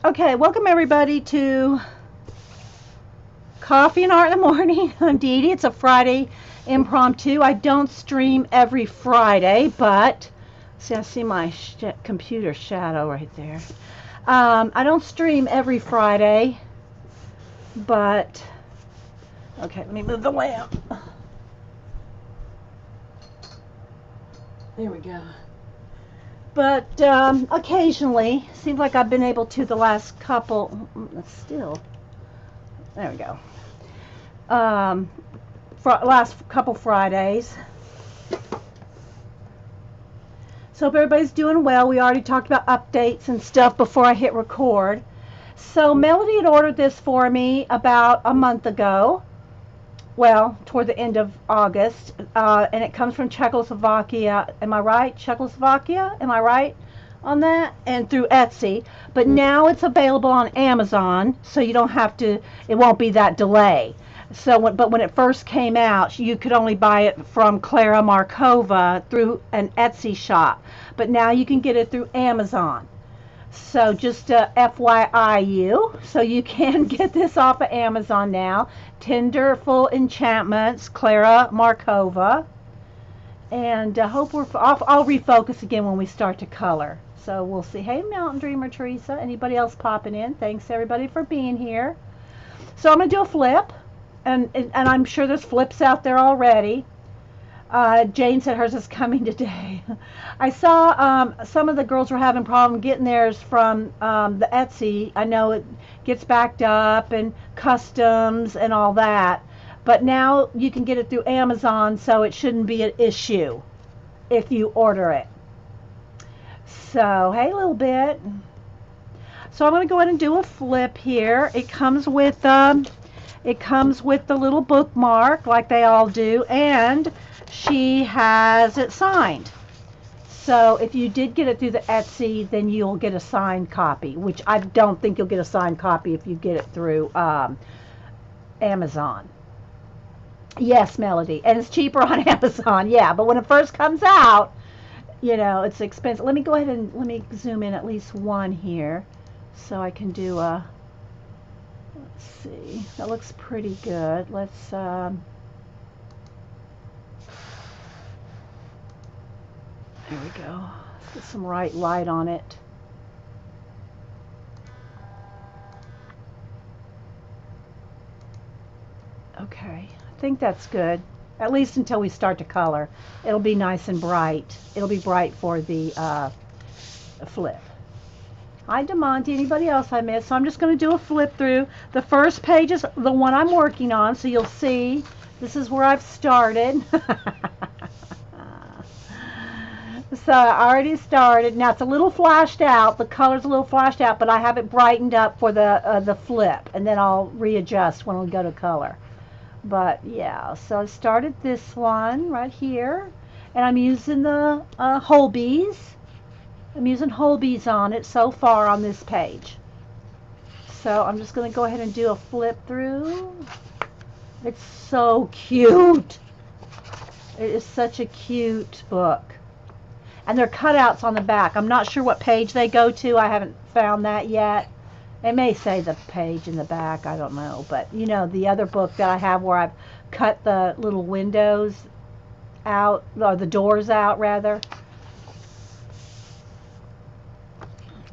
Okay, welcome everybody to Coffee and Art in the Morning. I'm Dee Dee. It's a Friday impromptu. I don't stream every Friday, but see, I see my computer shadow right there. I don't stream every Friday, but okay, let me move the lamp. There we go. But occasionally, seems like I've been able to the last couple. Still, there we go. Last couple Fridays. So hope everybody's doing well. We already talked about updates and stuff before I hit record. So Melody had ordered this for me about a month ago. Well, toward the end of August. And it comes from Czechoslovakia. Am I right? Czechoslovakia? Am I right on that? And through Etsy. But now it's available on Amazon, so you don't have to, it won't be that delay. But when it first came out, you could only buy it from Klara Markova through an Etsy shop. But now you can get it through Amazon. So just FYI so you can get this off of Amazon now. Tenderful Enchantments, Klara Markova. And hope I'll refocus again when we start to color. So we'll see. Hey, Mountain Dreamer Teresa. Anybody else popping in? Thanks everybody for being here. So I'm going to do a flip. And I'm sure there's flips out there already. Jane said hers is coming today. I saw some of the girls were having problem getting theirs from the Etsy. I know it gets backed up and customs and all that. But now you can get it through Amazon, so it shouldn't be an issue if you order it. So, hey, a little bit. So I'm going to go ahead and do a flip here. It comes with the little bookmark like they all do, and she has it signed. So if you did get it through the Etsy, then you'll get a signed copy, which I don't think you'll get a signed copy if you get it through Amazon. Yes, Melody, and it's cheaper on Amazon, yeah, but when it first comes out, it's expensive. Let me go ahead and let me zoom in at least one here so I can do a, let's see, that looks pretty good. Let's there we go. Let's get some right light on it. Okay, I think that's good. At least until we start to color. It'll be nice and bright. It'll be bright for the flip. Hi, DeMonte. Anybody else I missed? So I'm just going to do a flip through. The first page is the one I'm working on, so you'll see this is where I've started. So I already started. Now it's a little flashed out. The color's a little flashed out, but I have it brightened up for the flip, and then I'll readjust when we go to color. But yeah, so I started this one right here, and I'm using the Holbees. I'm using Holbees on it so far on this page. So I'm just going to go ahead and do a flip through. It's so cute. It is such a cute book. And there are cutouts on the back. I'm not sure what page they go to. I haven't found that yet. It may say the page in the back. I don't know. But, the other book that I have where I've cut the little windows out, or the doors out, rather.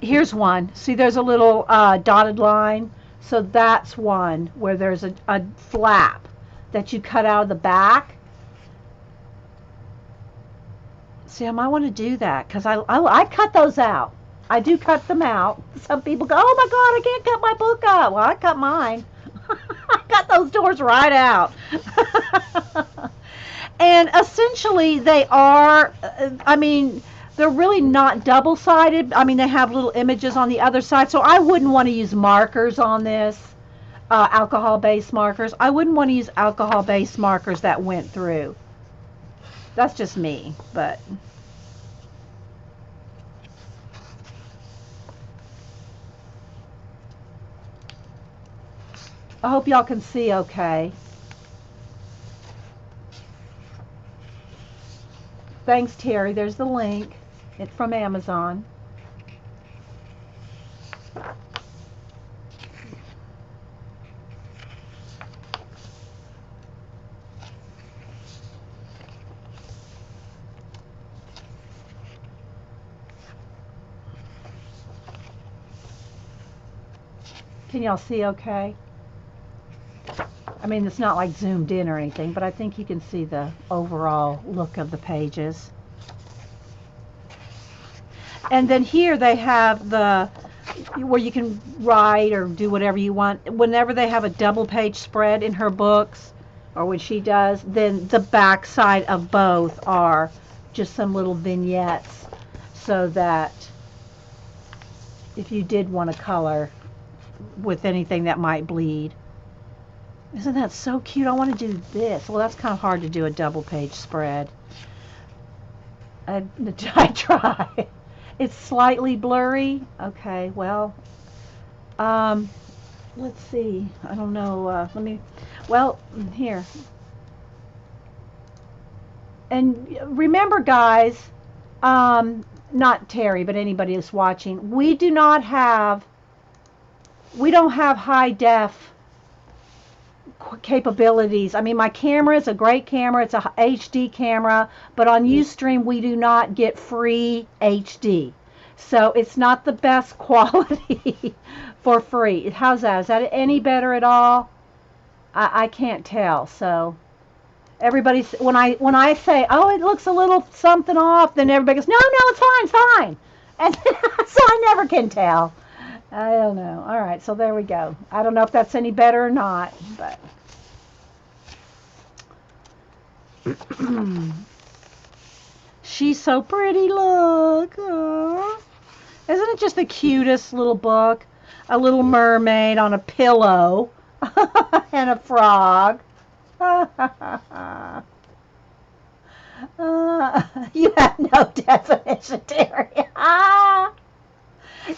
Here's one. See, there's a little dotted line. So that's one where there's a flap that you cut out of the back. See, I might want to do that because I cut those out. I do cut them out. Some people go, oh my God, I can't cut my book out. Well, I cut mine. I cut those doors right out. And essentially they are, they're really not double-sided. They have little images on the other side. So I wouldn't want to use markers on this, alcohol-based markers. I wouldn't want to use alcohol-based markers that went through. That's just me, but I hope y'all can see okay. Thanks, Terry. There's the link. It's from Amazon. Can y'all see okay? I mean, it's not like zoomed in or anything, but I think you can see the overall look of the pages. And then here they have the where you can write or do whatever you want. Whenever they have a double page spread in her books, or when she does, then the back side of both are just some little vignettes, so that if you did want to color with anything that might bleed. Isn't that so cute? I want to do this. Well, that's kind of hard to do a double page spread. I try. It's slightly blurry. Okay, well, let's see. I don't know. Well, here. And remember, guys, not Terry, but anybody that's watching, we don't have high def capabilities. I mean, my camera is a great camera. It's a HD camera, but on Ustream we do not get free HD. So it's not the best quality for free. How's that? Is that any better at all? I can't tell. So everybody, when I say, oh, it looks a little something off, then everybody goes, no, it's fine, it's fine. And so I never can tell. I don't know. All right, so there we go. I don't know if that's any better or not, but she's so pretty. Look. Aww. Isn't it just the cutest little book? A little mermaid on a pillow and a frog. You have no definition, Terry.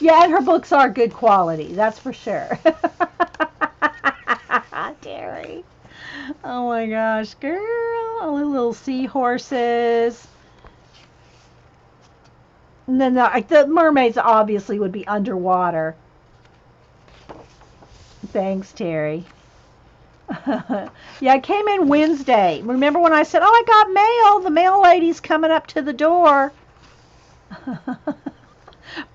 Yeah, and her books are good quality, that's for sure. Terry. Oh my gosh, girl. All the little seahorses. And then the mermaids obviously would be underwater. Thanks, Terry. Yeah, I came in Wednesday. Remember when I said, oh, I got mail? The mail lady's coming up to the door.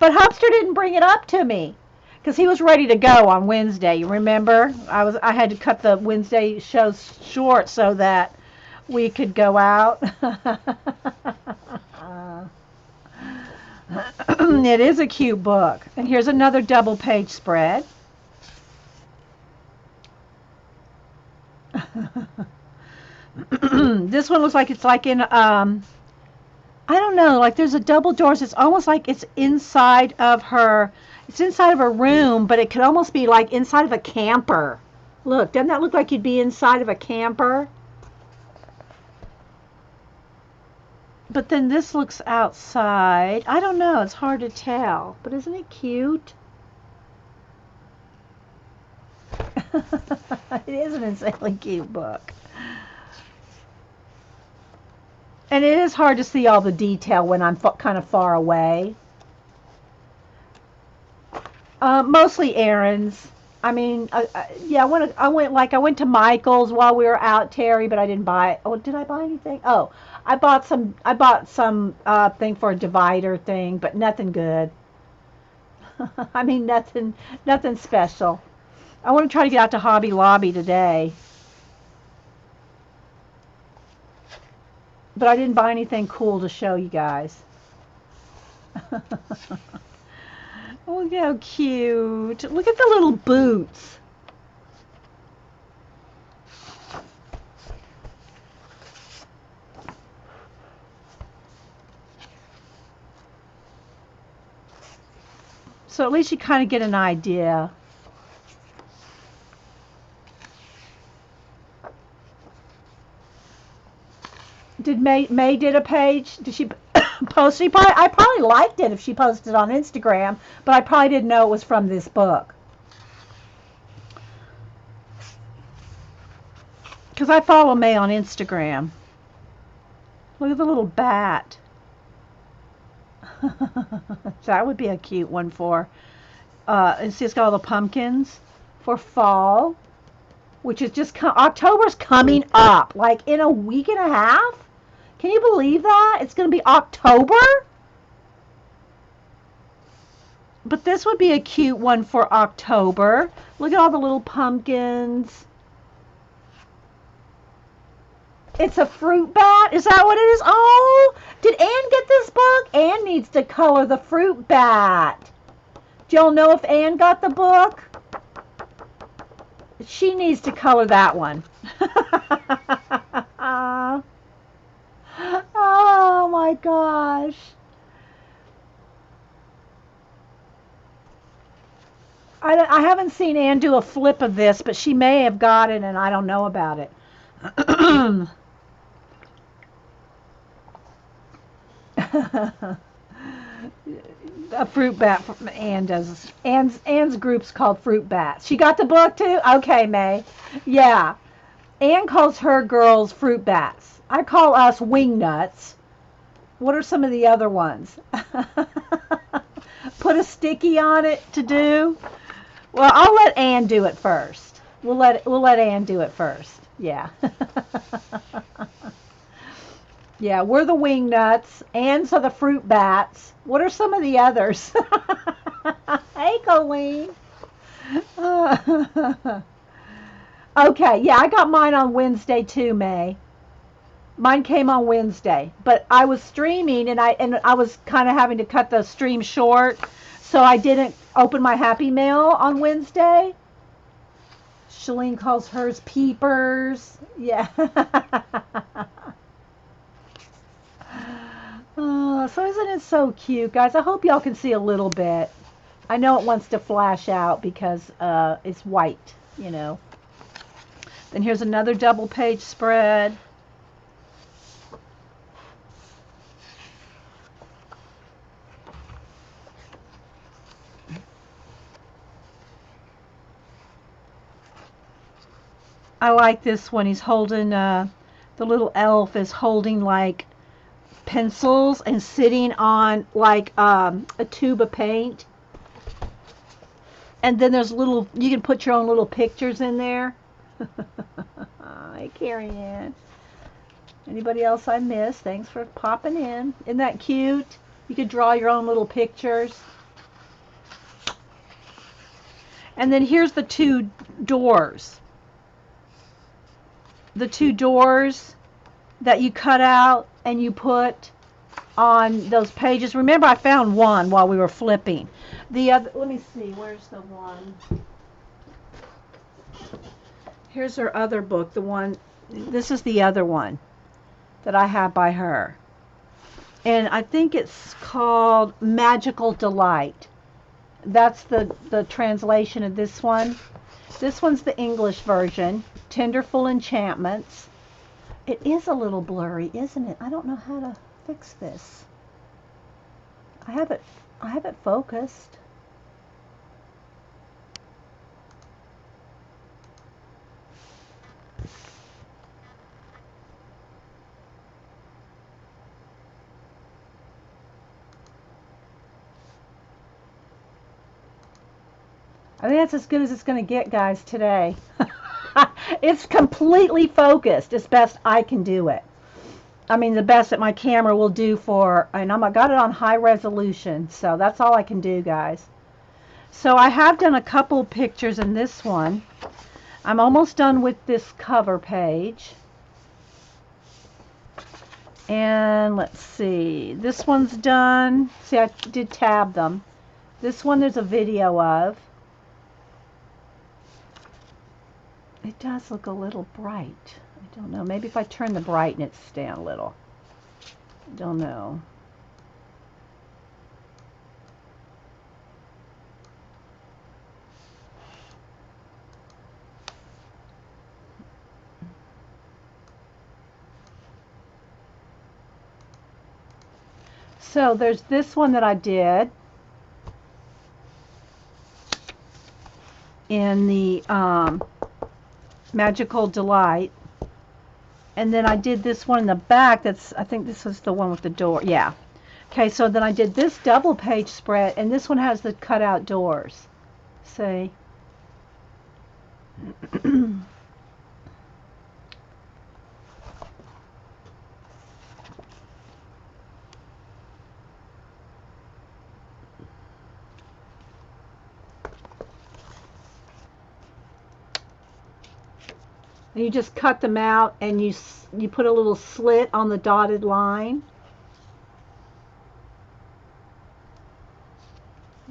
But Hubster didn't bring it up to me because he was ready to go on Wednesday. You remember? I had to cut the Wednesday shows short so that we could go out. It is a cute book. And here's another double page spread. This one looks like it's like in I don't know, like there's a double doors. It's almost like it's inside of her room, but it could almost be like inside of a camper. Look, doesn't that look like you'd be inside of a camper? But then this looks outside. I don't know, it's hard to tell, but isn't it cute? It is an insanely cute book. And it is hard to see all the detail when I'm kind of far away. Mostly errands. I mean, yeah, I went to Michael's while we were out, Terry, but I didn't buy. Oh, did I buy anything? Oh, I bought some thing for a divider thing, but nothing good. I mean, nothing special. I want to try to get out to Hobby Lobby today. But I didn't buy anything cool to show you guys. Oh, look how cute. Look at the little boots. So at least you kind of get an idea. Did May did a page? Did she post? I probably liked it if she posted on Instagram, but I probably didn't know it was from this book. Because I follow May on Instagram. Look at the little bat. That would be a cute one for. And see, it's got all the pumpkins for fall, which is just October's coming up, like in a week and a half. Can you believe that? It's going to be October? But this would be a cute one for October. Look at all the little pumpkins. It's a fruit bat? Is that what it is? Oh, did Anne get this book? Anne needs to color the fruit bat. Do y'all know if Anne got the book? She needs to color that one. Oh my gosh. I haven't seen Anne do a flip of this, but she may have got it and I don't know about it. A fruit bat. Anne does. Anne's group's called Fruit Bats. She got the book too? Okay, May. Yeah. Anne calls her girls fruit bats. I call us wing nuts. What are some of the other ones? Put a sticky on it to do. Well, I'll let Anne do it first. We'll let Anne do it first. Yeah. Yeah, we're the wing nuts. Anne's are the fruit bats. What are some of the others? Hey, Colleen. Okay, yeah, I got mine on Wednesday too, May. Mine came on Wednesday, but I was streaming and I was kind of having to cut the stream short, so I didn't open my Happy Mail on Wednesday. Shalene calls hers peepers. Yeah. Oh, so isn't it so cute, guys? I hope y'all can see a little bit. I know it wants to flash out because it's white, you know. Then here's another double page spread. I like this one. He's holding, the little elf is holding like pencils and sitting on like a tube of paint. And then there's little, you can put your own little pictures in there. Hey, Carrie Ann. Anybody else I missed? Thanks for popping in. Isn't that cute? You could draw your own little pictures. And then here's the two doors. The two doors that you cut out and you put on those pages. Remember, I found one while we were flipping. The other, let me see, where's the one? Here's her other book, the one, this is the other one that I have by her. And I think it's called Magical Delight. That's the translation of this one. This one's the English version, Tenderful Enchantments. It is a little blurry, isn't it? I don't know how to fix this. I have it focused. I think that's as good as it's going to get, guys, today. It's completely focused as best I can do it. I mean, the best that my camera will do for, and I got it on high resolution, so that's all I can do, guys. So I have done a couple pictures in this one. I'm almost done with this cover page. And let's see, this one's done. See, I did tab them. This one there's a video of. It does look a little bright. I don't know. Maybe if I turn the brightness down a little. I don't know. So there's this one that I did in the Magical Delight. And then I did this one in the back. That's, I think this was the one with the door. Yeah. Okay, so then I did this double page spread, and this one has the cutout doors. See? And you just cut them out and you put a little slit on the dotted line.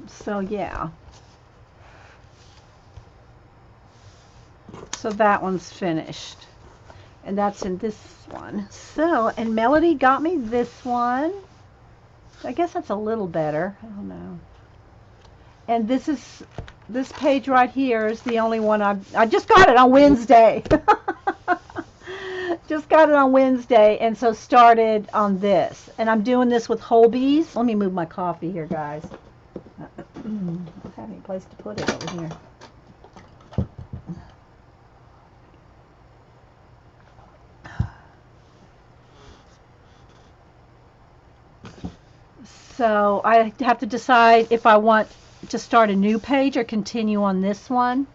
So yeah. So that one's finished. And that's in this one. So, and Melody got me this one. I guess that's a little better. I don't know. And this page right here is the only one I just got it on Wednesday. Just got it on Wednesday, and so started on this. And I'm doing this with Holbees. Let me move my coffee here, guys. I don't have any place to put it over here. So I have to decide if I want to start a new page or continue on this one.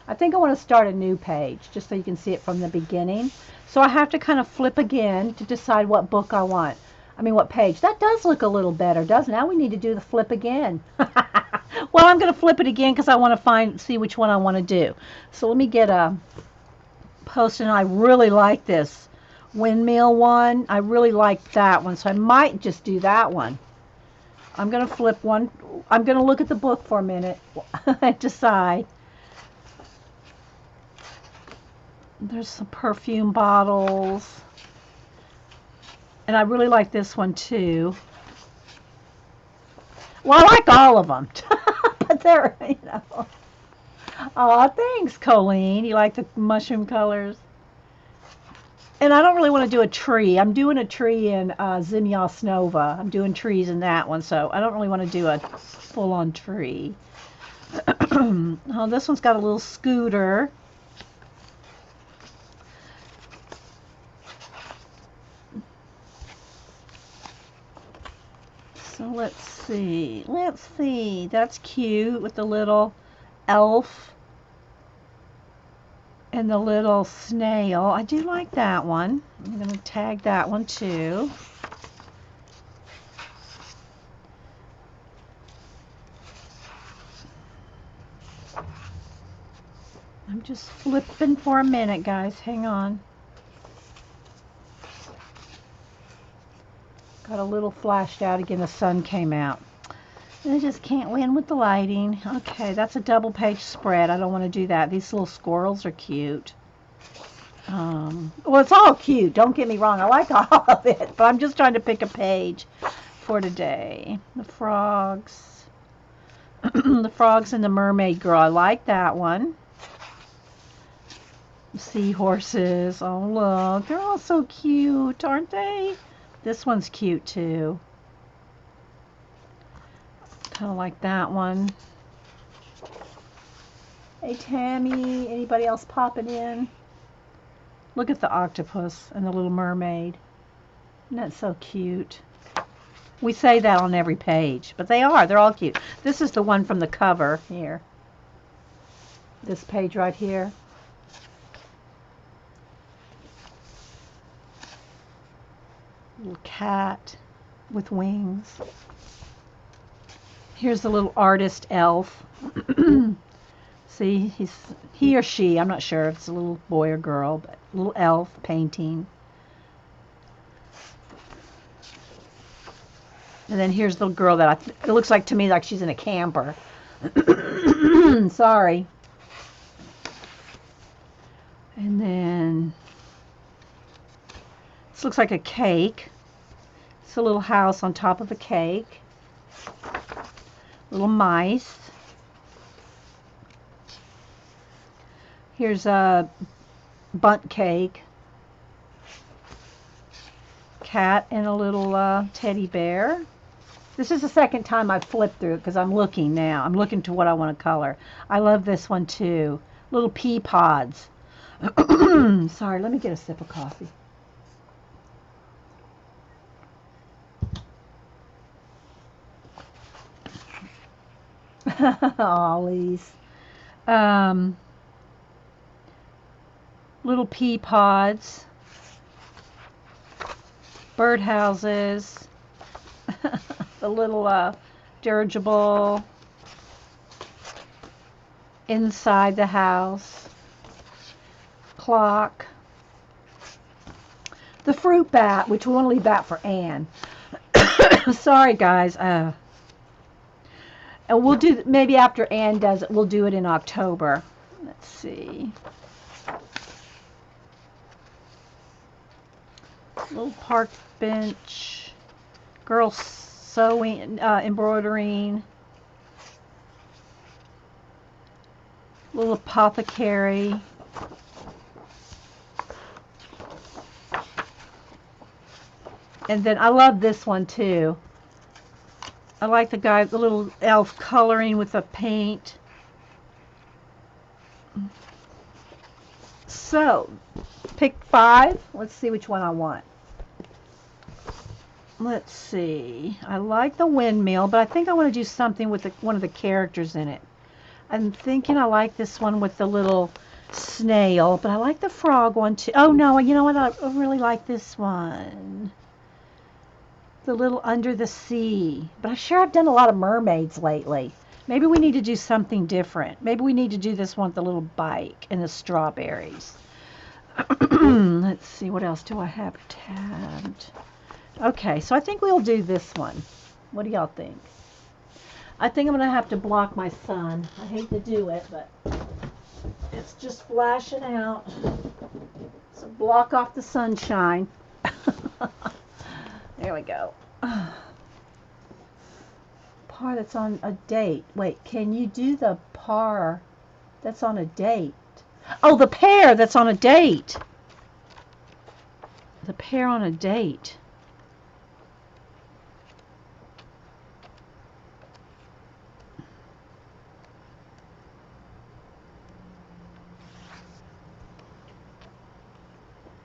I think I want to start a new page just so you can see it from the beginning. So I have to kind of flip again to decide what book I want. I mean, what page. That does look a little better, doesn't it? Now we need to do the flip again. Well, I'm going to flip it again because I want to see which one I want to do. So let me get a Post-it. I really like this windmill one. I really like that one. So I might just do that one. I'm going to flip one. I'm going to look at the book for a minute and decide. There's some perfume bottles. And I really like this one too. Well, I like all of them. But they're, you know. Oh, thanks, Colleen. You like the mushroom colors? And I don't really want to do a tree. I'm doing a tree in Zimyos Nova. I'm doing trees in that one, so I don't really want to do a full-on tree. Oh, this one's got a little scooter. So let's see. Let's see. That's cute with the little elf and the little snail. I do like that one. I'm going to tag that one too. I'm just flipping for a minute, guys. Hang on. Got a little flashed out again. The sun came out. I just can't win with the lighting. Okay, that's a double page spread. I don't want to do that. These little squirrels are cute. Well, it's all cute. Don't get me wrong. I like all of it. But I'm just trying to pick a page for today. The frogs. The frogs and the mermaid girl. I like that one. Seahorses. Oh, look. They're all so cute, aren't they? This one's cute, too. Kind of like that one. Hey, Tammy. Anybody else popping in? Look at the octopus and the little mermaid. Isn't that so cute? We say that on every page, but they are. They're all cute. This is the one from the cover here. This page right here. Little cat with wings. Here's the little artist elf. See, he or she, I'm not sure if it's a little boy or girl, but little elf painting. And then here's the girl that it looks like to me like she's in a camper. Sorry. And then this looks like a cake. It's a little house on top of a cake. Little mice. Here's a bundt cake. Cat and a little teddy bear. This is the second time I've flipped through it because I'm looking now. I'm looking to what I want to color. I love this one too. Little pea pods. Sorry, let me get a sip of coffee. Ollies. Little pea pods. Birdhouses. The little dirigible inside the house. Clock. the fruit bat, which we want to leave that for Anne. Sorry, guys. And we'll do, maybe after Anne does it, we'll do it in October. Let's see. Little park bench. Girl sewing, embroidering. Little apothecary. And then I love this one too. I like the little elf coloring with the paint. So, pick 5. Let's see which one I want. Let's see. I like the windmill, but I think I want to do something with one of the characters in it. I'm thinking I like this one with the little snail, but I like the frog one too. Oh no, you know what? I really like this one. The little under the sea. But I'm sure I've done a lot of mermaids lately. Maybe we need to do something different. Maybe we need to do this one with the little bike and the strawberries. Let's see, what else do I have tabbed? Okay, so I think we'll do this one. What do y'all think? I think I'm going to have to block my sun. I hate to do it, but it's just flashing out. So block off the sunshine. There we go. Par that's on a date. Wait, can you do the par that's on a date? Oh, the pear that's on a date. The pear on a date.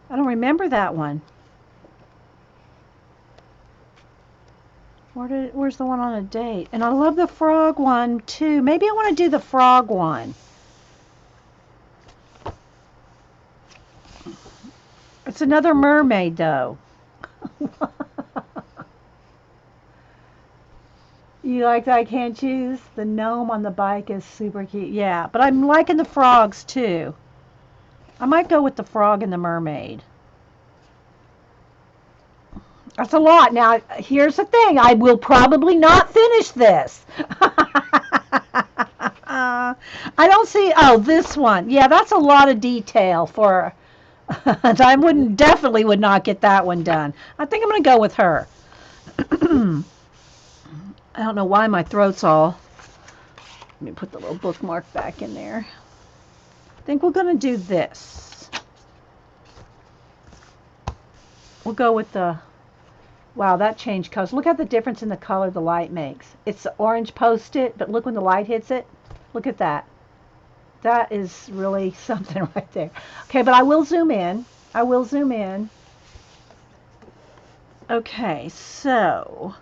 I don't remember that one. Where's the one on a date? And I love the frog one too. Maybe I want to do the frog one. It's another mermaid though. You like that I can't choose? The gnome on the bike is super cute. Yeah, but I'm liking the frogs too. I might go with the frog and the mermaid. That's a lot. Now, here's the thing. I will probably not finish this. I don't see... Oh, this one. Yeah, that's a lot of detail for... I definitely would not get that one done. I think I'm going to go with her. I don't know why my throat's all... Let me put the little bookmark back in there. I think we're going to do this. We'll go with the... Wow, that changed colors. Look at the difference in the color the light makes. It's orange Post-it, but look when the light hits it. Look at that. That is really something right there. Okay, but I will zoom in. I will zoom in. Okay, so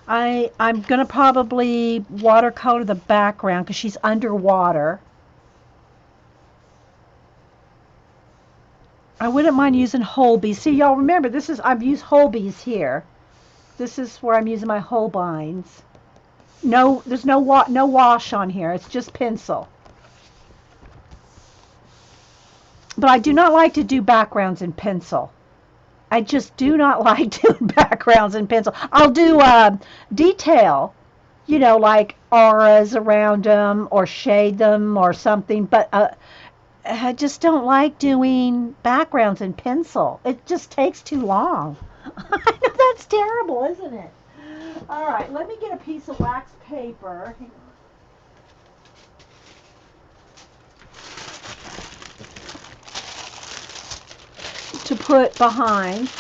I'm going to probably watercolor the background because she's underwater. I wouldn't mind using Holbeins. See, y'all remember, I've used Holbeins here. This is where I'm using my Holbeins. No, there's no wash on here. It's just pencil. But I do not like to do backgrounds in pencil. I just do not like doing backgrounds in pencil. I'll do detail, you know, like auras around them or shade them or something. But I just don't like doing backgrounds in pencil. It just takes too long. I know that's terrible, isn't it? All right, let me get a piece of wax paper. To put behind.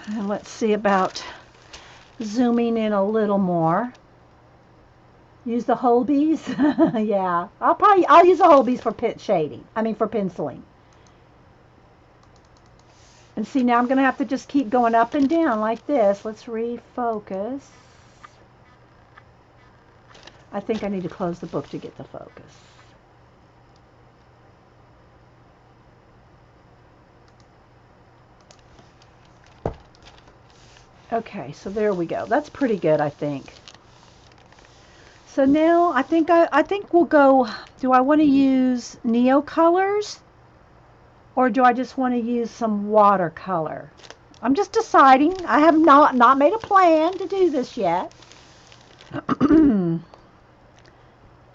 And let's see about zooming in a little more. Use the Holbeins. Yeah, I'll use the Holbeins for shading. I mean for penciling. And see, now I'm going to have to just keep going up and down like this. Let's refocus. I think I need to close the book to get the focus. Okay, so there we go. That's pretty good, I think. So now I think we'll go. Do I want to use Neo colors, or do I just want to use some watercolor? I'm just deciding. I have not made a plan to do this yet.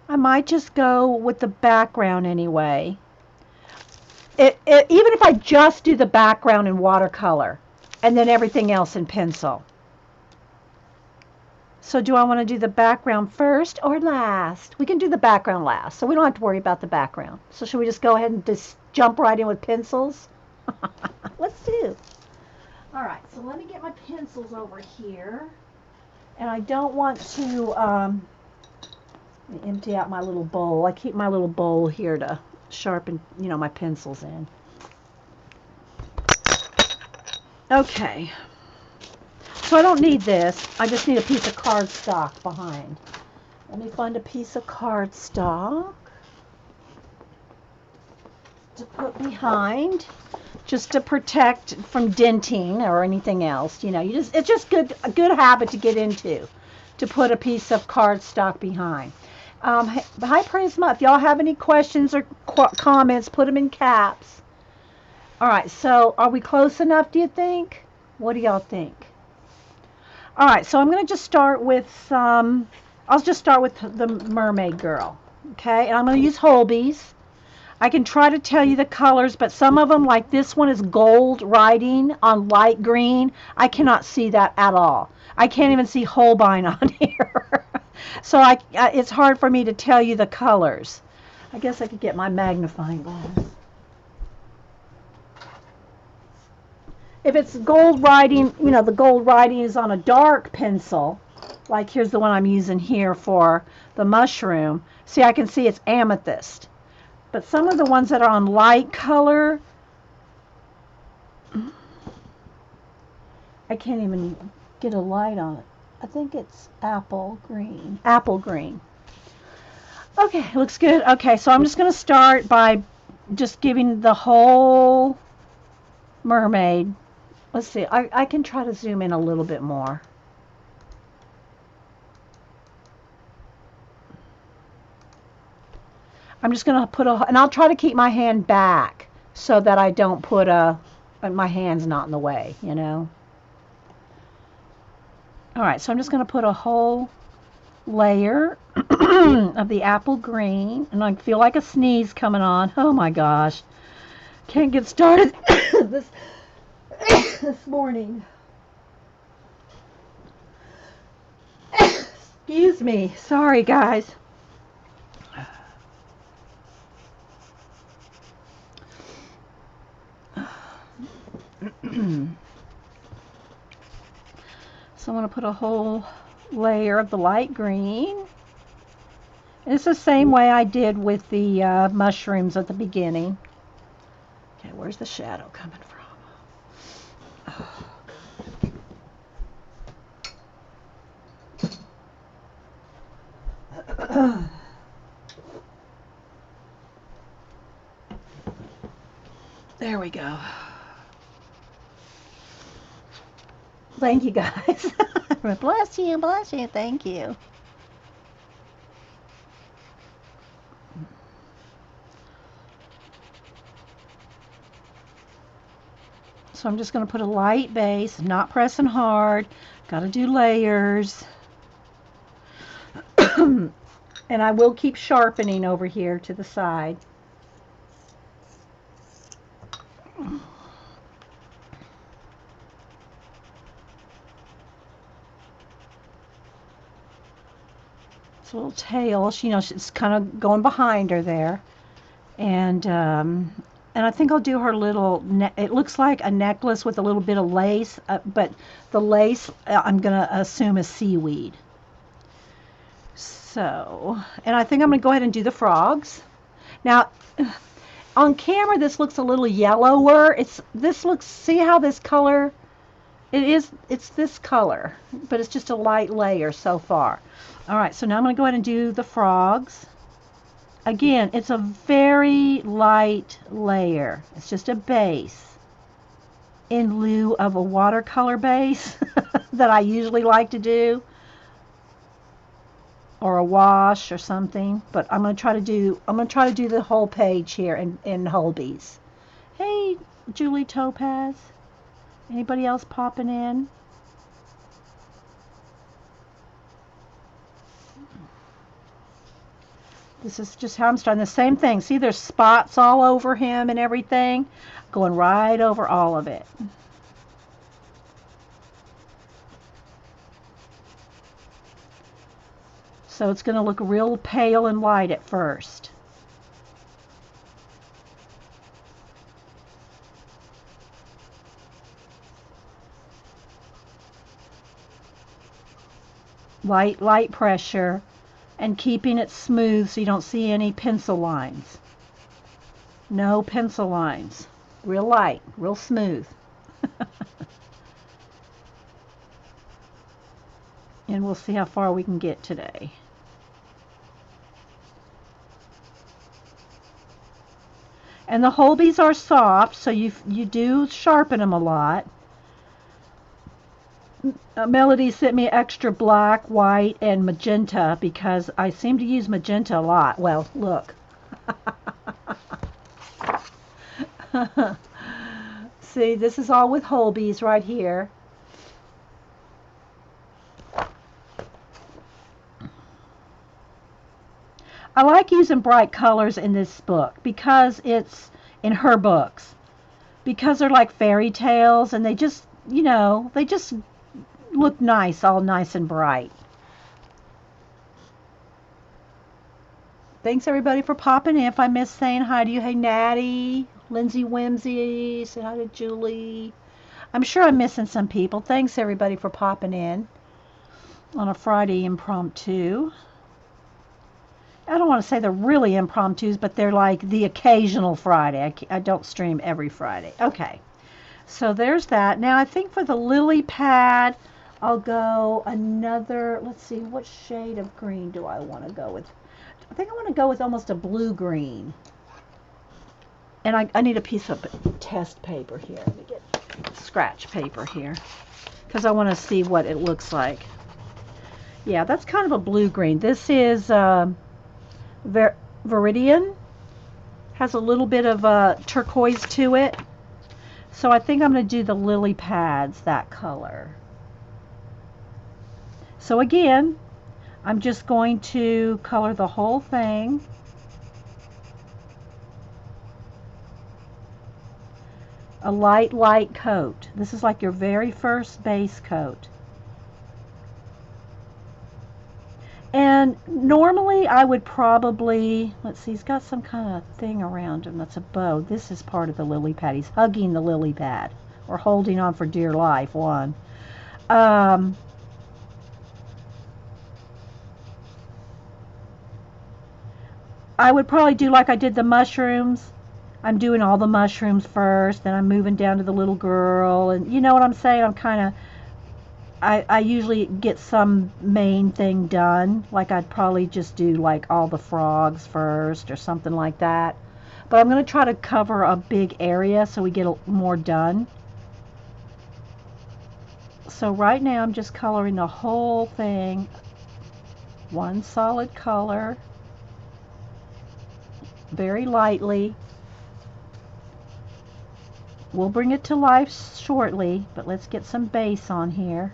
I might just go with the background anyway. Even if I just do the background in watercolor and then everything else in pencil. So do I want to do the background first or last? We can do the background last, so we don't have to worry about the background. So should we just go ahead and just jump right in with pencils? Let's do. All right, so let me get my pencils over here. And I don't want to let me empty out my little bowl. I keep my little bowl here to sharpen, my pencils in. Okay. So I don't need this. I just need a piece of cardstock behind. Let me find a piece of cardstock to put behind, just to protect from denting or anything else. It's just a good habit to get into, to put a piece of cardstock behind. Hi Prisma, if y'all have any questions or comments, put them in caps. All right, so are we close enough, do you think? What do y'all think? All right, so I'm going to just start with, I'll just start with the mermaid girl, okay? And I'm going to use Holbe's. I can try to tell you the colors, but some of them, like this one, is gold writing on light green. I cannot see that at all. I can't even see Holbein on here. So it's hard for me to tell you the colors. I guess I could get my magnifying glass. If it's gold writing, the gold writing is on a dark pencil. Like here's the one I'm using here for the mushroom. See, I can see it's amethyst. But some of the ones that are on light color, I can't even get a light on it. I think it's apple green. Apple green. Okay, looks good. Okay, so I'm just going to start by just giving the whole mermaid. Let's see, I can try to zoom in a little bit more. I'm just going to put and I'll try to keep my hand back so that I don't put my hand's not in the way, All right, so I'm just going to put a whole layer of the apple green, and I feel like a sneeze coming on. Oh my gosh. Can't get started this morning. Excuse me. Sorry, guys. So I'm going to put a whole layer of the light green. And it's the same way I did with the mushrooms at the beginning. Okay, where's the shadow coming from? There we go. Thank you, guys. Bless you, thank you. So I'm just going to put a light base, not pressing hard. Got to do layers. And I will keep sharpening over here to the side. It's a little tail. She's kind of going behind her there. And I think I'll do her little, it looks like a necklace with a little bit of lace, but the lace I'm going to assume is seaweed. So, and I think I'm going to go ahead and do the frogs. Now, on camera this looks a little yellower. See how this color, it's this color, but it's just a light layer so far. All right, so now I'm going to go ahead and do the frogs. Again, it's a very light layer. It's just a base in lieu of a watercolor base that I usually like to do, or a wash or something. But I'm going to try to do the whole page here in Holbe's. Hey Julie Topaz? Anybody else popping in? This is just how I'm starting. The same thing. See, there's spots all over him and everything. Going right over all of it. So it's going to look real pale and light at first. Light pressure, and keeping it smooth so you don't see any pencil lines. No pencil lines. Real light, real smooth. And we'll see how far we can get today. And the Holbees are soft, so you do sharpen them a lot. Melody sent me extra black, white, and magenta because I seem to use magenta a lot. Well, look. See, this is all with Holbees right here. I like using bright colors in this book because it's in her books. Because they're like fairy tales and they just, they just look nice, all nice and bright. Thanks everybody for popping in. If I missed saying hi to you, hey Natty, Lindsay Whimsy, say hi to Julie. I'm sure I'm missing some people. Thanks everybody for popping in on a Friday impromptu. I don't want to say they're really impromptus, but they're like the occasional Friday. I don't stream every Friday. Okay, so there's that. Now I think for the lily pad, I'll go another, let's see, what shade of green do I want to go with? I think I want to go with almost a blue-green. And I need a piece of test paper here. Let me get scratch paper here because I want to see what it looks like. Yeah, that's kind of a blue-green. This is Viridian. Has a little bit of turquoise to it. So I think I'm going to do the lily pads that color. So again, I'm just going to color the whole thing. A light coat. This is like your very first base coat. And normally I would probably, let's see, he's got some kind of thing around him that's a bow. This is part of the lily pad. He's hugging the lily pad or holding on for dear life, one. I would probably do like I did the mushrooms. I'm doing all the mushrooms first, then I'm moving down to the little girl, and you know what I'm saying? I'm kind of, I usually get some main thing done. Like I'd probably just do like all the frogs first or something like that. But I'm going to try to cover a big area so we get more done. So right now I'm just coloring the whole thing. One solid color. Very lightly. We'll bring it to life shortly, but let's get some base on here.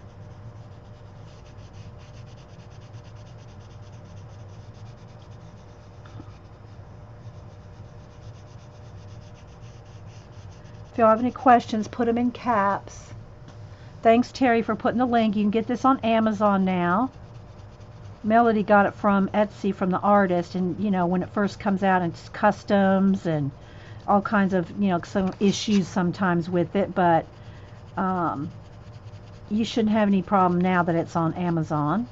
If you have any questions, put them in caps. Thanks, Terry, for putting the link. You can get this on Amazon now. Melody got it from Etsy from the artist, and when it first comes out, it's customs and all kinds of some issues sometimes with it, but you shouldn't have any problem now that it's on Amazon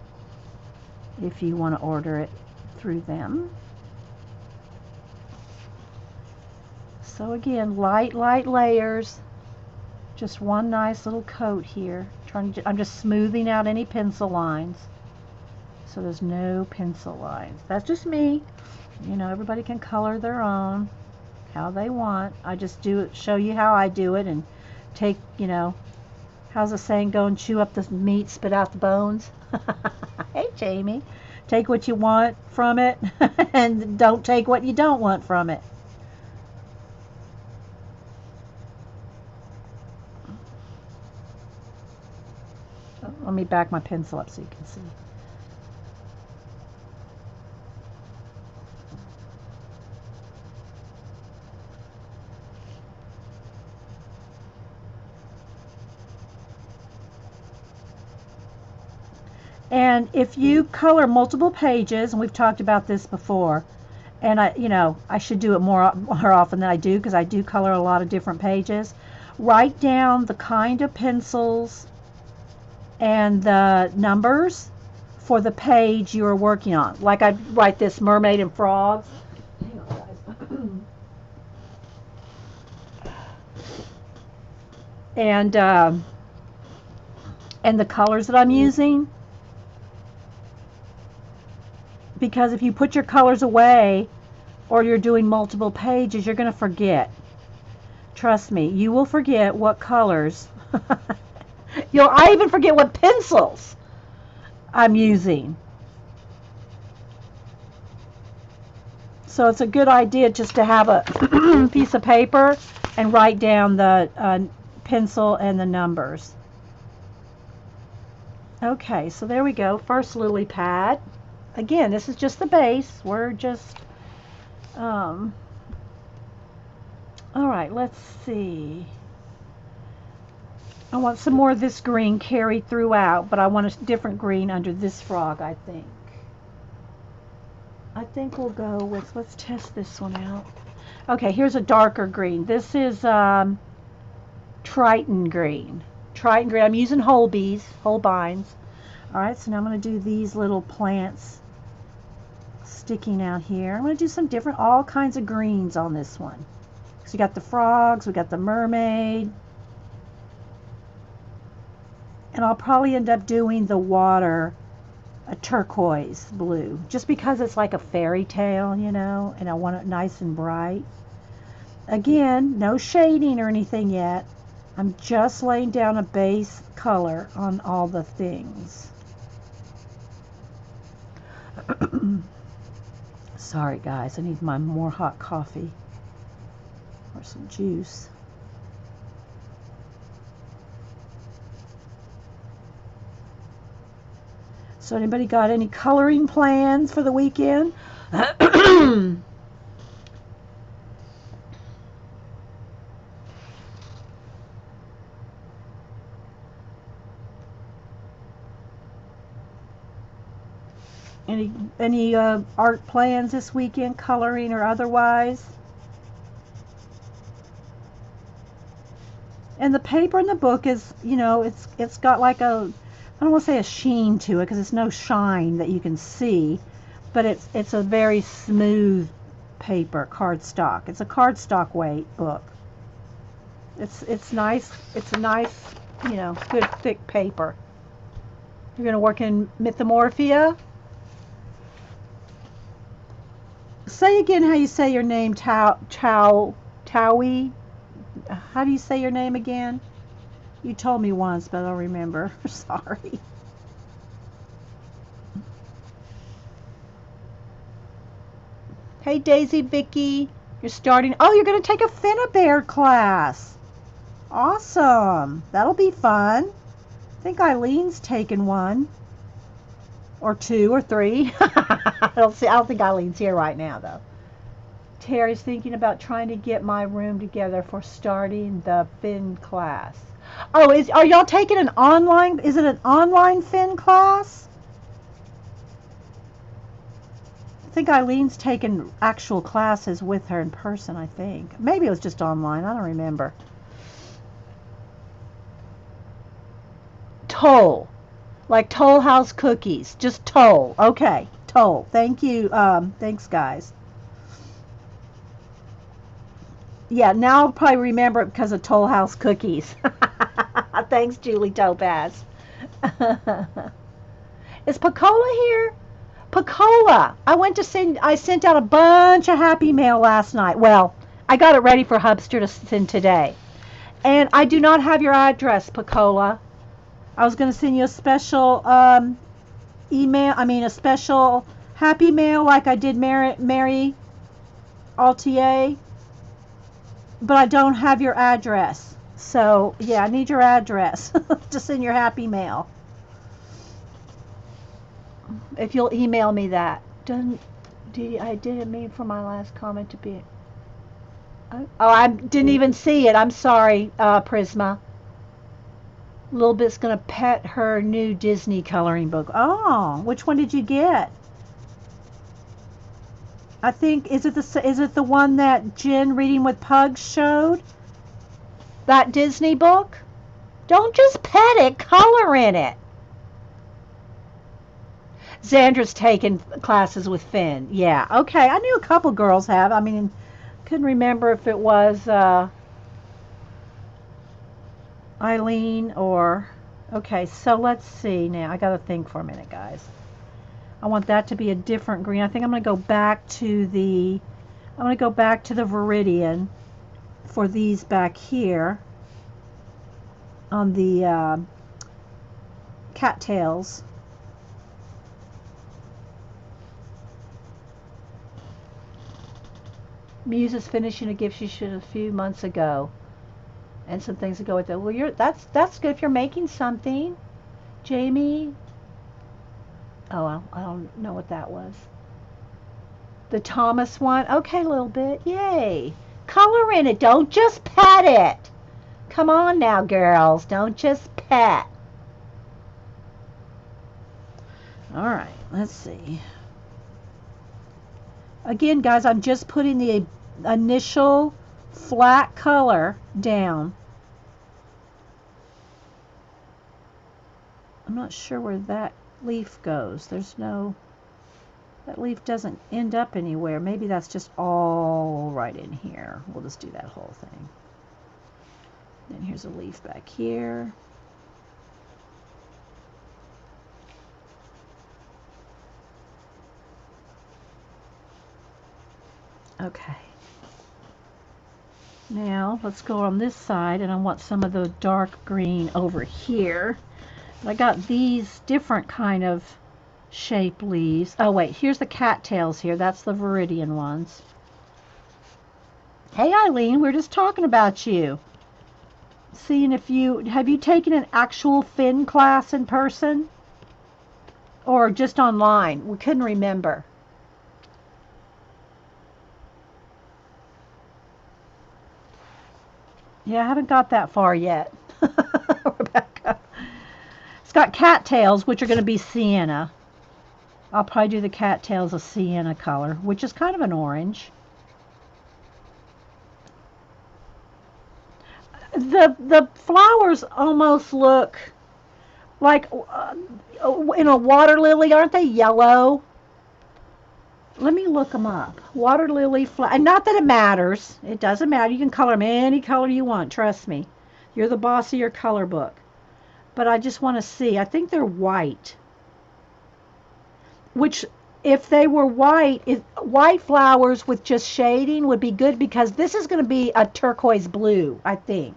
if you want to order it through them. So again, light layers. Just one nice little coat here. I'm just smoothing out any pencil lines. So there's no pencil lines. That's just me. Everybody can color their own, how they want. I just show you how I do it, and take, how's the saying go, and chew up the meat, spit out the bones. Hey, Jamie. Take what you want from it, and don't take what you don't want from it. me back my pencil up so you can see. And if you color multiple pages, and we've talked about this before, and I should do it more often than I do because I do color a lot of different pages. Write down the kind of pencils and the numbers for the page you are working on. Like I write this mermaid and frogs. Hang on, guys. And the colors that I'm using. Because if you put your colors away or you're doing multiple pages, you're going to forget. Trust me, you will forget what colors. I even forget what pencils I'm using. So it's a good idea just to have a piece of paper and write down the pencil and the numbers. Okay, so there we go. First lily pad. Again, this is just the base. We're just, all right, let's see. I want some more of this green carried throughout, but I want a different green under this frog, I think. I think we'll go with, let's test this one out. Okay, here's a darker green. This is Triton green. Triton green. I'm using Holbein's. All right, so now I'm going to do these little plants sticking out here. I'm going to do some different, all kinds of greens on this one. So we got the frogs, we got the mermaid, and I'll probably end up doing the water a turquoise blue, just because it's like a fairy tale, and I want it nice and bright. Again, no shading or anything yet. I'm just laying down a base color on all the things. Sorry guys, I need my more hot coffee or some juice. So anybody got any coloring plans for the weekend? Any art plans this weekend, coloring or otherwise? And the paper in the book is, it's got like a, I don't want to say a sheen to it because it's no shine that you can see, but it's a very smooth paper, cardstock. It's a cardstock weight book. It's nice. It's a nice, good thick paper. You're going to work in Mythomorphia. Say again how you say your name, Towie. How do you say your name again? You told me once, but I don't remember. Sorry. Hey, Daisy, Vicky. You're starting. Oh, you're going to take a Finnabair class. Awesome. That'll be fun. I think Eileen's taken one. Or two or three. I don't think Eileen's here right now, though. Terry's thinking about trying to get my room together for starting the Finn class. Oh, are y'all taking an online? Is it an online Finn class? I think Eileen's taken actual classes with her in person, I think. Maybe it was just online. I don't remember. Toll. Like Toll House cookies. Just Toll. Okay. Toll. Thank you. Thanks, guys. Yeah, now I'll probably remember it because of Toll House cookies. Thanks, Julie Topaz. Is Pacola here? Pacola! I sent out a bunch of happy mail last night. Well, I got it ready for Hubster to send today. And I do not have your address, Pacola. I was going to send you a special a special happy mail like I did Mary Altier. But I don't have your address. So, yeah, I need your address to send your happy mail. if you'll email me that. I didn't mean for my last comment to be. Oh, I didn't even see it. I'm sorry, Prisma. Little Bit's gonna pet her new Disney coloring book. Oh, which one did you get? I think is it the one that Jen Reading with Pugs showed? That Disney book? Don't just pet it, color in it. Xandra's taken classes with Finn. Yeah, okay. I knew a couple girls have. I mean, couldn't remember if it was Eileen or... Okay, so let's see now. I got to think for a minute, guys. I want that to be a different green. I think I'm going to go back to the... I'm going to go back to the Viridian for these back here on the cattails. Muse is finishing a gift she should a few months ago, and some things to go with it. Well, that's good if you're making something, Jamie. Oh, I don't know what that was. The Thomas one. Okay, a little bit. Yay! Color in it. Don't just pet it. Come on now, girls. Don't just pet. All right. Let's see. Again, guys, I'm just putting the initial flat color down. I'm not sure where that leaf goes. There's no... That leaf doesn't end up anywhere. Maybe that's just all right in here. We'll just do that whole thing. Then here's a leaf back here. Okay. Now let's go on this side, and I want some of the dark green over here. I got these different kind of shape leaves. Oh wait, here's the cattails here. That's the Viridian ones. Hey Eileen, we're just talking about you. Seeing if have you taken an actual Finn class in person? Or just online? We couldn't remember. Yeah, I haven't got that far yet. Rebecca. It's got cattails, which are going to be sienna. I'll probably do the cattails a sienna color, which is kind of an orange. The flowers almost look like in a water lily. Aren't they yellow? Let me look them up. Water lily flower. And not that it matters. It doesn't matter. You can color them any color you want. Trust me. You're the boss of your color book. But I just want to see. I think they're white. Which, if they were white, white flowers with just shading would be good, because this is going to be a turquoise blue, I think.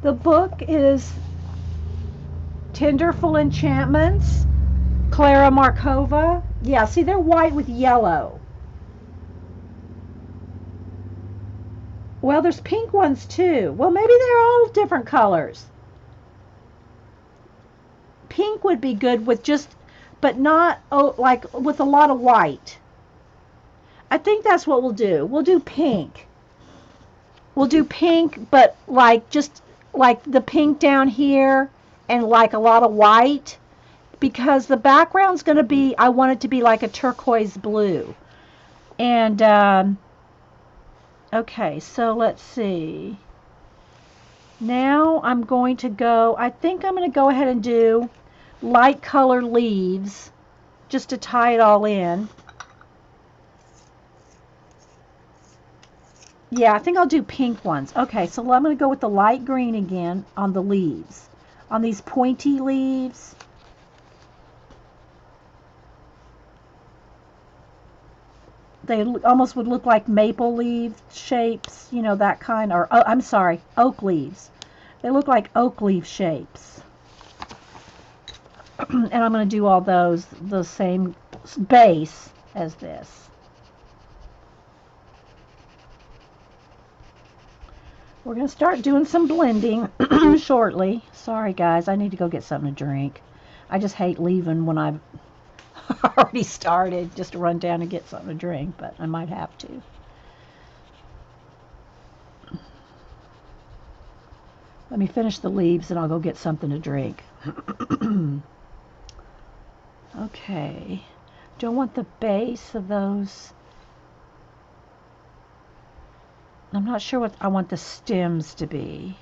The book is Tenderful Enchantments, Klara Markova. Yeah, see, they're white with yellow. Well, there's pink ones too. Well, maybe they're all different colors. Pink would be good with just, but not like with a lot of white. I think that's what we'll do. We'll do pink. We'll do pink, but like just like the pink down here and like a lot of white, because the background's going to be, I want it to be like a turquoise blue. And okay, so let's see. Now I'm going to go, I think I'm going to go ahead and do light color leaves just to tie it all in. Yeah, I think I'll do pink ones. Okay, so I'm going to go with the light green again on the leaves. On these pointy leaves. They almost would look like maple leaf shapes, you know, that kind. Or, oh, I'm sorry, oak leaves. They look like oak leaf shapes. And I'm going to do all those the same base. as this. We're going to start doing some blending shortly. Sorry guys, I need to go get something to drink. I just hate leaving when I've already started, just to run down and get something to drink, but I might have to. Let me finish the leaves and I'll go get something to drink. Okay. Don't want the base of those. I'm not sure what I want the stems to be.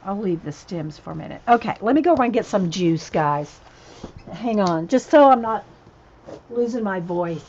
I'll leave the stems for a minute. Okay, let me go run and get some juice, guys. Hang on, just so I'm not losing my voice.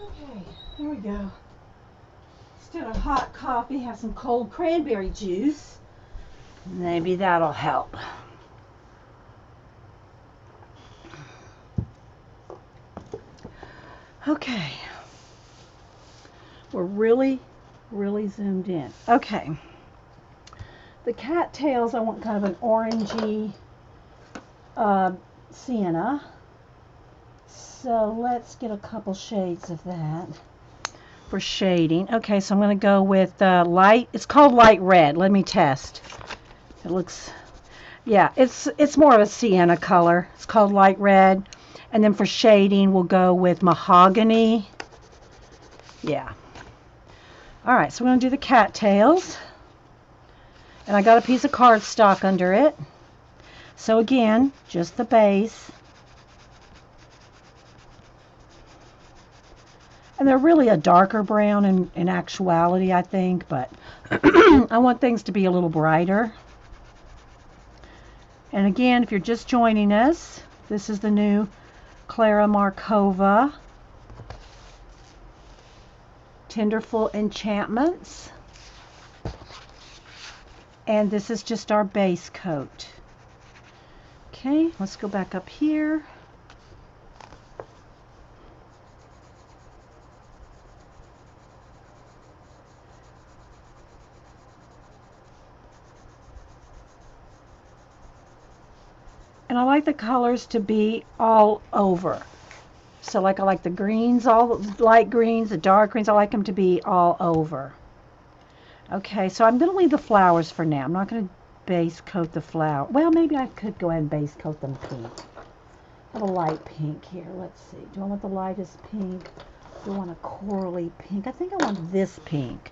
Okay, here we go. Instead of hot coffee, have some cold cranberry juice. Maybe that'll help. Okay. We're really zoomed in. Okay. The cattails, I want kind of an orangey sienna. So let's get a couple shades of that for shading. Okay, so I'm going to go with light. It's called light red. Let me test. It looks, yeah, it's more of a sienna color. It's called light red. And then for shading, we'll go with mahogany. Yeah. All right, so we're going to do the cattails. And I got a piece of cardstock under it. So again, just the base. And they're really a darker brown in actuality, I think, but I want things to be a little brighter. And again, if you're just joining us, this is the new Klara Markova Tenderful Enchantments. And this is just our base coat. Okay, let's go back up here. And I like the colors to be all over. So like I like the greens, all the light greens, the dark greens, I like them to be all over. Okay, so I'm going to leave the flowers for now. I'm not going to base coat the flower. Well, maybe I could go ahead and base coat them pink. I have a light pink here. Let's see. Do I want the lightest pink? Do I want a corally pink? I think I want this pink,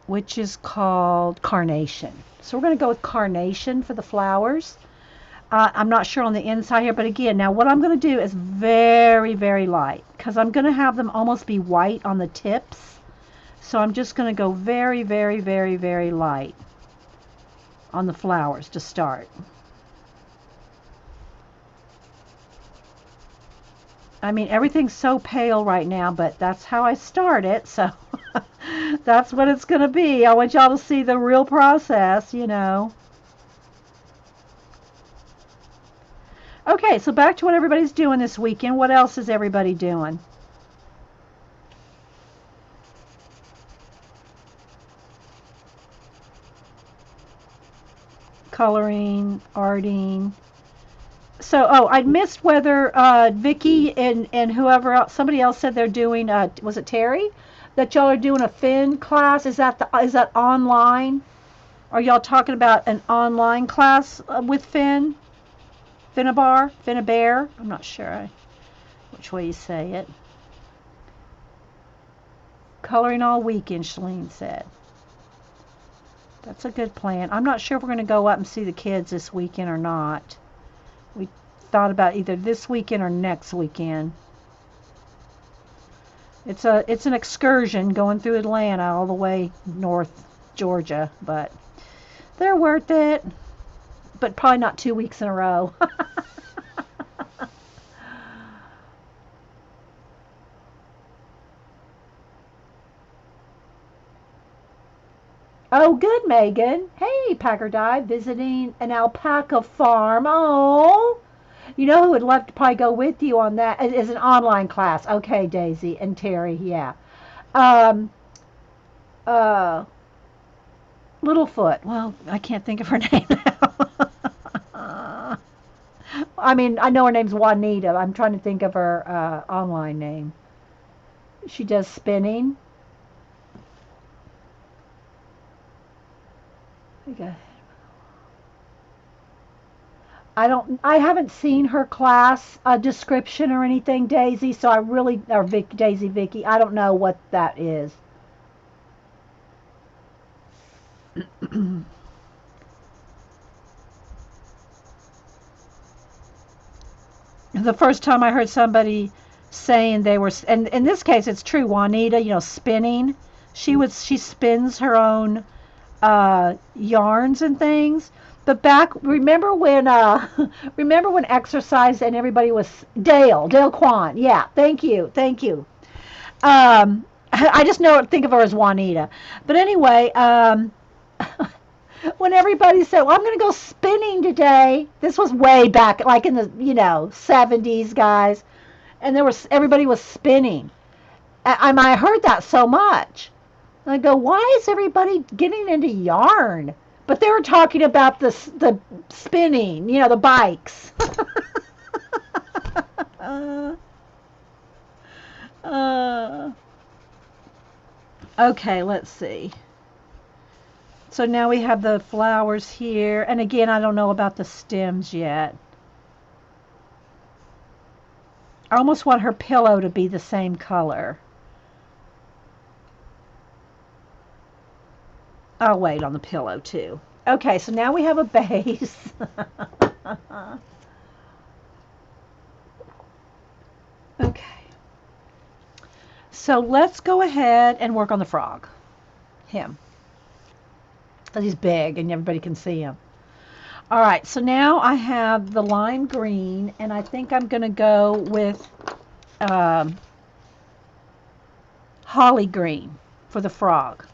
which is called Carnation. So we're going to go with Carnation for the flowers. I'm not sure on the inside here, but again, now what I'm going to do is very, very light, because I'm going to have them almost be white on the tips. So I'm just going to go very, very, very, very light on the flowers to start. I mean, everything's so pale right now, but that's how I start it, so that's what it's going to be. I want y'all to see the real process, you know. Okay, so back to what everybody's doing this weekend. What else is everybody doing? Coloring, arting. So, oh, I missed whether Vicky and whoever else, somebody else said they're doing. Was it Terry? That y'all are doing a Fin class? Is that online? Are y'all talking about an online class with Fin? Finnabar? I'm not sure which way you say it. Coloring all weekend, Shalene said. That's a good plan. I'm not sure if we're going to go up and see the kids this weekend or not. We thought about either this weekend or next weekend. It's an excursion going through Atlanta all the way north Georgia, but they're worth it. But probably not 2 weeks in a row. Oh, good, Megan. Hey, Packer Dive, visiting an alpaca farm. Oh, you know who would love to probably go with you on that? It is an online class. Okay, Daisy and Terry, yeah. Um, uh, Littlefoot. Well, I can't think of her name now. I mean, I know her name's Juanita. I'm trying to think of her online name. She does spinning. Okay. I haven't seen her class description or anything, Daisy. So I really, or Daisy, Vicky. I don't know what that is. The first time I heard somebody saying they were, and in this case it's true, Juanita, you know, spinning. She spins her own yarns and things. But remember when remember when exercise and everybody was Dale Quan. Yeah, thank you. I just think of her as Juanita. But anyway, when everybody said, "Well, I'm going to go spinning today," this was way back, like in the 70s, guys, and everybody was spinning. I heard that so much. And I go, why is everybody getting into yarn? But they were talking about the spinning, the bikes. uh, uh, okay, let's see. So now we have the flowers here. And again, I don't know about the stems yet. I almost want her pillow to be the same color. I'll wait on the pillow too. Okay, so now we have a base. Okay. So let's go ahead and work on the frog. Him. Because he's big and everybody can see him. All right, so now I have the lime green, and I think I'm going to go with holly green for the frog.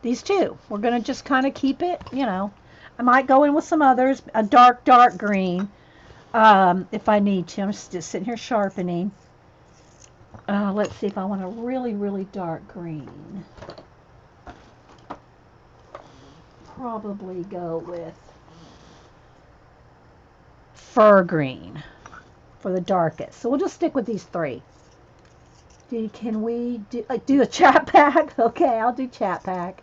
These two. We're going to just kind of keep it, I might go in with some others, a dark green, if I need to. I'm just sitting here sharpening. Let's see if I want a really, really dark green. Probably go with fur green for the darkest. So we'll just stick with these three. Can we do a chat pack? Okay, I'll do chat pack.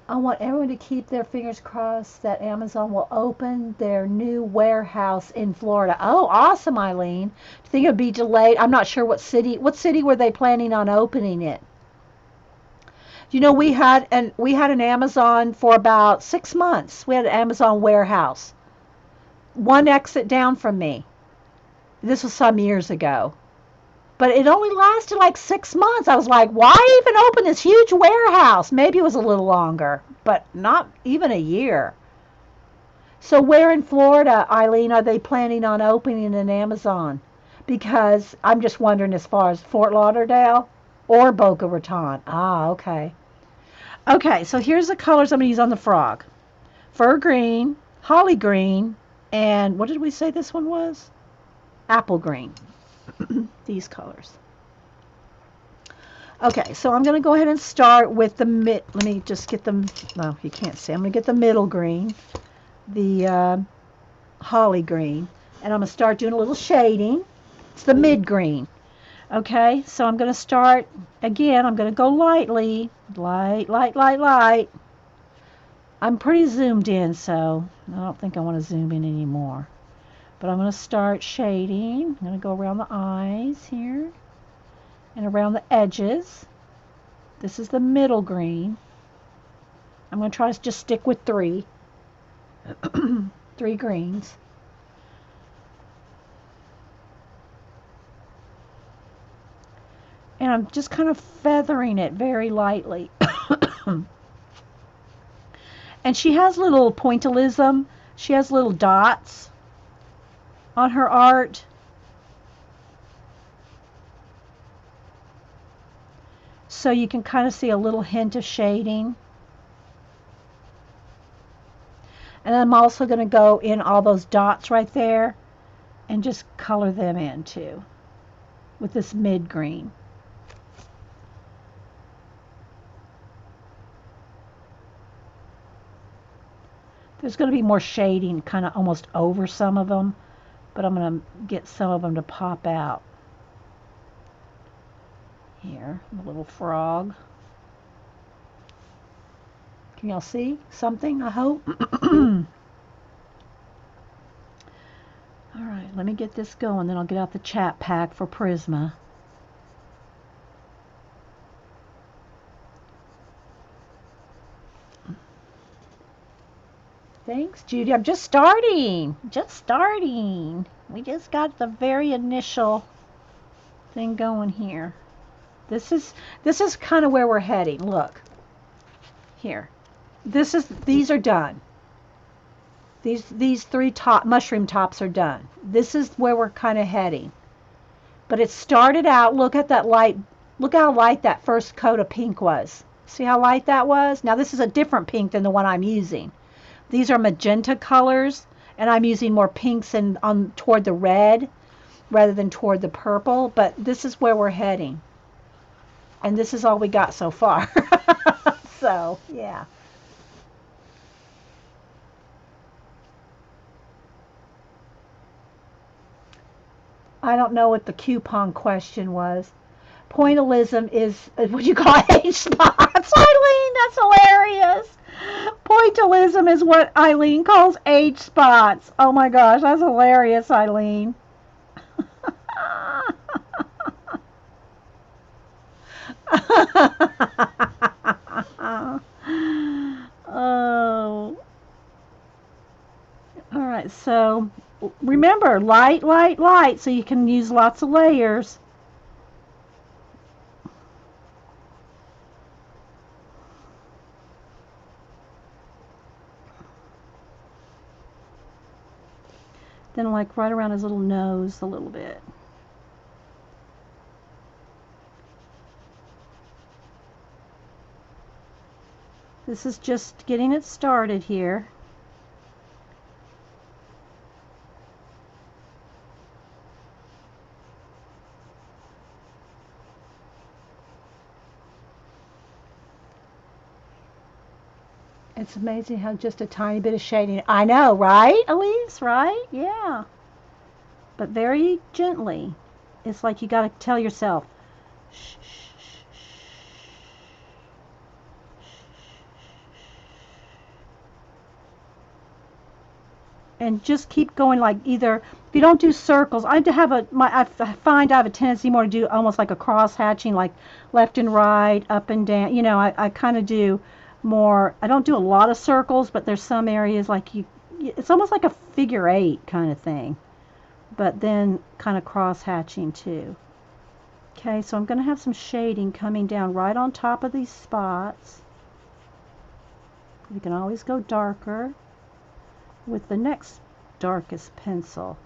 I want everyone to keep their fingers crossed that Amazon will open their new warehouse in Florida. Oh, awesome, Eileen. Do you think it'll be delayed? I'm not sure what city were they planning on opening it? We had an Amazon for about 6 months. We had an Amazon warehouse. One exit down from me. This was some years ago. But it only lasted like 6 months. I was like, why even open this huge warehouse? Maybe it was a little longer, but not even a year. So where in Florida, Eileen, are they planning on opening an Amazon? because I'm just wondering as far as Fort Lauderdale or Boca Raton. Ah, okay. Okay, so here's the colors I'm going to use on the frog. Fur green, holly green, and what did we say this one was? Apple green. These colors. Okay, so I'm going to go ahead and start with the let me just get them, well, you can't see. I'm going to get the middle green, the holly green, and I'm going to start doing a little shading. It's the mid green. Okay, so I'm going to start, again, I'm going to go lightly, light, light, light, light. I'm pretty zoomed in, so I don't think I want to zoom in anymore. But I'm going to start shading. I'm going to go around the eyes here and around the edges. This is the middle green. I'm going to try to just stick with three. Three greens. And I'm just kind of feathering it very lightly. And she has little pointillism. She has little dots on her art. So you can kind of see a little hint of shading. And I'm also going to go in all those dots right there and just color them in too with this mid green. There's going to be more shading kind of almost over some of them, but I'm going to get some of them to pop out. Here, the little frog. Can y'all see something, I hope? All right, let me get this going, then I'll get out the chat pack for Prisma. Thanks, Judy. I'm just starting. Just starting. We just got the very initial thing going here. This is kind of where we're heading. Look. Here. These are done. These three mushroom tops are done. This is where we're kind of heading. But it started out, look at that light. Look how light that first coat of pink was. See how light that was? Now this is a different pink than the one I'm using. These are magenta colors, and I'm using more pinks and toward the red rather than toward the purple, but this is where we're heading. And this is all we got so far. So, yeah. I don't know what the coupon question was. Pointillism is what you call age spots. Eileen, that's hilarious. Pointillism is what Eileen calls age spots. Oh my gosh, that's hilarious, Eileen. Oh. All right, so remember, light, light, light, so you can use lots of layers. Then like right around his little nose a little bit. This is just getting it started here. It's amazing how just a tiny bit of shading. I know, right, Elise? Right? Yeah. But very gently. It's like you got to tell yourself, shh, shh, shh, and just keep going. Like either if you don't do circles, I find I have a tendency more to do almost like a cross hatching, like left and right, up and down. You know, I kind of do more. I don't do a lot of circles, but there's some areas like it's almost like a figure eight kind of thing, but then kind of cross hatching too. Okay, so I'm going to have some shading coming down right on top of these spots. You can always go darker with the next darkest pencil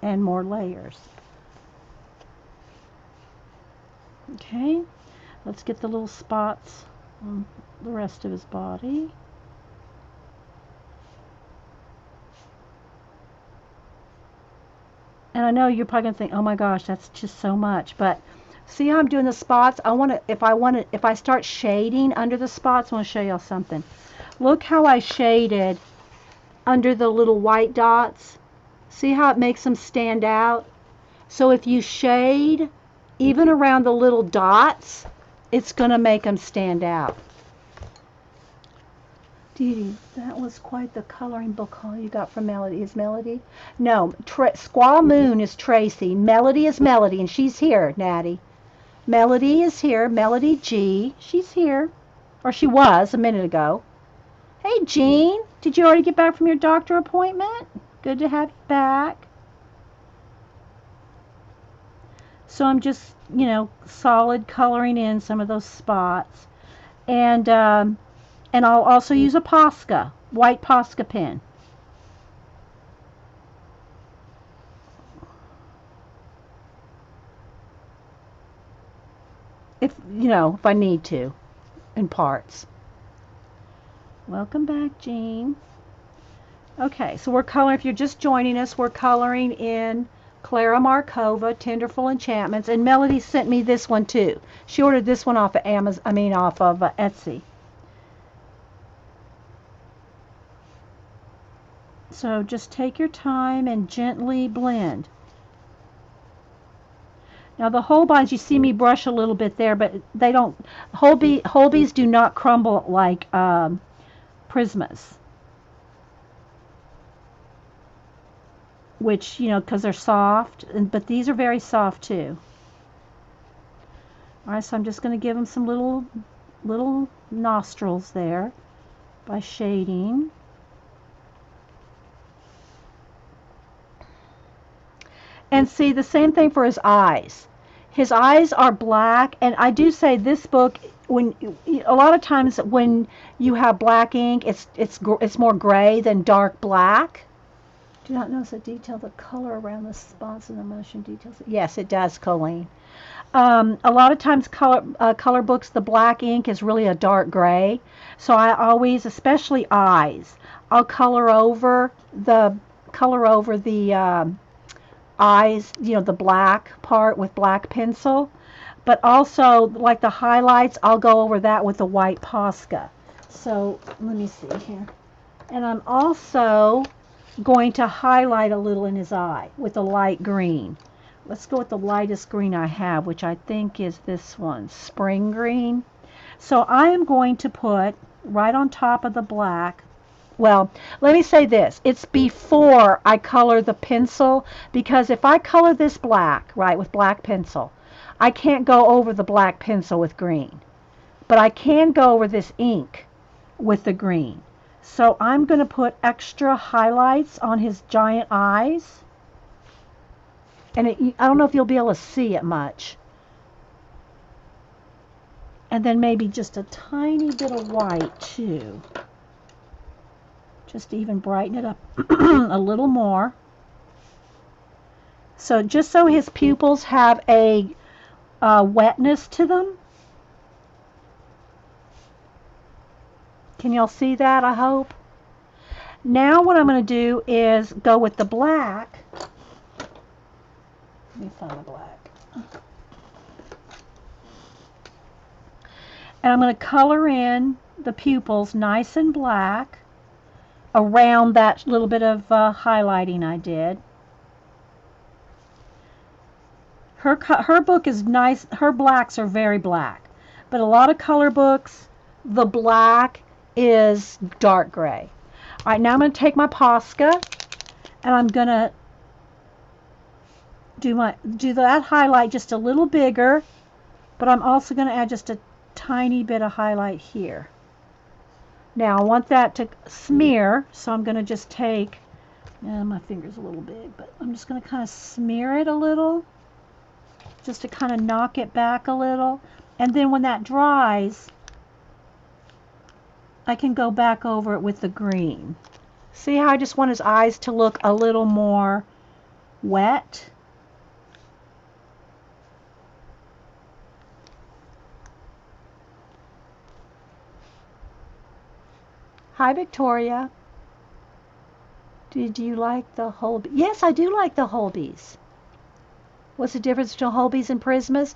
and more layers. Okay, let's get the little spots on the rest of his body. And I know you're probably gonna think, oh my gosh, that's just so much. But see how I'm doing the spots? If I start shading under the spots, I want to show y'all something. Look how I shaded under the little white dots. See how it makes them stand out? So if you shade even around the little dots, it's gonna make them stand out. Dee Dee, that was quite the coloring book haul you got from Melody. Is Melody? No, Squaw Moon is Tracy. Melody is Melody, and she's here, Natty. Melody is here. Melody G. She's here. Or she was a minute ago. Hey, Jean. Did you already get back from your doctor appointment? Good to have you back. So I'm just, solid coloring in some of those spots. And I'll also use a Posca, white Posca pen. If I need to, in parts. Welcome back, Jean. Okay, so we're coloring, if you're just joining us, we're coloring in Klara Markova, Tenderful Enchantments, and Melody sent me this one too. She ordered this one off of Etsy. So just take your time and gently blend. Now the Holbeins, you see me brush a little bit there, but they don't. Holbeins do not crumble like Prismas, which because they're soft, but these are very soft too. All right, so I'm just going to give them some little nostrils there by shading. And see, the same thing for his eyes. His eyes are black, and I do say this book, a lot of times when you have black ink, it's more gray than dark black. Do not notice the detail, the color around the spots and the motion details. Yes, it does, Colleen. A lot of times color books, the black ink is really a dark gray. So I always, especially eyes, I'll color over the eyes, the black part with black pencil. But also, like the highlights, I'll go over that with the white Posca. So let me see here. And I'm also going to highlight a little in his eye with a light green. Let's go with the lightest green I have, which I think is this one, spring green. So I am going to put right on top of the black. Well, let me say this. It's before I color the pencil, because if I color this black, right, with black pencil, I can't go over the black pencil with green. But I can go over this ink with the green. So I'm going to put extra highlights on his giant eyes. And I don't know if you'll be able to see it much. And then maybe just a tiny bit of white too. Just to even brighten it up a little more. So just so his pupils have a wetness to them. Can y'all see that, I hope? Now what I'm going to do is go with the black. Let me find the black. And I'm going to color in the pupils nice and black around that little bit of highlighting I did. Her book is nice. Her blacks are very black. But a lot of color books, the black is dark gray. All right, now I'm going to take my Posca and I'm going to do that highlight just a little bigger, but I'm also going to add just a tiny bit of highlight here. Now I want that to smear, so I'm going to just take, my finger's a little big, but I'm just going to kind of smear it a little, just to kind of knock it back a little. And then when that dries, I can go back over it with the green. See how I just want his eyes to look a little more wet? Hi, Victoria. Did you like the Holbees? Yes, I do like the Holbees. What's the difference between Holbees and Prismas?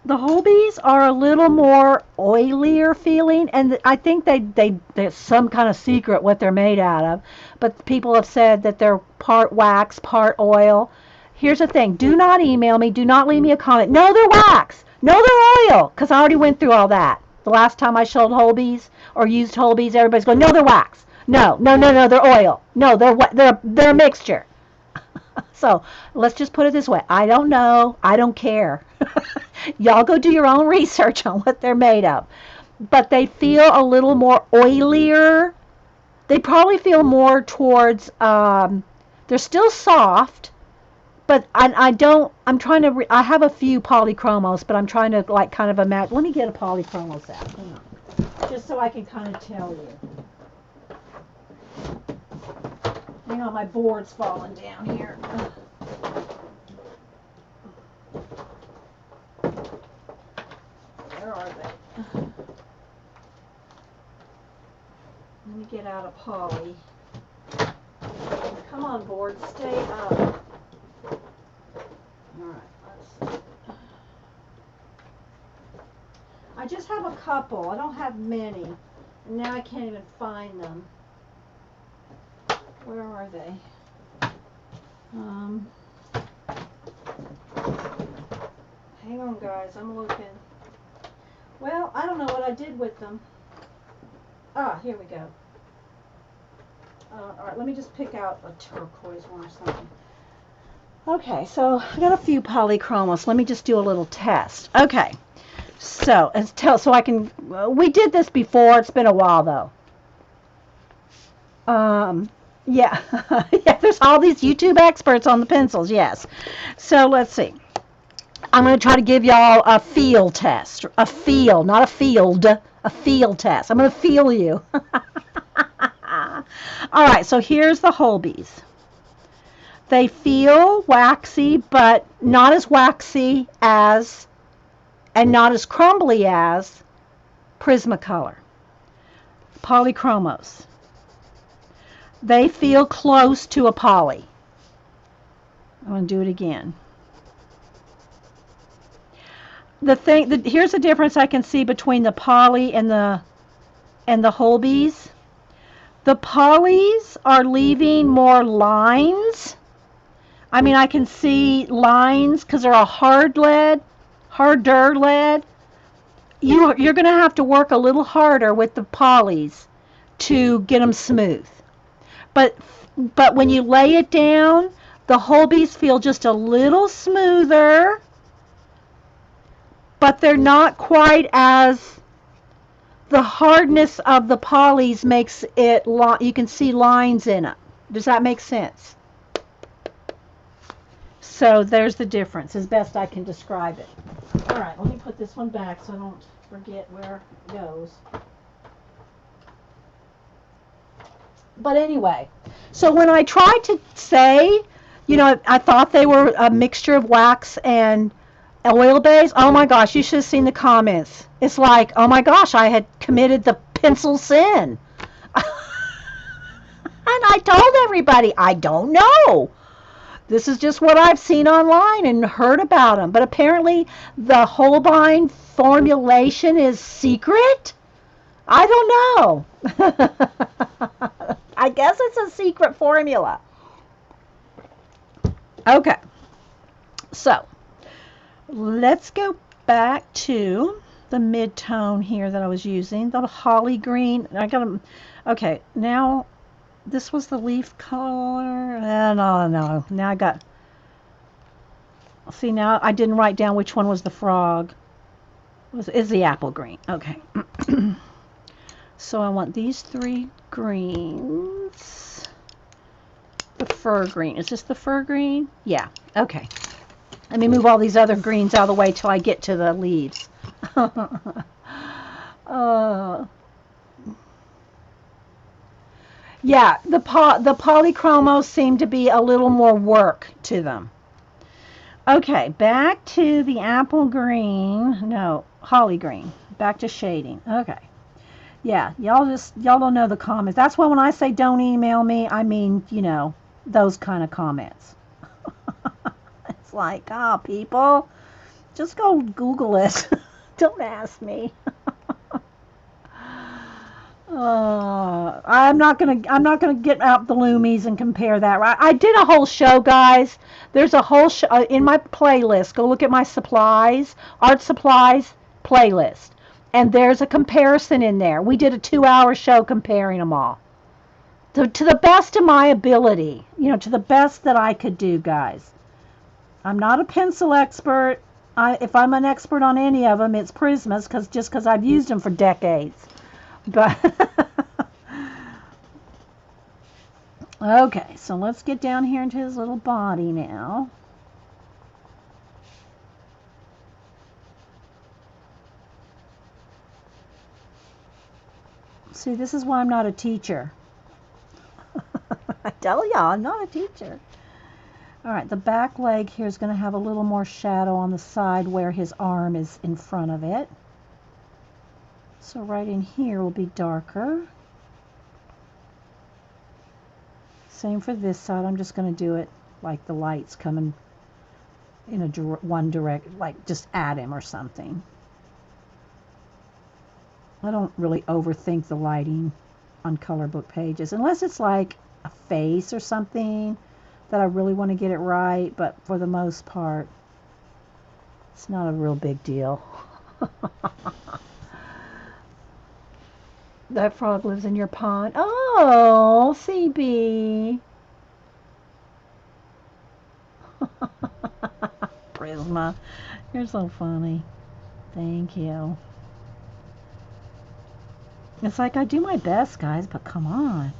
The Holbees are a little more oilier feeling, and I think there's some kind of secret what they're made out of. But people have said that they're part wax, part oil. Here's the thing: do not email me, do not leave me a comment. No, they're wax. No, they're oil, because I already went through all that. The last time I showed Holbees or used Holbees, everybody's going, no, they're wax. No, no, no, no, they're oil. No, they're a mixture. So let's just put it this way. I don't know. I don't care. Y'all go do your own research on what they're made of. But they feel a little more oilier. They probably feel more towards, they're still soft, but I don't, I'm trying to, I have a few polychromos, but I'm trying to like kind of imagine, let me get a polychromos out. Hang on. Just so I can kind of tell you. Hang on, my board's falling down here. Where are they? Let me get out a poly. Come on, board, stay up. Alright, let's see. I just have a couple. I don't have many. And now I can't even find them. Where are they? Hang on, guys. I'm looking. Well, I don't know what I did with them. Ah, here we go. All right, let me just pick out a turquoise one or something. Okay, so I got a few polychromos. Let me just do a little test. Okay, so so I can. We did this before. It's been a while though. Yeah, yeah. There's all these YouTube experts on the pencils. Yes. So let's see. I'm going to try to give y'all a feel test. A feel, not a field. A feel test. I'm going to feel you. All right, so here's the Holbees. They feel waxy, but not as waxy as, and not as crumbly as, Prismacolor. Polychromos. They feel close to a poly. I'm going to do it again. Here's the difference I can see between the poly and the Holbees. The polys are leaving more lines. I mean, I can see lines because they're a harder lead. You're going to have to work a little harder with the polys to get them smooth. But when you lay it down, the Holbees feel just a little smoother, but they're not quite as, the hardness of the polys makes it, you can see lines in it. Does that make sense? So there's the difference, as best I can describe it. All right, let me put this one back so I don't forget where it goes. But anyway, so when I tried to say, you know, I thought they were a mixture of wax and oil base. Oh my gosh, you should have seen the comments. It's like, oh my gosh, I had committed the pencil sin. And I told everybody, I don't know. This is just what I've seen online and heard about them. But apparently the Holbein formulation is secret. I don't know. I guess it's a secret formula. Okay. So let's go back to the mid-tone here that I was using, the holly green. I got them. Okay, now this was the leaf color. No. Now I got. See, now I didn't write down which one was the frog. Is the apple green? Okay. So I want these three greens. The fir green. Is this the fir green? Yeah. Okay. Let me move all these other greens out of the way till I get to the leaves. Yeah, the polychromos seem to be a little more work to them. Okay, back to the apple green. No, holly green. Back to shading. Okay. Yeah, y'all don't know the comments. That's why when I say don't email me, I mean, those kind of comments. It's like, oh, people, just go Google it. Don't ask me. I'm not gonna get out the Loomies and compare that. Right? I did a whole show, guys. There's a whole show in my playlist. Go look at my supplies, art supplies playlist, and there's a comparison in there. We did a 2-hour show comparing them all. To the best of my ability, to the best that I could do, guys. I'm not a pencil expert. If I'm an expert on any of them, it's Prismas, because I've used them for decades. But okay, so let's get down here into his little body now. See, this is why I'm not a teacher. I tell y'all, I'm not a teacher. All right, the back leg here is going to have a little more shadow on the side where his arm is in front of it. So right in here will be darker. Same for this side. I'm just going to do it like the light's coming in one direct, like just at him or something. I don't really overthink the lighting on color book pages, unless it's like a face or something that I really want to get it right, but for the most part, it's not a real big deal. That frog lives in your pond. Oh, CB. Prisma, you're so funny. Thank you. It's like I do my best, guys, but come on.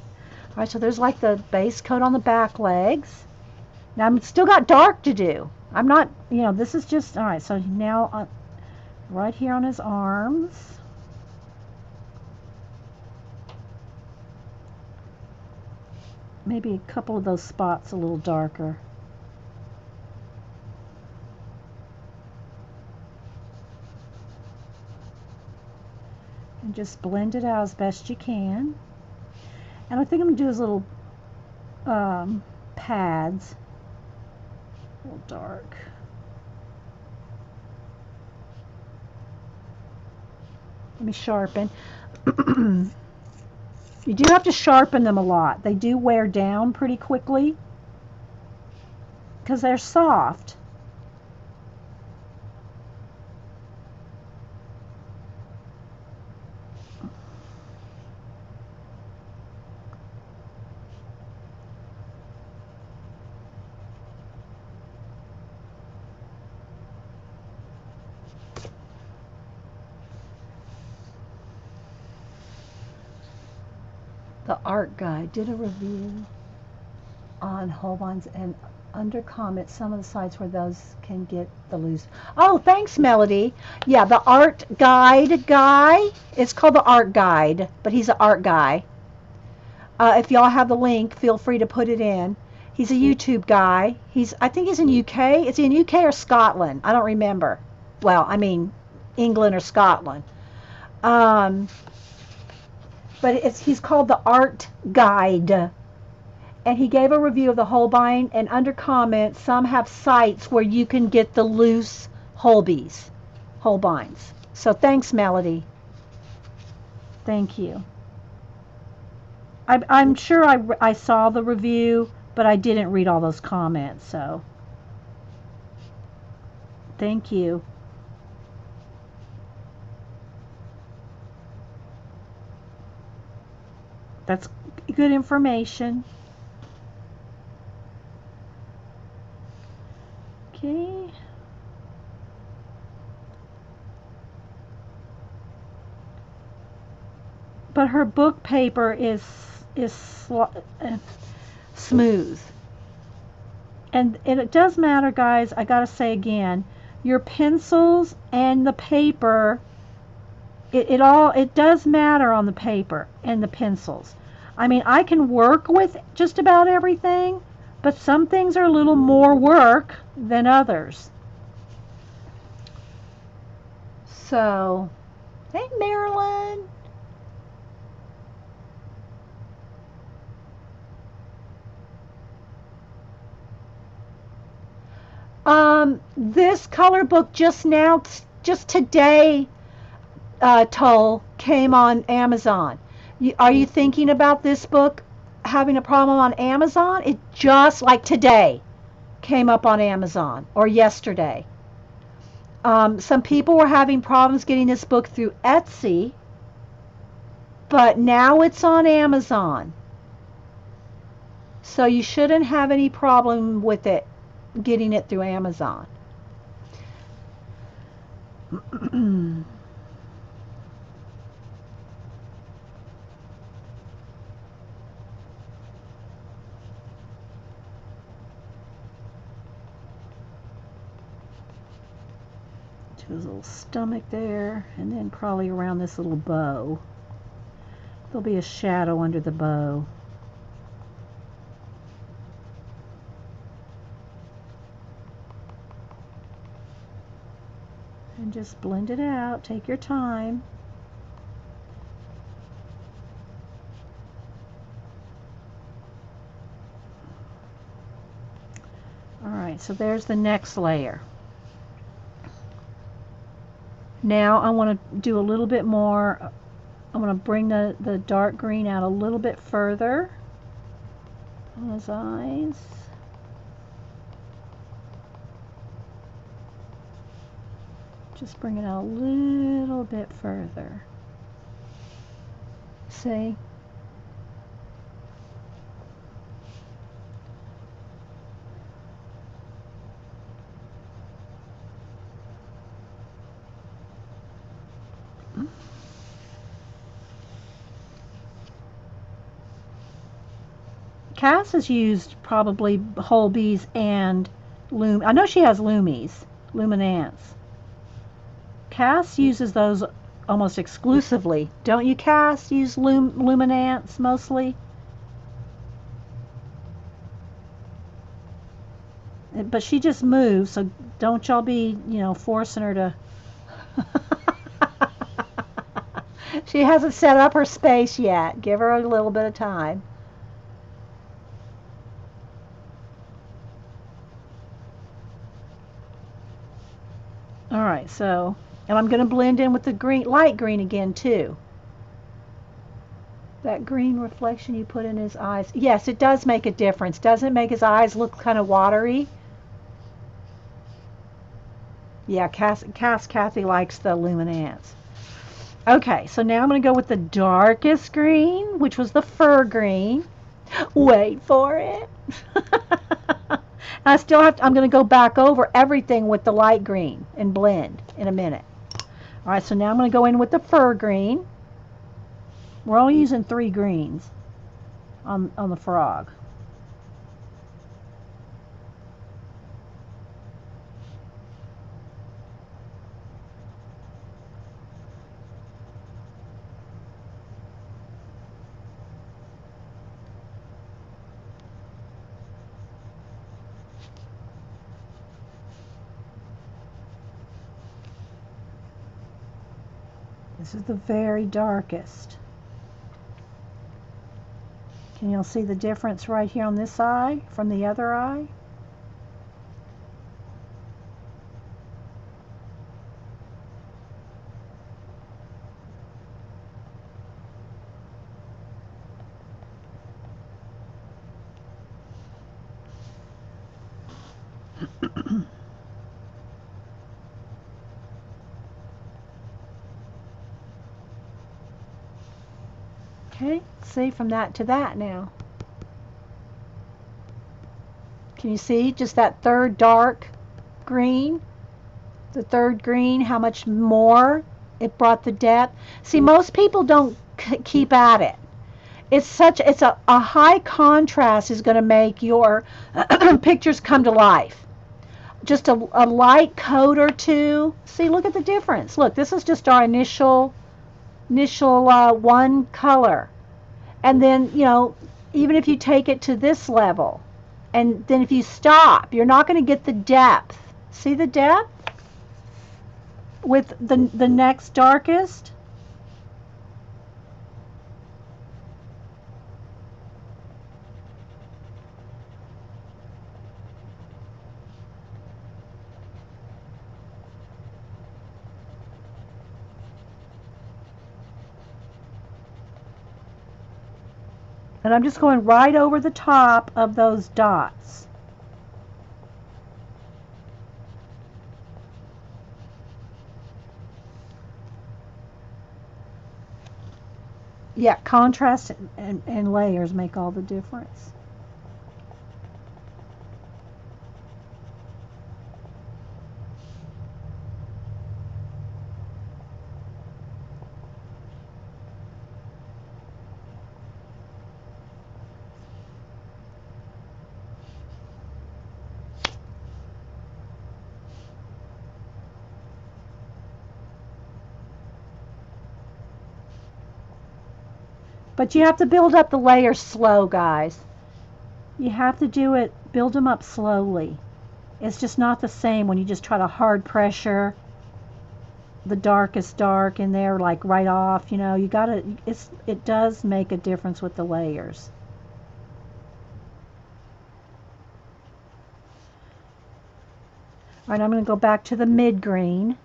All right, so there's like the base coat on the back legs. Now I'm still got dark to do. I'm not, this is just, all right, so now right here on his arms. Maybe a couple of those spots a little darker. And just blend it out as best you can. And I think I'm going to do his little pads. A little dark. Let me sharpen. You do have to sharpen them a lot. They do wear down pretty quickly because they're soft. The art guy did a review on Holbein's, and under comments some of the sites where those can get the loose. Oh, thanks, Melody. Yeah, the art guide guy. It's called the art guide, but he's an art guy. If y'all have the link, feel free to put it in. He's a YouTube guy. I think he's in UK. Is he in UK or Scotland? I don't remember. Well, I mean, England or Scotland. But he's called the Art Guide. And he gave a review of the Holbein, and under comments, some have sites where you can get the loose Holbeins. So thanks, Melody. Thank you. I'm sure I saw the review, but I didn't read all those comments, so thank you. That's good information. Okay. But her book paper is smooth. And it does matter, guys. I gotta say again, your pencils and the paper, it does matter on the paper and the pencils. I mean, I can work with just about everything, but some things are a little more work than others. So, hey, Marilyn. This color book just now, just today, Toll, came on Amazon. Are you thinking about this book having a problem on Amazon? It just like today came up on Amazon, or yesterday. Some people were having problems getting this book through Etsy, but now it's on Amazon. So you shouldn't have any problem with it, getting it through Amazon. To his little stomach there, and then probably around this little bow. There'll be a shadow under the bow. And just blend it out. Take your time. Alright, so there's the next layer. Now I want to do a little bit more. I want to bring the dark green out a little bit further on his eyes. Just bring it out a little bit further. See? Cass has used probably whole bees and I know she has luminance. Cass uses those almost exclusively. Don't you, Cass, use luminance mostly? But she just moves, so don't y'all be, forcing her to... She hasn't set up her space yet. Give her a little bit of time. Alright, so, and I'm going to blend in with the green, light green again too. That green reflection you put in his eyes. Yes, it does make a difference. Doesn't it make his eyes look kind of watery? Yeah, Kathy likes the luminance. Okay, so now I'm going to go with the darkest green, which was the fur green. Wait for it. I still have to, I'm going to go back over everything with the light green and blend in a minute. All right, so now I'm going to go in with the fur green. We're only using 3 greens on the frog. This is the very darkest. Can you see the difference right here on this eye from the other eye? Okay, see from that to that now. Can you see just that third dark green? The third green, how much more it brought the depth. See, most people don't keep at it. It's a high contrast is going to make your pictures come to life. Just a light coat or two. See, look at the difference. Look, this is just our initial one color. And then, even if you take it to this level, and then if you stop, you're not going to get the depth. See the depth? With the next darkest. And I'm just going right over the top of those dots. Yeah, contrast and layers make all the difference. But you have to build up the layers slow, guys. You have to build them up slowly. It's just not the same when you just try to hard pressure the darkest dark in there like right off. You gotta, it does make a difference with the layers. All right, I'm going to go back to the mid green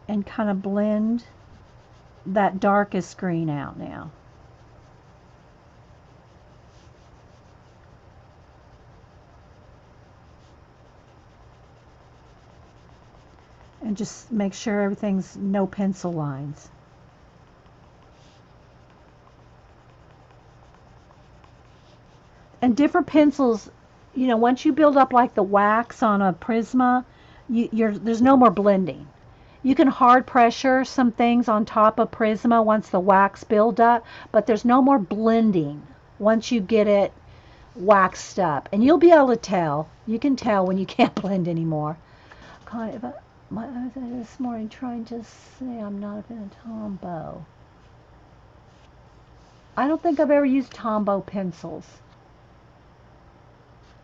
and kind of blend that darkest green out now. And just make sure everything's no pencil lines. And different pencils, once you build up like the wax on a Prisma, there's no more blending. You can hard pressure some things on top of Prisma once the wax builds up, but there's no more blending once you get it waxed up. And you'll be able to tell. You can tell when you can't blend anymore. I was this morning trying to say I'm not in a Tombow. I don't think I've ever used Tombow pencils.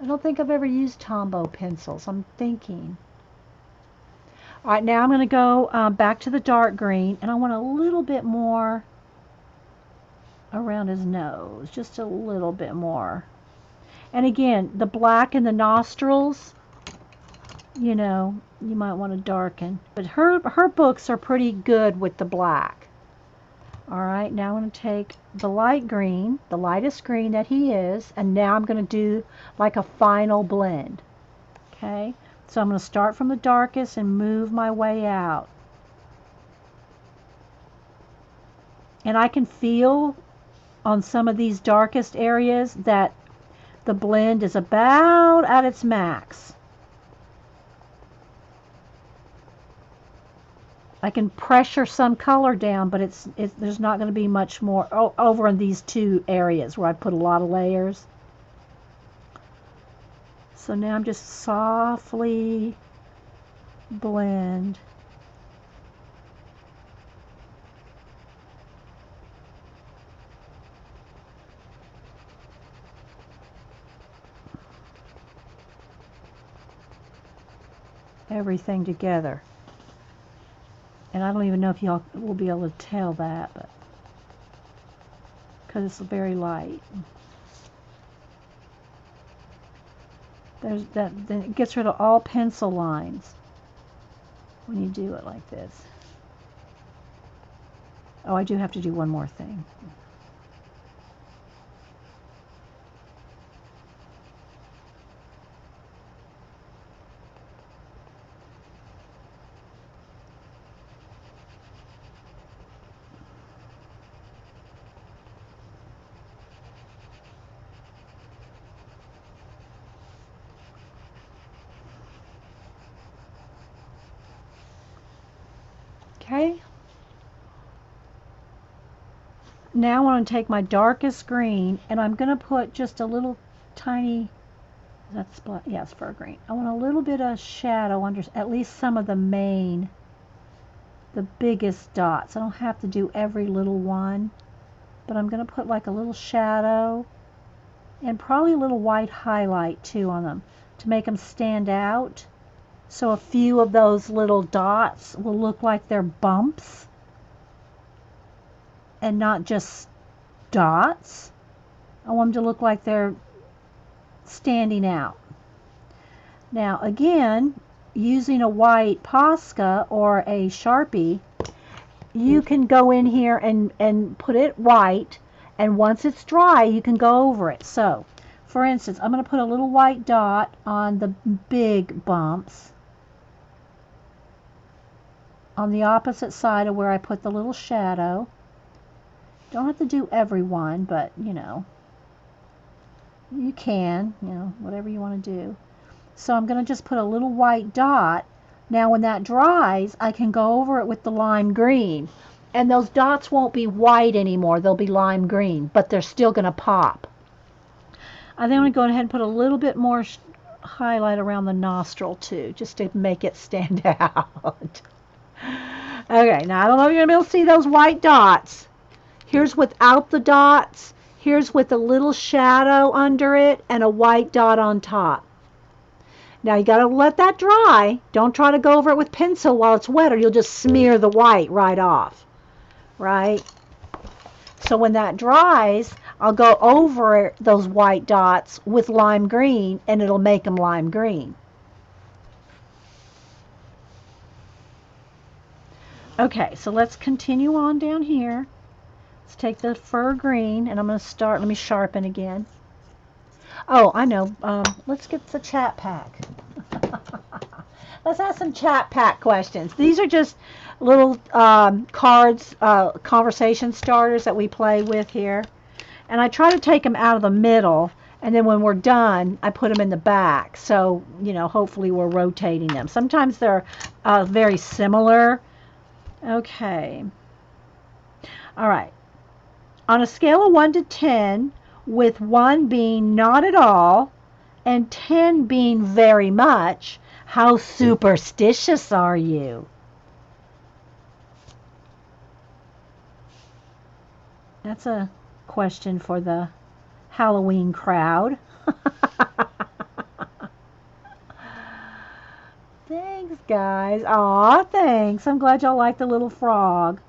I don't think I've ever used Tombow pencils. I'm thinking. All right, now I'm going to go back to the dark green, and I want a little bit more around his nose, just a little bit more. And again, the black in the nostrils, you might want to darken. But her books are pretty good with the black. All right, now I'm going to take the light green, the lightest green that he is, and now I'm going to do like a final blend. Okay, so I'm going to start from the darkest and move my way out. And I can feel on some of these darkest areas that the blend is about at its max. I can pressure some color down, but there's not going to be much more over in these two areas where I put a lot of layers. So now I'm just softly blend. Everything together. And I don't even know if y'all will be able to tell that, but because it's very light. Then it gets rid of all pencil lines when you do it like this. Oh, I do have to do one more thing. Okay. Now I'm going to take my darkest green and I'm going to put just a little tiny, it's fur green. I want a little bit of shadow under at least some of the biggest dots. I don't have to do every little one, but I'm going to put like a little shadow and probably a little white highlight too on them to make them stand out. So a few of those little dots will look like they're bumps and not just dots. I want them to look like they're standing out. Now again, using a white Posca or a Sharpie, you can go in here and put it white And once it's dry, you can go over it. So, for instance, I'm going to put a little white dot on the big bumps on the opposite side of where I put the little shadow. Don't have to do every one, but, you know, you can, you know, whatever you want to do. So I'm going to just put a little white dot. Now when that dries, I can go over it with the lime green. And those dots won't be white anymore. They'll be lime green, but they're still going to pop. I then want to go ahead and put a little bit more highlight around the nostril too, just to make it stand out. Okay, now I don't know if you're going to be able to see those white dots. Here's without the dots. Here's with a little shadow under it and a white dot on top. Now you got to let that dry. Don't try to go over it with pencil while it's wet or you'll just smear the white right off. Right? So when that dries, I'll go over those white dots with lime green and it'll make them lime green. Okay, so let's continue on down here. Let's take the fur green and I'm going to start, let me sharpen again. Oh, I know. Let's get the chat pack. Let's ask some chat pack questions. These are just little cards, conversation starters that we play with here. And I try to take them out of the middle, and then when we're done, I put them in the back. So, you know, hopefully we're rotating them. Sometimes they're very similar. Okay. All right. On a scale of 1 to 10, with 1 being not at all and 10 being very much, how superstitious are you? That's a question for the Halloween crowd. Thanks, guys. Aw, thanks. I'm glad y'all like the little frog.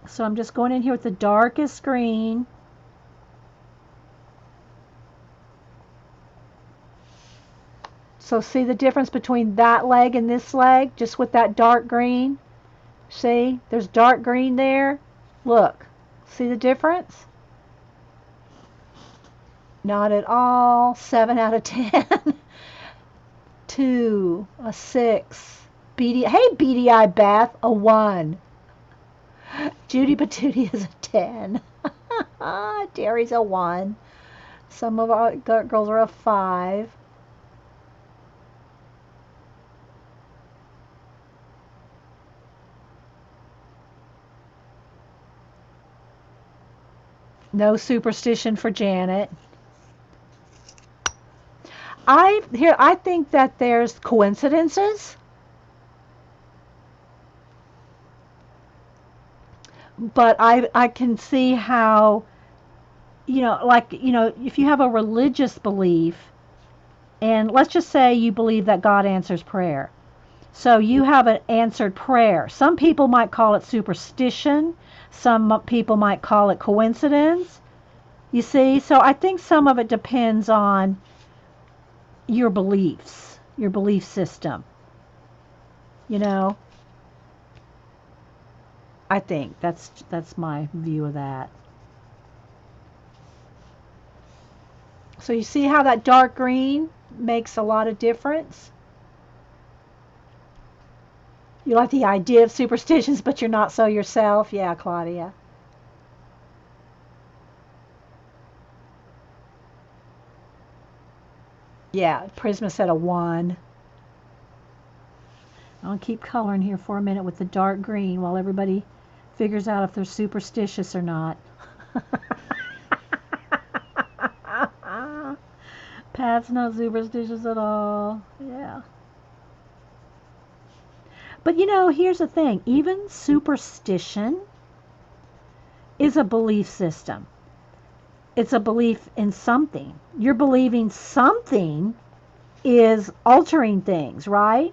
So I'm just going in here with the darkest green. So see the difference between that leg and this leg, just with that dark green? See, there's dark green there. Look, see the difference? Not at all. 7 out of 10. 2, a 6. Hey, Beady Eye Beth, a 1. Judy Patootie is a 10. Terry's a 1. Some of our girls are a 5. No superstition for Janet. I think that there's coincidences. But I can see how, you know, like, you know, if you have a religious belief, and let's just say you believe that God answers prayer. So you have an answered prayer. Some people might call it superstition. Some people might call it coincidence. You see? So I think some of it depends on your beliefs, your belief system. You know? I think that's my view of that. So you see how that dark green makes a lot of difference? You like the idea of superstitions, but you're not so yourself? Yeah, Claudia. Yeah, Prisma said a 1. I'll keep coloring here for a minute with the dark green while everybody figures out if they're superstitious or not. Pat's not superstitious at all. Yeah. But you know, here's the thing. Even superstition is a belief system. It's a belief in something. You're believing something is altering things, right?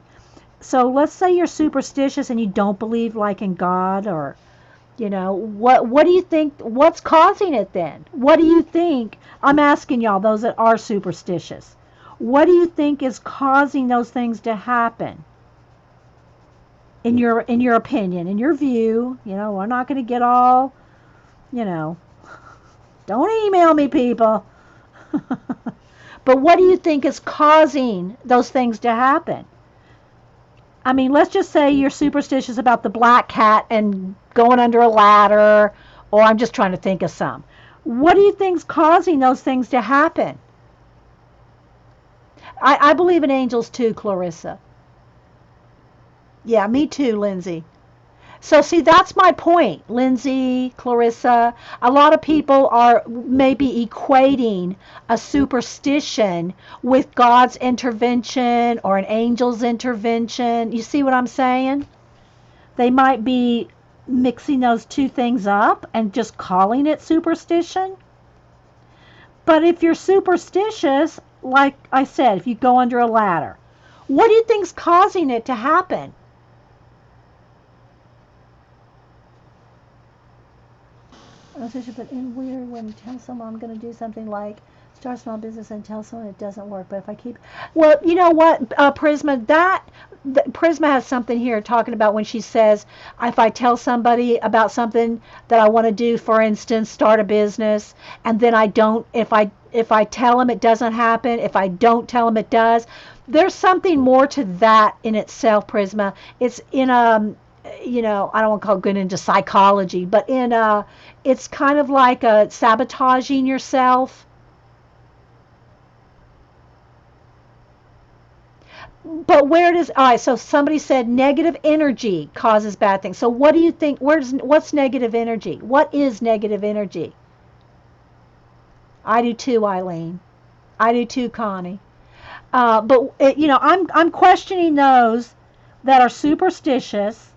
So let's say you're superstitious and you don't believe like in God, or, you know, what do you think, what's causing it then? What do you think? I'm asking y'all, those that are superstitious, what do you think is causing those things to happen? in your opinion, in your view. We're not going to get all, you know, don't email me, people. But what do you think is causing those things to happen? I mean, let's just say you're superstitious about the black cat and going under a ladder, or I'm just trying to think of some. What do you think's causing those things to happen? I believe in angels too, Clarissa. Yeah, me too, Lindsay. So see, that's my point, Lindsay, Clarissa. A lot of people are maybe equating a superstition with God's intervention or an angel's intervention. You see what I'm saying? They might be mixing those two things up and just calling it superstition. But if you're superstitious, like I said, if you go under a ladder, what do you think's causing it to happen? But in weird when you tell someone I'm going to do something like start a small business and tell someone it doesn't work. But if I keep, well, you know what, Prisma, Prisma has something here talking about when she says if I tell somebody about something that I want to do, for instance, start a business, and then I don't, if I tell them it doesn't happen, if I don't tell them it does, there's something more to that in itself, Prisma. It's in a I don't want to call it good into psychology, but it's kind of like sabotaging yourself. But where does, all right, so somebody said negative energy causes bad things. So what do you think, what's negative energy? What is negative energy? I do too, Eileen. I do too, Connie. But, I'm questioning those that are superstitious.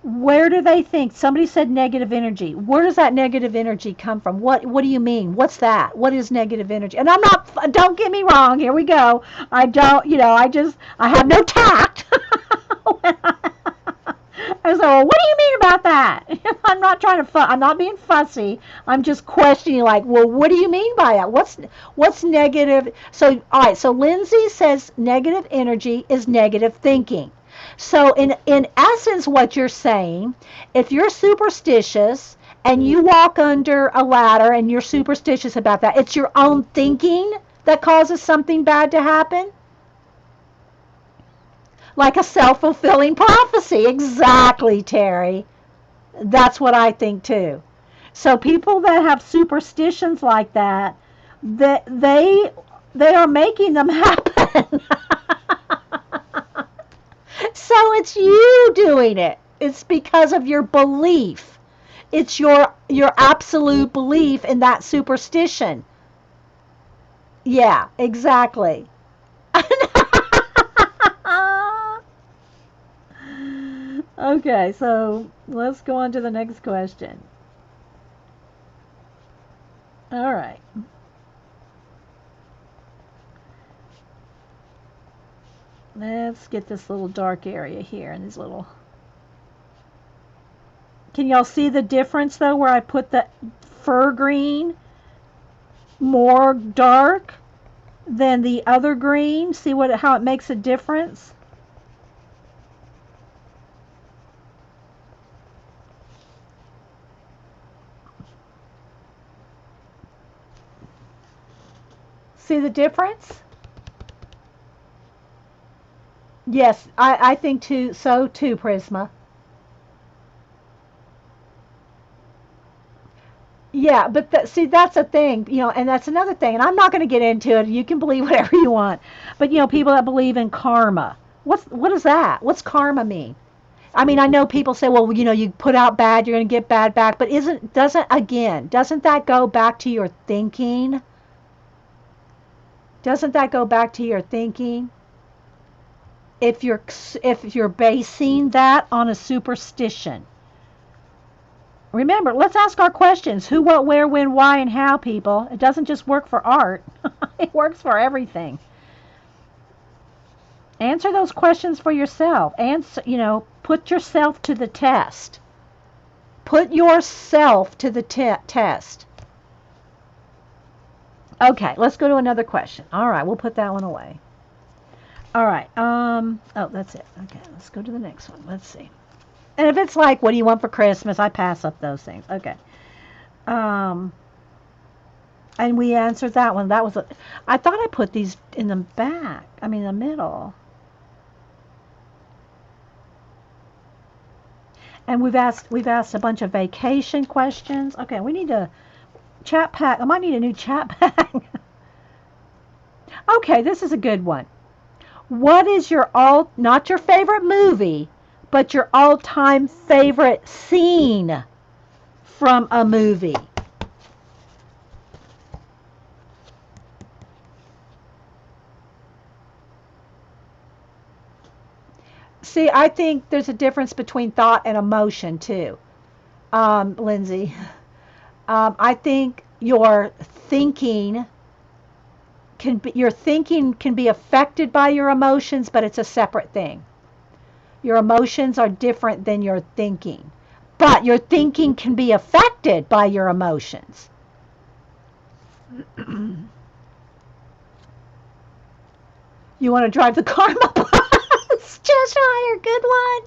Where do they think? Somebody said negative energy. Where does that negative energy come from? What do you mean? What's that? What is negative energy? And I'm not, don't get me wrong, here we go. I don't, I have no tact. I was like, well, what do you mean about that? I'm not trying to I'm not being fussy. I'm just questioning, like, well, what do you mean by that? What's negative? So, all right, so Lindsay says negative energy is negative thinking. So in essence, what you're saying, if you're superstitious and you walk under a ladder and you're superstitious about that, it's your own thinking that causes something bad to happen? Like a self-fulfilling prophecy. Exactly, Terry. That's what I think too. So people that have superstitions like that, they are making them happen. So it's you doing it. It's because of your belief. It's your absolute belief in that superstition. Yeah, exactly. Okay, so let's go on to the next question. All right. Let's get this little dark area here and these little. Can y'all see the difference though where I put the fur green more dark than the other green? See how it makes a difference? See the difference? Yes, I think too. So too, Prisma. Yeah, but see, that's a thing, and that's another thing. And I'm not going to get into it. You can believe whatever you want. But people that believe in karma. What is that? What's karma mean? I mean, I know people say, well, you put out bad, you're going to get bad back. But doesn't that go back to your thinking? Doesn't that go back to your thinking? If you're basing that on a superstition. Remember, let's ask our questions. Who, what, where, when, why, and how, people. It doesn't just work for art. It works for everything. Answer those questions for yourself. Put yourself to the test. Put yourself to the test. Okay, let's go to another question. All right, we'll put that one away. All right. Oh, that's it. Okay, let's go to the next one. Let's see. And if it's like, what do you want for Christmas? I pass up those things. Okay. Um, and we answered that one. That was I thought I put these in the back. I mean, the middle. And we've asked a bunch of vacation questions. Okay, we need a chat pack. I might need a new chat pack. Okay, this is a good one. What is your not your favorite movie, but your all-time favorite scene from a movie? See, I think there's a difference between thought and emotion too, Lindsay. I think your thinking can be affected by your emotions, but it's a separate thing. Your emotions are different than your thinking, but your thinking can be affected by your emotions. You want to drive the karma bus? Cheshire, good one.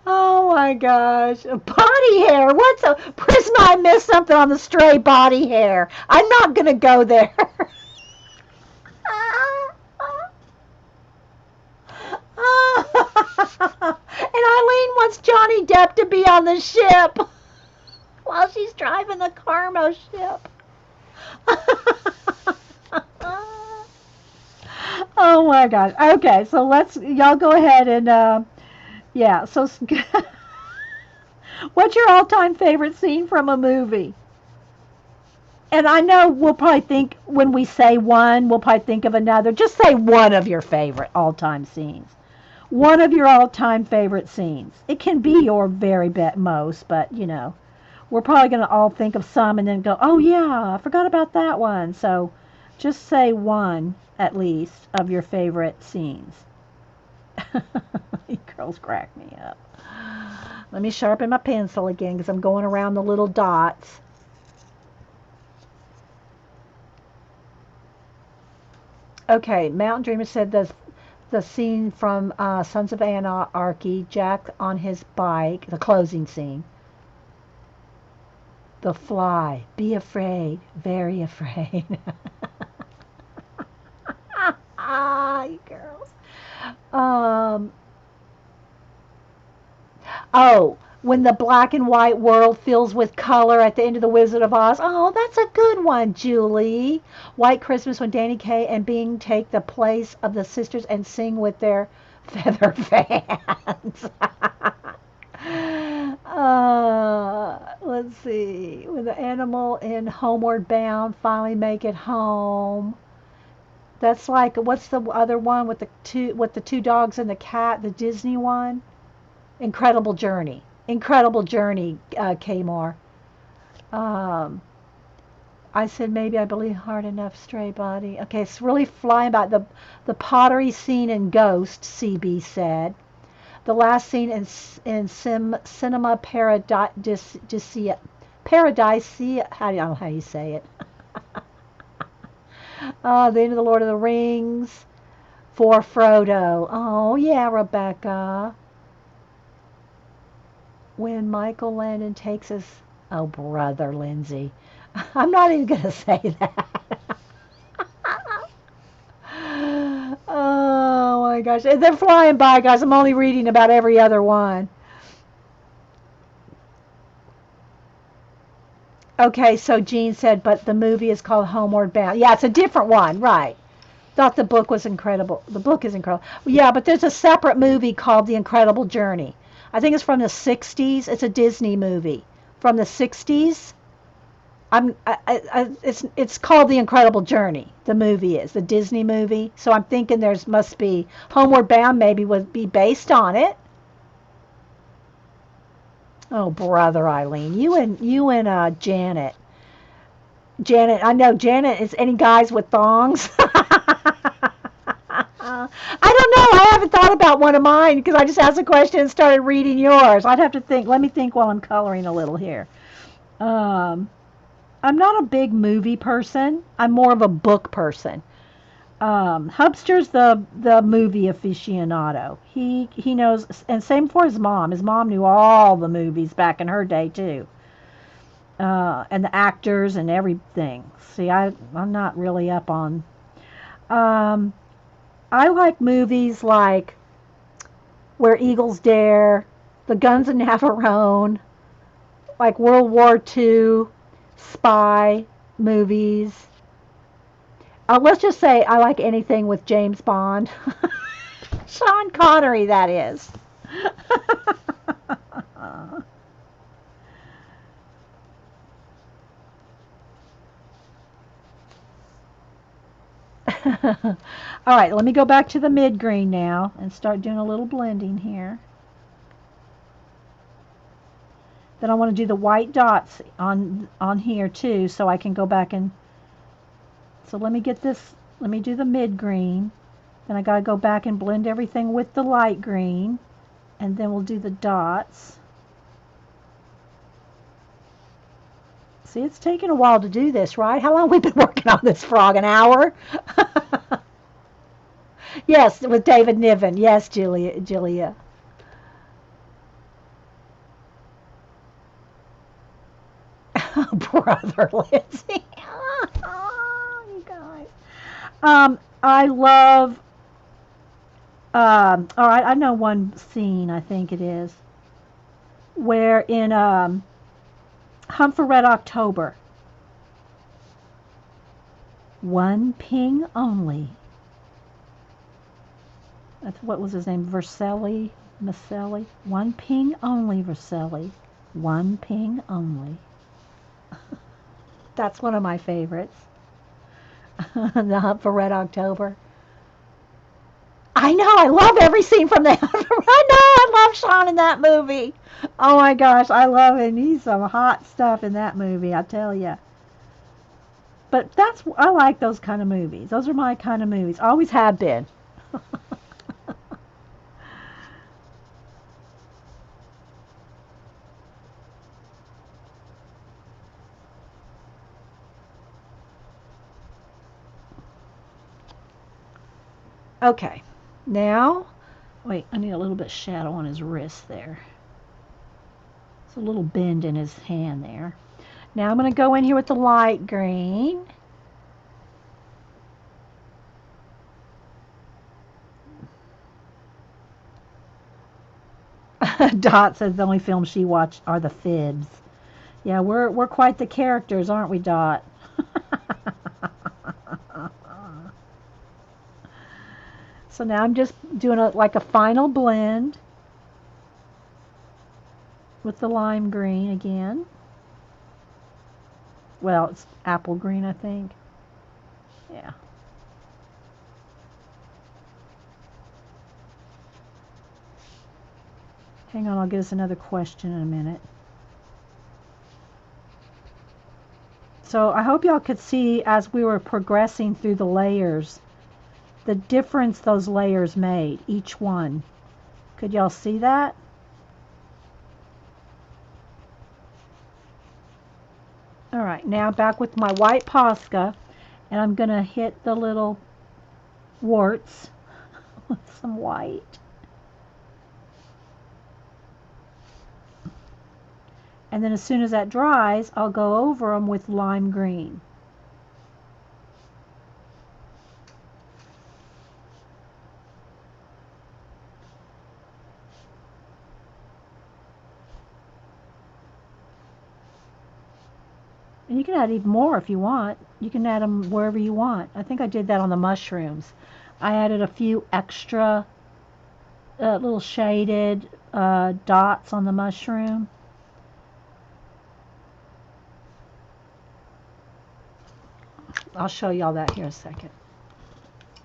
Oh my gosh. Body hair. What's a Prisma? I missed something on the stray body hair. I'm not going to go there. And Eileen wants Johnny Depp to be on the ship while she's driving the Carmo ship. Oh my gosh. Okay, so y'all go ahead and, yeah, so what's your all-time favorite scene from a movie? And I know we'll probably think, when we say one, we'll probably think of another. Just say one of your favorite all-time scenes. One of your all-time favorite scenes. It can be your very most, but we're probably going to all think of some and then go, oh yeah, I forgot about that one. So just say one, at least, of your favorite scenes. You girls crack me up. Let me sharpen my pencil again because I'm going around the little dots. Okay, Mountain Dreamer said the scene from Sons of Anarchy, Jack on his bike, the closing scene. The Fly, be afraid, very afraid. You girls. Um, oh, when the black and white world fills with color at the end of The Wizard of Oz. Oh, that's a good one, Julie. White Christmas, when Danny Kaye and Bing take the place of the sisters and sing with their feather fans. Let's see. When the animal in Homeward Bound finally make it home. That's like, what's the other one with the two dogs and the cat? The Disney one. Incredible Journey. Incredible Journey, Kmore. Um, I said maybe I believe hard enough, stray body. Okay, it's really flying by. The pottery scene in Ghost, CB said. The last scene in Cinema Paradise, I don't know how you say it. The end of the Lord of the Rings for Frodo. Oh yeah, Rebecca. When Michael Landon takes his, oh brother Lindsay, I'm not even gonna say that. Oh my gosh, they're flying by, guys. I'm only reading about every other one. Okay, so Jean said, but the movie is called Homeward Bound. Yeah, it's a different one, right? Thought the book was incredible. The book is incredible. Yeah, but there's a separate movie called The Incredible Journey. I think it's from the 60s. It's a Disney movie from the 60s. It's called The Incredible Journey. The movie is the Disney movie. So I'm thinking there's must be Homeward Bound maybe would be based on it. Oh, brother Eileen, you and Janet. Janet, I know Janet is any guys with thongs. I don't know. I haven't thought about one of mine because I just asked a question and started reading yours. I'd have to think. Let me think while I'm coloring a little here. Um, I'm not a big movie person. I'm more of a book person. Hubster's the movie aficionado. He knows, and same for his mom. His mom knew all the movies back in her day too, and the actors and everything. See, I'm not really up on. Um, I like movies like Where Eagles Dare, The Guns of Navarone, like World War II, spy movies. Let's just say I like anything with James Bond. Sean Connery, that is. All right, let me go back to the mid green now and start doing a little blending here. Then I want to do the white dots on here too, so I can go back and. So let me get this. Let me do the mid green. Then I got to go back and blend everything with the light green, and then we'll do the dots. See, it's taken a while to do this, right? How long have we been working on this frog? An hour? Yes, with David Niven. Yes, Julia. Brother Lindsay. You guys. I love. All right, I know one scene. I think it is where in Hunt for Red October, one ping only. That's what was his name? Vercelli, Maselli. One ping only, Vercelli. One ping only. That's one of my favorites. The Hunt for Red October. I know, I love every scene from that. I know, I love Sean in that movie. Oh my gosh, I love him. He's some hot stuff in that movie, I tell you. But I like those kind of movies. Those are my kind of movies. Always have been. Okay, now, wait, I need a little bit of shadow on his wrist there. It's a little bend in his hand there. Now I'm going to go in here with the light green. Dot says the only films she watched are the fibs. Yeah, we're quite the characters, aren't we, Dot? So now I'm just doing like a final blend with the lime green again. Well, it's apple green, I think. Yeah. Hang on, I'll get us another question in a minute. So I hope y'all could see as we were progressing through the layers, the difference those layers made, each one. Could y'all see that? All right, now back with my white Posca, and I'm going to hit the little warts with some white. And then as soon as that dries, I'll go over them with lime green. And you can add even more if you want. You can add them wherever you want. I think I did that on the mushrooms. I added a few extra little shaded dots on the mushroom. I'll show y'all that here in a second.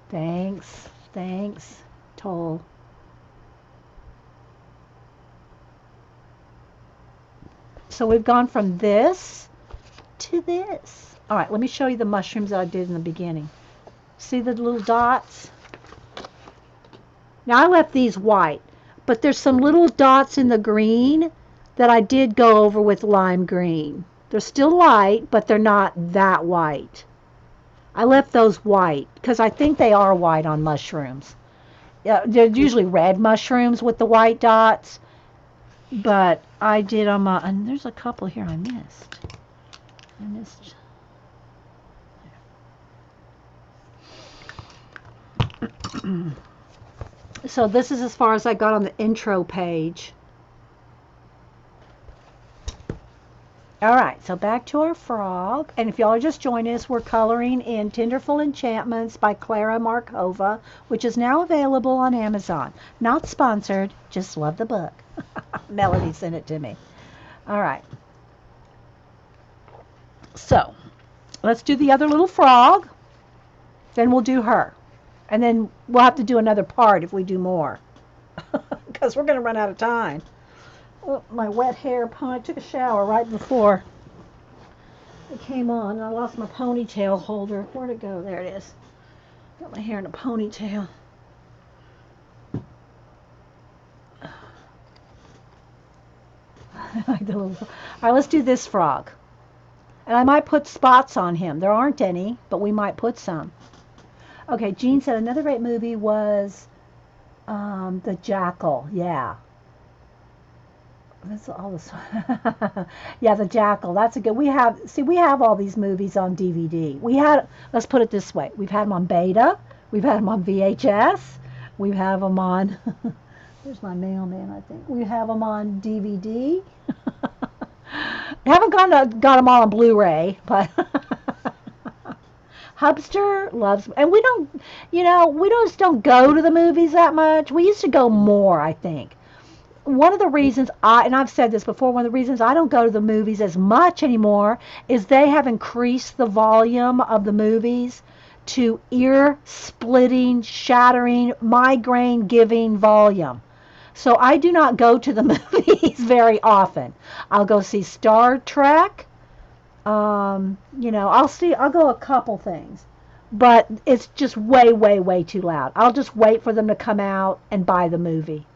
Thanks, Toll. So we've gone from this to this. All right, let me show you the mushrooms that I did in the beginning. See the little dots? Now I left these white, but there's some little dots in the green that I did go over with lime green. They're still light, but they're not that white. I left those white because I think they are white on mushrooms. Yeah, they're usually red mushrooms with the white dots, but I did them, and there's a couple here I missed. I missed. So this is as far as I got on the intro page. All right, so back to our frog. And if y'all are just joining us, we're coloring in Tenderful Enchantments by Klara Markova, which is now available on Amazon. Not sponsored, just love the book. Melody sent it to me. All right. So let's do the other little frog. Then we'll do her. And then we'll have to do another part if we do more. Because we're going to run out of time. Oh, my wet hair pony. I took a shower right before it came on. I lost my ponytail holder. Where'd it go? There it is. Got my hair in a ponytail. All right, let's do this frog. And I might put spots on him. There aren't any, but we might put some. Okay, Jean said another great movie was The Jackal. Yeah. That's all this. Yeah, The Jackal. That's a good. We have all these movies on DVD. Let's put it this way. We've had them on beta. We've had them on VHS. We have them on. There's my mailman, I think. We have them on DVD. Haven't got them all on Blu-ray, but Hubster loves, and we just don't go to the movies that much. We used to go more, I think. One of the reasons and I've said this before, one of the reasons I don't go to the movies as much anymore is they have increased the volume of the movies to ear-splitting, shattering, migraine-giving volume. So I do not go to the movies very often. I'll go see Star Trek. I'll go a couple things. But it's just way, way, way too loud. I'll just wait for them to come out and buy the movie.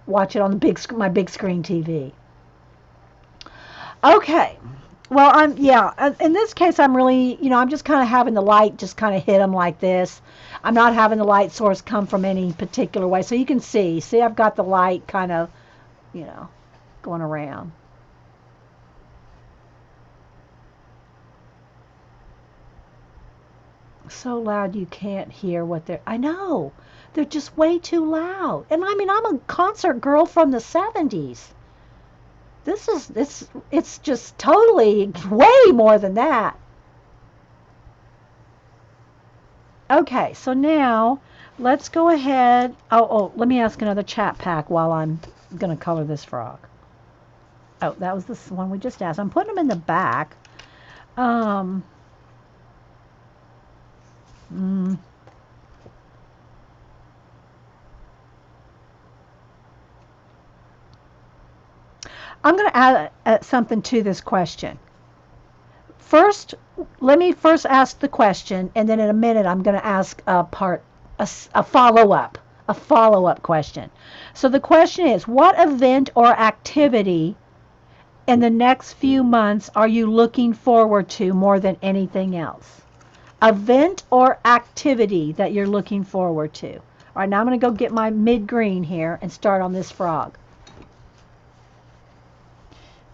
Watch it on my big screen TV. Okay. Well, in this case, I'm really, I'm just kind of having the light just kind of hit them like this. I'm not having the light source come from any particular way. So you can see, I've got the light kind of, going around. So loud you can't hear what I know. They're just way too loud. And I mean, I'm a concert girl from the 70s. It's just totally way more than that. Okay, so now let's go ahead. Let me ask another chat pack while I'm going to color this frog. Oh, that was the one we just asked. I'm putting them in the back. I'm going to add something to this question. Let me first ask the question, and then in a minute I'm going to ask a follow-up question. So the question is, what event or activity in the next few months are you looking forward to more than anything else? Event or activity that you're looking forward to. All right, now I'm going to go get my mid-green here and start on this frog.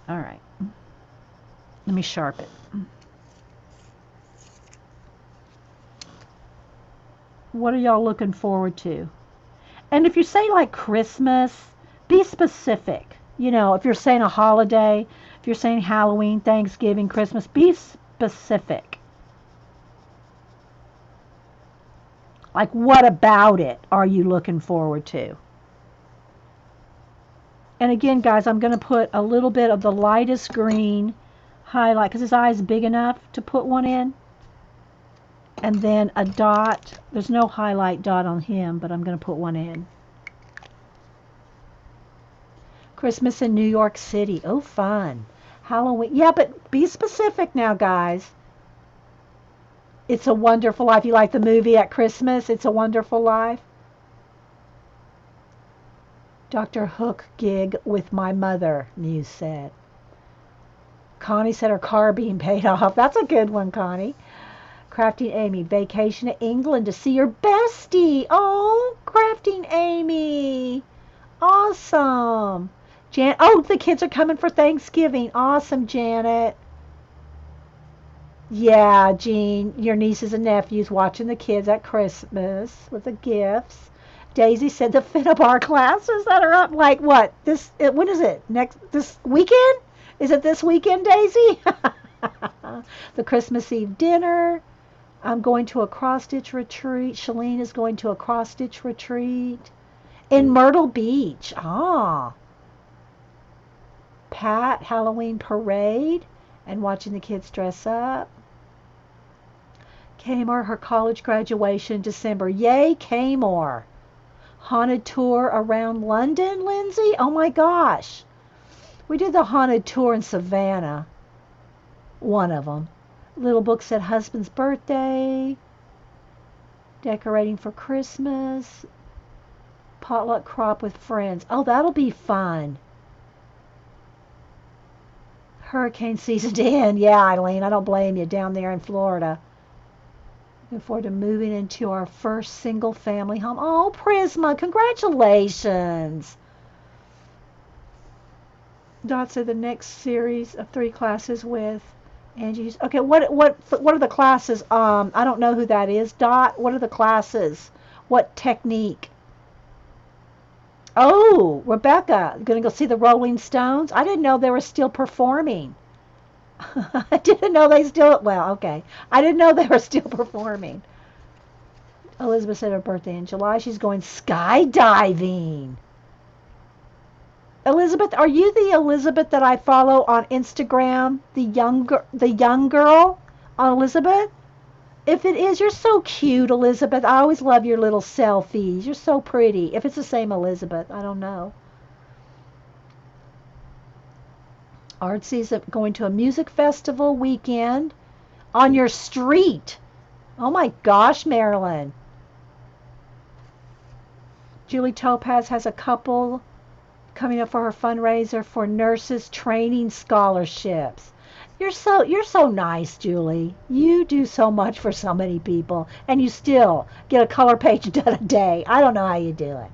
All right. Let me sharpen it. What are y'all looking forward to? And if you say like Christmas, be specific. If you're saying a holiday, if you're saying Halloween, Thanksgiving, Christmas, be specific. Like, what about it are you looking forward to? And again, guys, I'm going to put a little bit of the lightest green highlight because his eye is big enough to put one in. And then a dot. There's no highlight dot on him, but I'm going to put one in. Christmas in New York City. Oh, fun. Halloween. Yeah, but be specific now, guys. It's a Wonderful Life. You like the movie at Christmas? It's a Wonderful Life. Dr. Hook gig with my mother, News said. Connie said her car being paid off. That's a good one, Connie. Crafting Amy, vacation to England to see your bestie. Oh, Crafting Amy. Awesome. Oh, the kids are coming for Thanksgiving. Awesome, Janet. Yeah, Jean, your nieces and nephews watching the kids at Christmas with the gifts. Daisy said the fit up our classes that are up like what? When is it? This weekend? Is it this weekend, Daisy? The Christmas Eve dinner. I'm going to a cross stitch retreat. Shalene is going to a cross stitch retreat in Myrtle Beach. Ah. Pat, Halloween parade and watching the kids dress up. Kmore, her college graduation December. Yay, Kmore. Haunted tour around London, Lindsay? Oh my gosh. We did the haunted tour in Savannah. One of them. Little book said husband's birthday. Decorating for Christmas. Potluck crop with friends. Oh, that'll be fun. Hurricane season to end. Yeah, Eileen, I don't blame you down there in Florida. Looking forward to moving into our first single family home. Oh, Prisma, congratulations. Dot said the next series of 3 classes with Angie's. Okay, what are the classes? I don't know who that is. Dot, what are the classes? What technique? Oh, Rebecca, gonna go see the Rolling Stones? I didn't know they were still performing. I didn't know they still, well, okay. I didn't know they were still performing. Elizabeth said her birthday in July. She's going skydiving. Elizabeth, are you the Elizabeth that I follow on Instagram? The young girl on Elizabeth? If it is, you're so cute, Elizabeth. I always love your little selfies. You're so pretty. If it's the same Elizabeth, I don't know. Artsy's going to a music festival weekend on your street. Oh my gosh, Marilyn. Julie Topaz has a couple coming up for her fundraiser for nurses training scholarships. You're so nice, Julie. You do so much for so many people, and you still get a color page done a day. I don't know how you do it.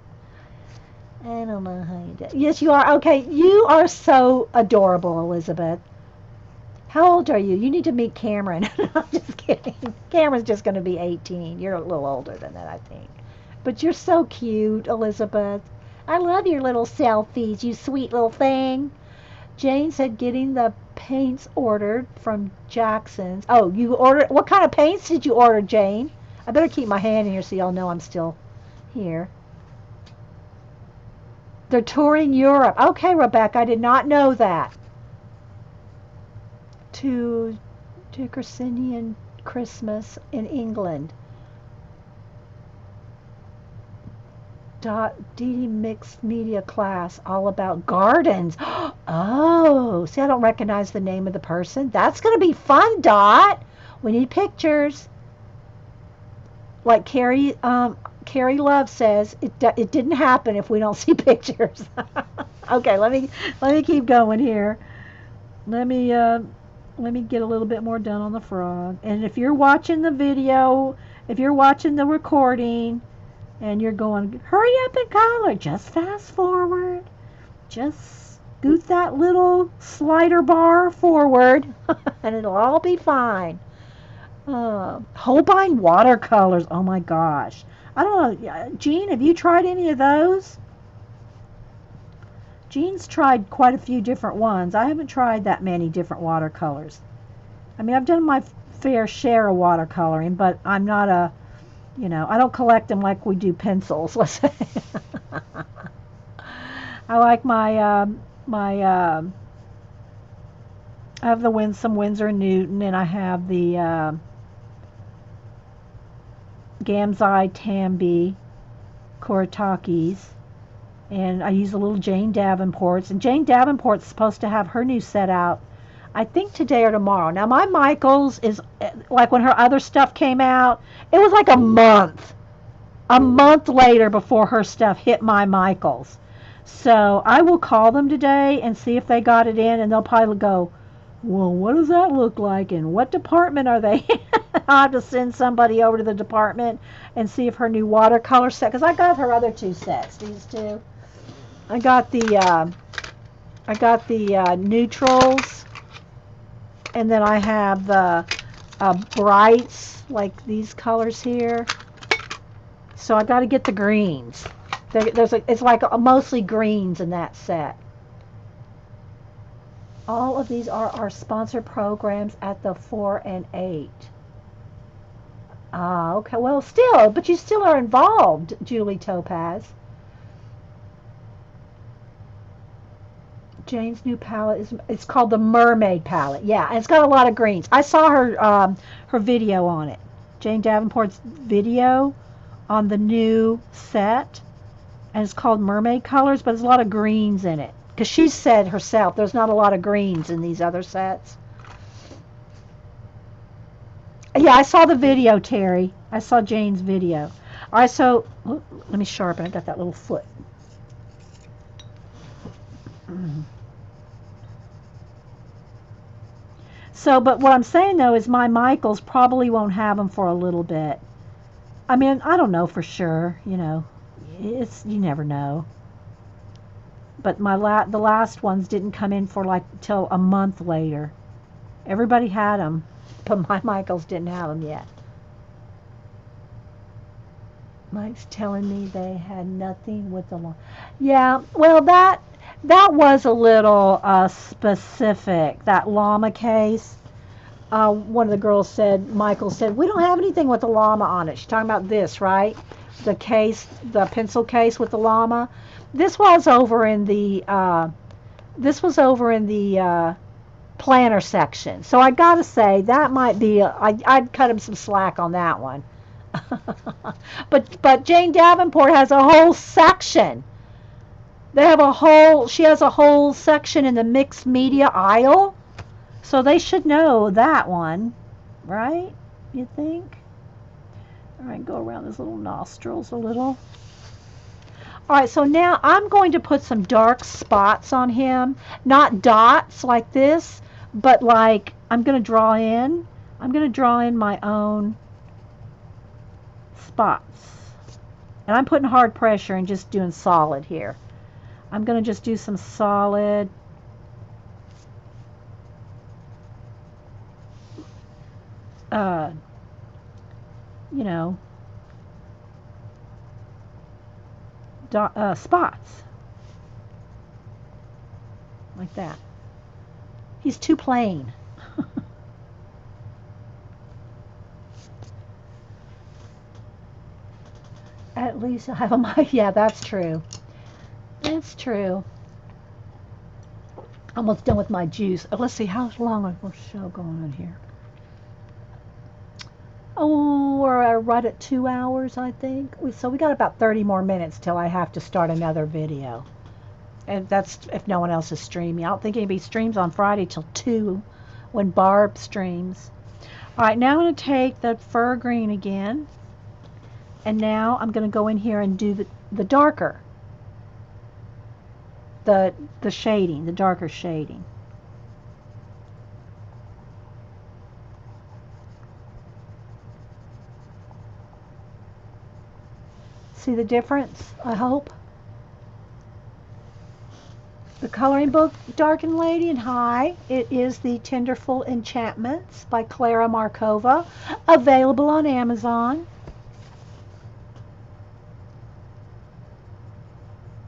I don't know how you do it. Yes, you are. Okay, you are so adorable, Elizabeth. How old are you? You need to meet Cameron. I'm just kidding. Cameron's just going to be 18. You're a little older than that, I think. But you're so cute, Elizabeth. I love your little selfies, you sweet little thing. Jane said getting the paints ordered from Jackson's. Oh, you ordered? What kind of paints did you order, Jane? I better keep my hand in here so y'all know I'm still here. They're touring Europe. Okay, Rebecca, I did not know that. To Dickersonian Christmas in England. Dee mixed media class all about gardens. Oh, see, I don't recognize the name of the person. That's going to be fun, Dot. We need pictures. Like Carrie Love says, it didn't happen if we don't see pictures. Okay, let me keep going here. Let me get a little bit more done on the frog. And if you're watching the video, if you're watching the recording, and you're going, hurry up and color, just fast forward. Just scoot that little slider bar forward, and it'll all be fine. Holbein watercolors, oh my gosh. I don't know, Jean, have you tried any of those? Jean's tried quite a few different ones. I haven't tried that many different watercolors. I mean, I've done my fair share of watercoloring, but I'm not a, I don't collect them like we do pencils, let's say. I like I have some Winsor & Newton, and I have the Gamzai Tambi Kuritakis, and I use a little Jane Davenport's, and Jane Davenport's supposed to have her new set out, I think today or tomorrow. Now my Michaels is like when her other stuff came out, it was like a month later before her stuff hit my Michaels. So I will call them today and see if they got it in, and they'll probably go, Well, what does that look like, and what department are they in? I'll have to send somebody over to the department and see if her new watercolor set, because I got her other two sets, these two. I got the neutrals, and then I have the brights, like these colors here. So I got to get the greens. It's like mostly greens in that set. All of these are our sponsored programs at the 4 and 8. Ah, okay. Well, still, but you still are involved, Julie Topaz. Jane's new palette it's called the Mermaid palette. Yeah, and it's got a lot of greens. I saw her video on it. Jane Davenport's video on the new set, and it's called Mermaid Colors, but there's a lot of greens in it. Because she said herself, there's not a lot of greens in these other sets. Yeah, I saw the video, Terry. I saw Jane's video. All right, so let me sharpen. I got that little foot. So, but what I'm saying though is my Michaels probably won't have them for a little bit. I mean, I don't know for sure. You know, you never know. But the last ones didn't come in for like till a month later. Everybody had them, but my Michaels didn't have them yet. Mike's telling me they had nothing with the llama. Yeah, well that was a little specific. That llama case. One of the girls said, Michael said, we don't have anything with the llama on it. She's talking about this, right? The case, the pencil case with the llama. This was over in the planner section. So I gotta say that might be I'd cut him some slack on that one. but Jane Davenport has a whole section. She has a whole section in the mixed media aisle. So they should know that one, right? You think? All right, go around his little nostrils a little. All right, so now I'm going to put some dark spots on him. Not dots like this, but like I'm going to draw in my own spots. And I'm putting hard pressure and just doing solid here. I'm going to just do some solid. You know, spots. Like that. He's too plain. At least I have a mic. Yeah, that's true. That's true. Almost done with my juice. Let's see, how long is our show going on here? Oh, we're right at 2 hours, I think. So we got about 30 more minutes till I have to start another video. And that's if no one else is streaming. I don't think anybody streams on Friday till 2 when Barb streams. All right, now I'm going to take the fur green again. And now I'm going to go in here and do the darker. The shading, the darker shading. See the difference, I hope? The coloring book, Darkened Lady, and hi, it is the Tenderful Enchantments by Klara Markova, available on Amazon.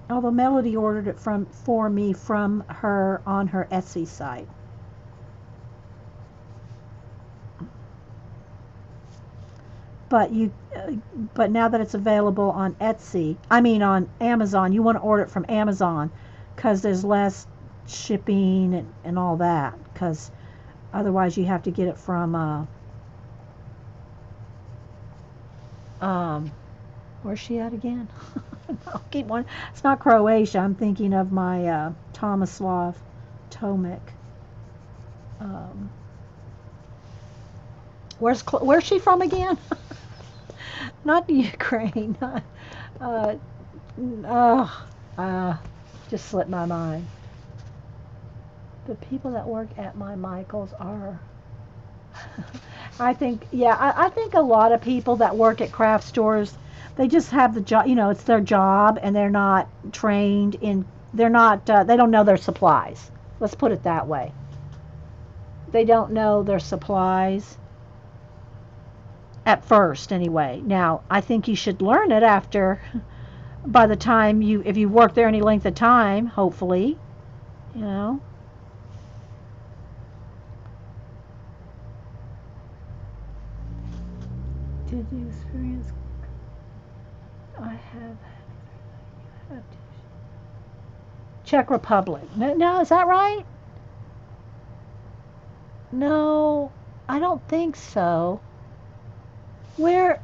Although Melody ordered it for me from her on her Etsy site. But now that it's available on on Amazon, you want to order it from Amazon because there's less shipping and all that. Because otherwise, you have to get it from where's she at again? I'll keep one. It's not Croatia. I'm thinking of my Tomislav Tomic. Where's she from again? Not Ukraine. Just slipped my mind. The people that work at my Michaels are, I think, yeah, I think a lot of people that work at craft stores, they just have the job, it's their job, and they're not trained in, they don't know their supplies. Let's put it that way. They don't know their supplies at first, anyway. Now, I think you should learn it after, by the time if you work there any length of time, hopefully, you know. Did you experience? I have. Czech Republic. No, is that right? No, I don't think so. Where's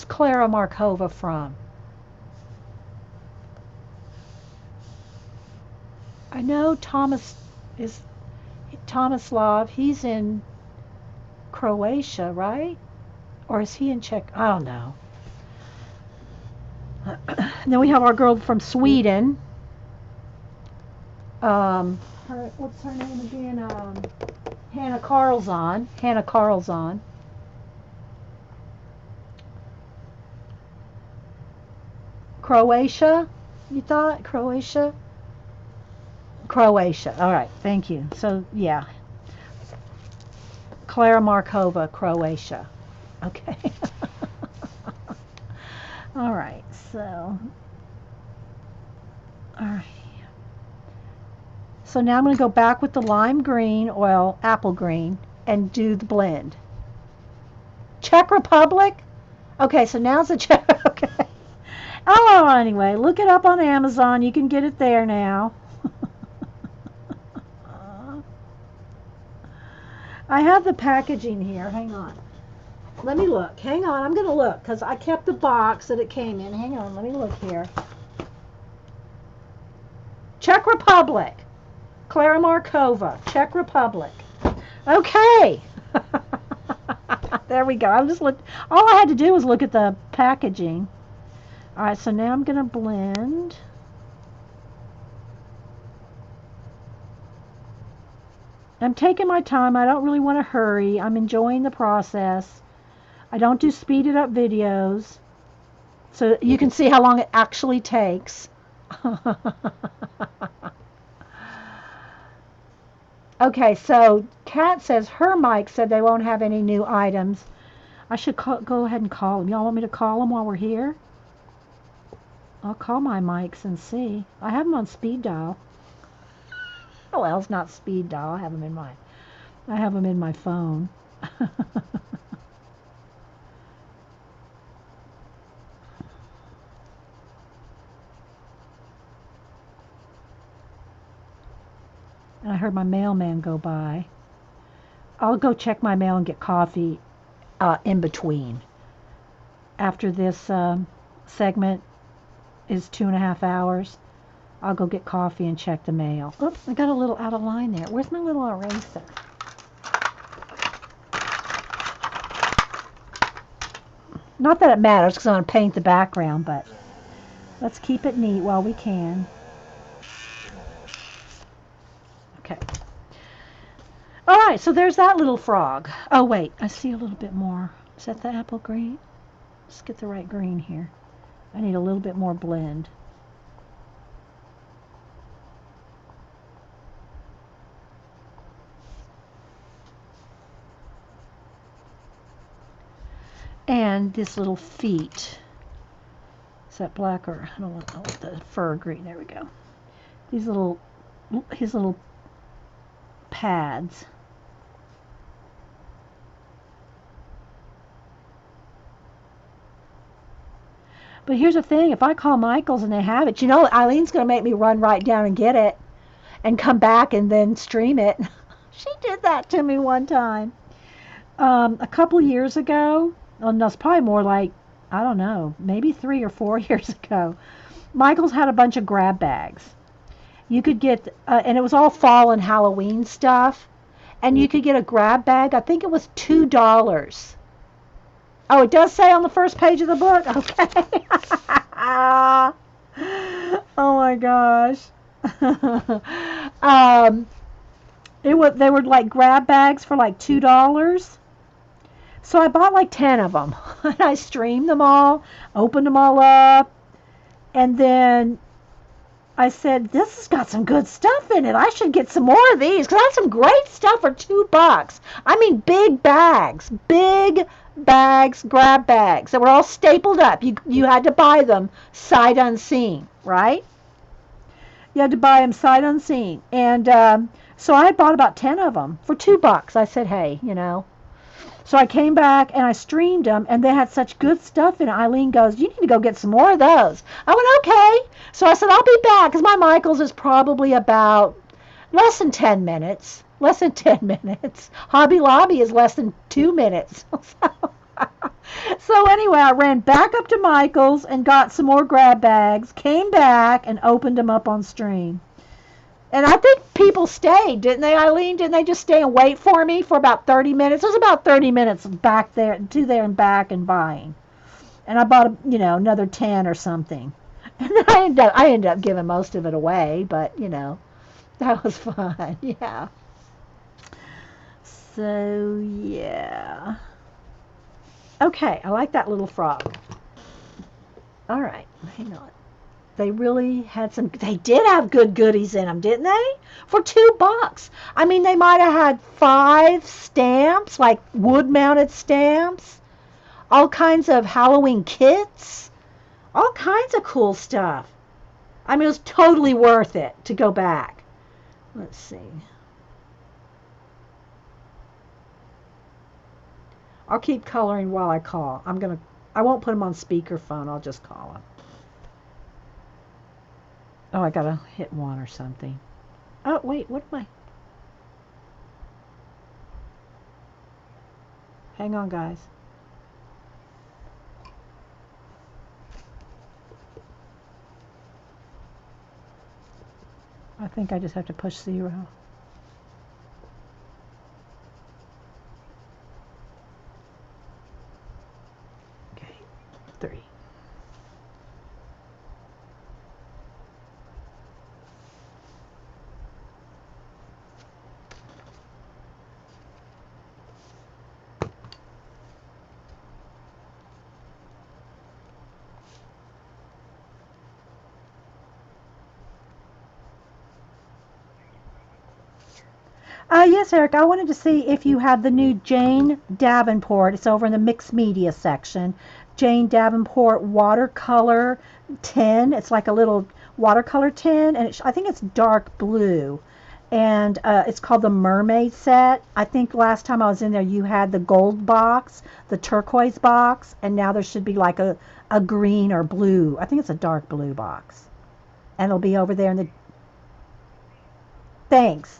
Klara Markova from? I know Tomislav. He's in Croatia, right? Or is he in Czech? I don't know. Then we have our girl from Sweden. What's her name again? Hannah Carlzon. Croatia? You thought? Croatia? Croatia. All right. Thank you. So, yeah. Klara Markova, Croatia. Okay. All right. So, all right. So now I'm going to go back with the lime green, apple green, and do the blend. Czech Republic? Okay, so now's the Czech. Okay. Oh, anyway, look it up on Amazon. You can get it there now. I have the packaging here. Hang on. Let me look. Hang on. I'm going to look because I kept the box that it came in. Hang on. Let me look here. Czech Republic. Klara Markova, Czech Republic. Okay. There we go. All I had to do was look at the packaging. All right, so now I'm going to blend. I'm taking my time. I don't really want to hurry. I'm enjoying the process. I don't do speeded up videos. So you can see how long it actually takes. Okay, so Kat says her mic said they won't have any new items. I should go ahead and call them. Y'all want me to call them while we're here? I'll call my mics and see. I have them on speed dial. Oh, well, it's not speed dial. I have them in my phone. And I heard my mailman go by. I'll go check my mail and get coffee in between. After this segment is 2.5 hours, I'll go get coffee and check the mail. Oops, I got a little out of line there. Where's my little eraser? Not that it matters because I'm going to paint the background, but let's keep it neat while we can. Okay. All right, so there's that little frog. Oh, wait, I see a little bit more. Is that the apple green? Let's get the right green here. I need a little bit more blend. And this little feet. Is that black or I don't want the fur green. There we go. His little pads. But here's the thing, if I call Michael's and they have it, Eileen's going to make me run right down and get it and come back and then stream it. She did that to me one time. A couple years ago, no, it's probably more like, I don't know, maybe 3 or 4 years ago, Michael's had a bunch of grab bags. You could get, and it was all fall and Halloween stuff, and you could get a grab bag. I think it was $2. Oh, it does say on the first page of the book? Okay. Oh my gosh. um, they were like grab bags for like $2. So I bought like 10 of them. And I streamed them all, opened them all up, and then I said, this has got some good stuff in it. I should get some more of these because I have some great stuff for $2. I mean, big bags, grab bags that were all stapled up. You had to buy them sight unseen, right? You had to buy them sight unseen. And so I had bought about 10 of them for $2. I said, hey, So I came back and I streamed them, and they had such good stuff in it. Eileen goes, you need to go get some more of those. I went, okay. So I said, I'll be back, because my Michaels is probably about less than 10 minutes. Less than 10 minutes. Hobby Lobby is less than 2 minutes. So anyway, I ran back up to Michael's and got some more grab bags, came back and opened them up on stream. And I think people stayed, didn't they, Eileen? Didn't they just stay and wait for me for about 30 minutes? It was about 30 minutes back there, to there and back and buying. And I bought, another 10 or something. And then I ended up giving most of it away, but, that was fun. Yeah. So, yeah. Okay, I like that little frog. All right, hang on. They really had they did have good goodies in them, didn't they? For $2. I mean, they might have had 5 stamps, like wood-mounted stamps, all kinds of Halloween kits, all kinds of cool stuff. I mean, it was totally worth it to go back. Let's see. I'll keep coloring while I call. I won't put them on speakerphone. I'll just call them. Oh, I gotta hit 1 or something. Oh, wait, what am I? Hang on, guys. I think I just have to push 0. Okay, 3. Yes, Eric, I wanted to see if you have the new Jane Davenport. It's over in the mixed media section. Jane Davenport watercolor tin. It's like a little watercolor tin, and I think it's dark blue. And it's called the Mermaid Set. I think last time I was in there, you had the gold box, the turquoise box, and now there should be like a green or blue. I think it's a dark blue box. And it'll be over there in the... Thanks.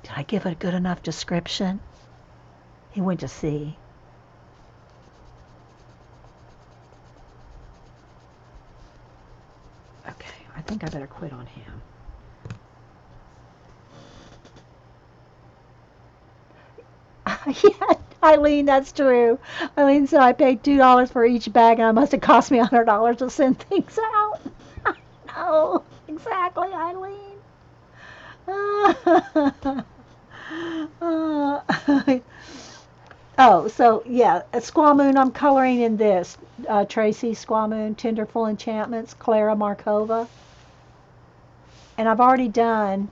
Did I give a good enough description? He went to see. Okay, I think I better quit on him. Yeah, Eileen, that's true. Eileen said I paid $2 for each bag, and it must have cost me $100 to send things out. I know, exactly, Eileen. Oh, so yeah, Squaw Moon, I'm coloring in this. Tracy Squaw Moon, Tenderful Enchantments, Klara Markova. And I've already done,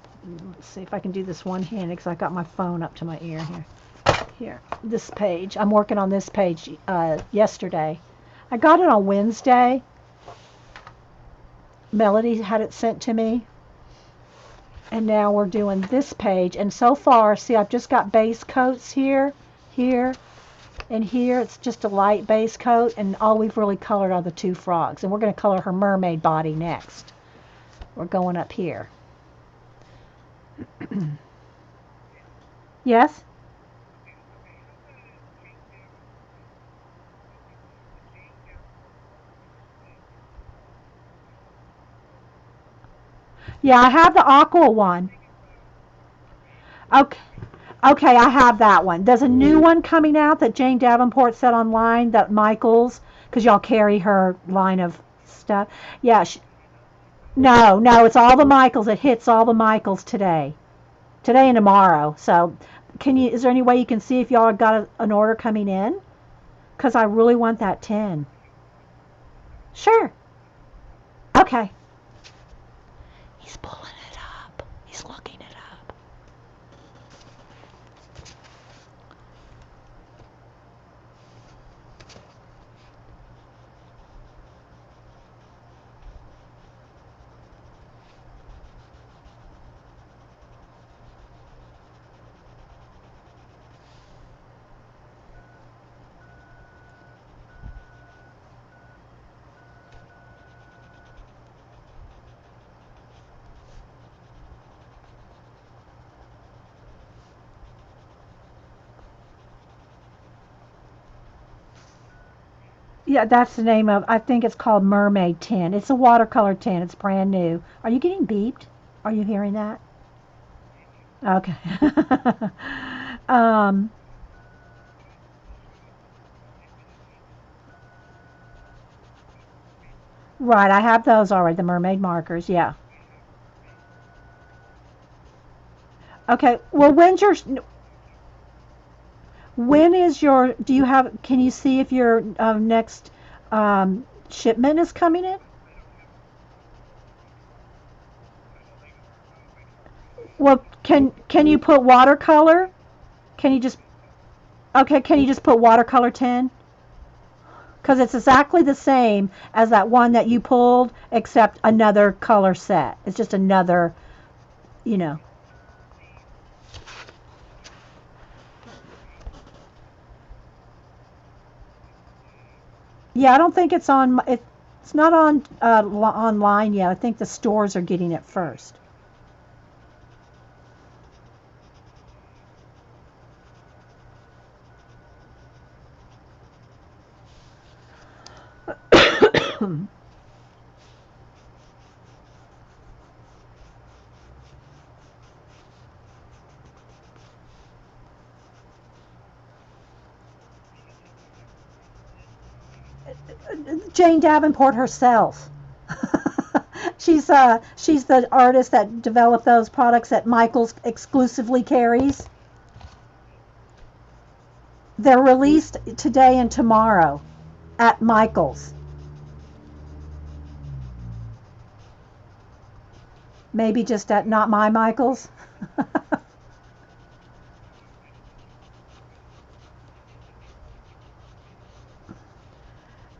let's see if I can do this one-handed because I got my phone up to my ear here. Here, this page. I'm working on this page yesterday. I got it on Wednesday. Melody had it sent to me. And now we're doing this page. And so far, see, I've just got base coats here, and here. It's just a light base coat. And all we've really colored are the 2 frogs. And we're going to color her mermaid body next. We're going up here. Yes? Yeah, I have the aqua one. Okay. Okay, I have that one. There's a new one coming out that Jane Davenport said online that Michaels, because y'all carry her line of stuff. Yeah, No, no, it's all the Michaels. It hits all the Michaels today. Today and tomorrow. So, is there any way you can see if y'all got an order coming in? Because I really want that 10. Sure. Okay. He's pulling it up. He's looking it up. Yeah, that's the name of, I think it's called Mermaid Tin. It's a watercolor tin. It's brand new. Are you getting beeped? Are you hearing that? Okay. um, right, I have those already, the mermaid markers. Yeah. Okay. Well, when is your, do you have, can you see if your next shipment is coming in? Well, can you put watercolor? Can you just, okay, can you just put watercolor 10? Because it's exactly the same as that one that you pulled, except another color set. It's just another, you know. Yeah, I don't think it's on. It's not on online yet. I think the stores are getting it first. Jane Davenport herself. She's the artist that developed those products that Michaels exclusively carries. They're released today and tomorrow at Michaels. Maybe just at not my Michaels.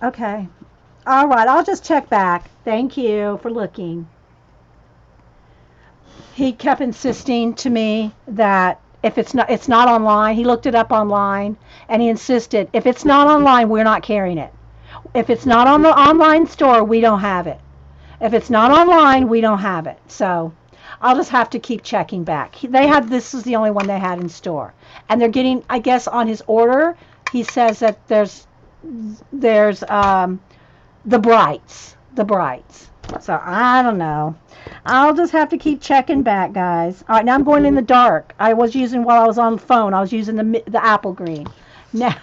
Okay. All right. I'll just check back. Thank you for looking. He kept insisting to me that if it's not online. He looked it up online and he insisted if it's not online, we're not carrying it. If it's not on the online store, we don't have it. If it's not online, we don't have it. So I'll just have to keep checking back. They had this was the only one they had in store, and they're getting. I guess on his order, he says that there's the brights. So I don't know. I'll just have to keep checking back, guys. All right, now I'm going in the dark. I was using while I was on the phone. I was using the apple green. Now,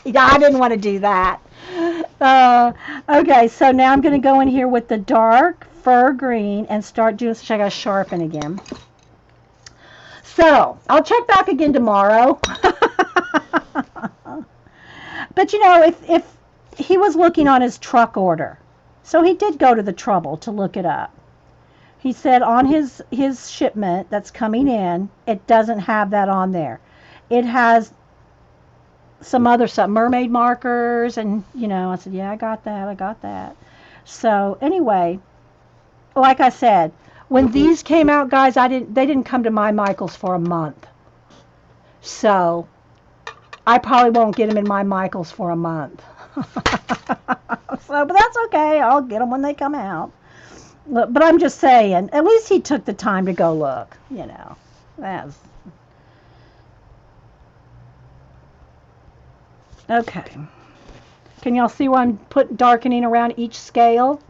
yeah, I didn't want to do that. Uh, okay, so now I'm going to go in here with the dark fur green and start doing. So I got to sharpen again. So I'll check back again tomorrow. But if he was looking on his truck order, so he did go to the trouble to look it up. He said on his shipment that's coming in, it doesn't have that on there. It has some other stuff, mermaid markers, and I said, yeah, I got that. So anyway, like I said, when these came out, guys, they didn't come to my Michaels for a month. So I probably won't get them in my Michaels for a month. But that's okay. I'll get them when they come out. But I'm just saying, at least he took the time to go look. That's okay. Can y'all see where I'm darkening around each scale?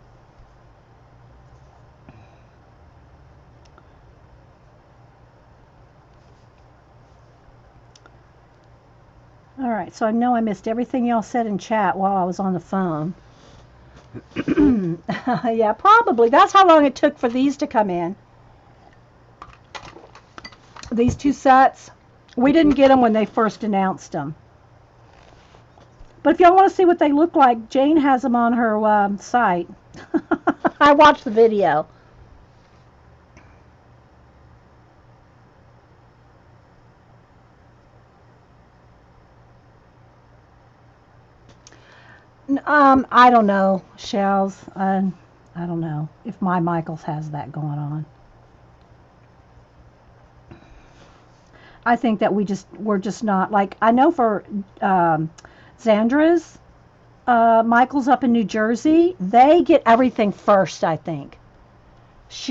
All right, so I know I missed everything y'all said in chat while I was on the phone. Yeah, probably. That's how long it took for these to come in. These two sets. We didn't get them when they first announced them. But if y'all want to see what they look like, Jane has them on her site. I watched the video. I don't know, Shells. I don't know if my Michaels has that going on. I think that we're just not like I know for Zandra's Michaels up in New Jersey, they get everything first. I think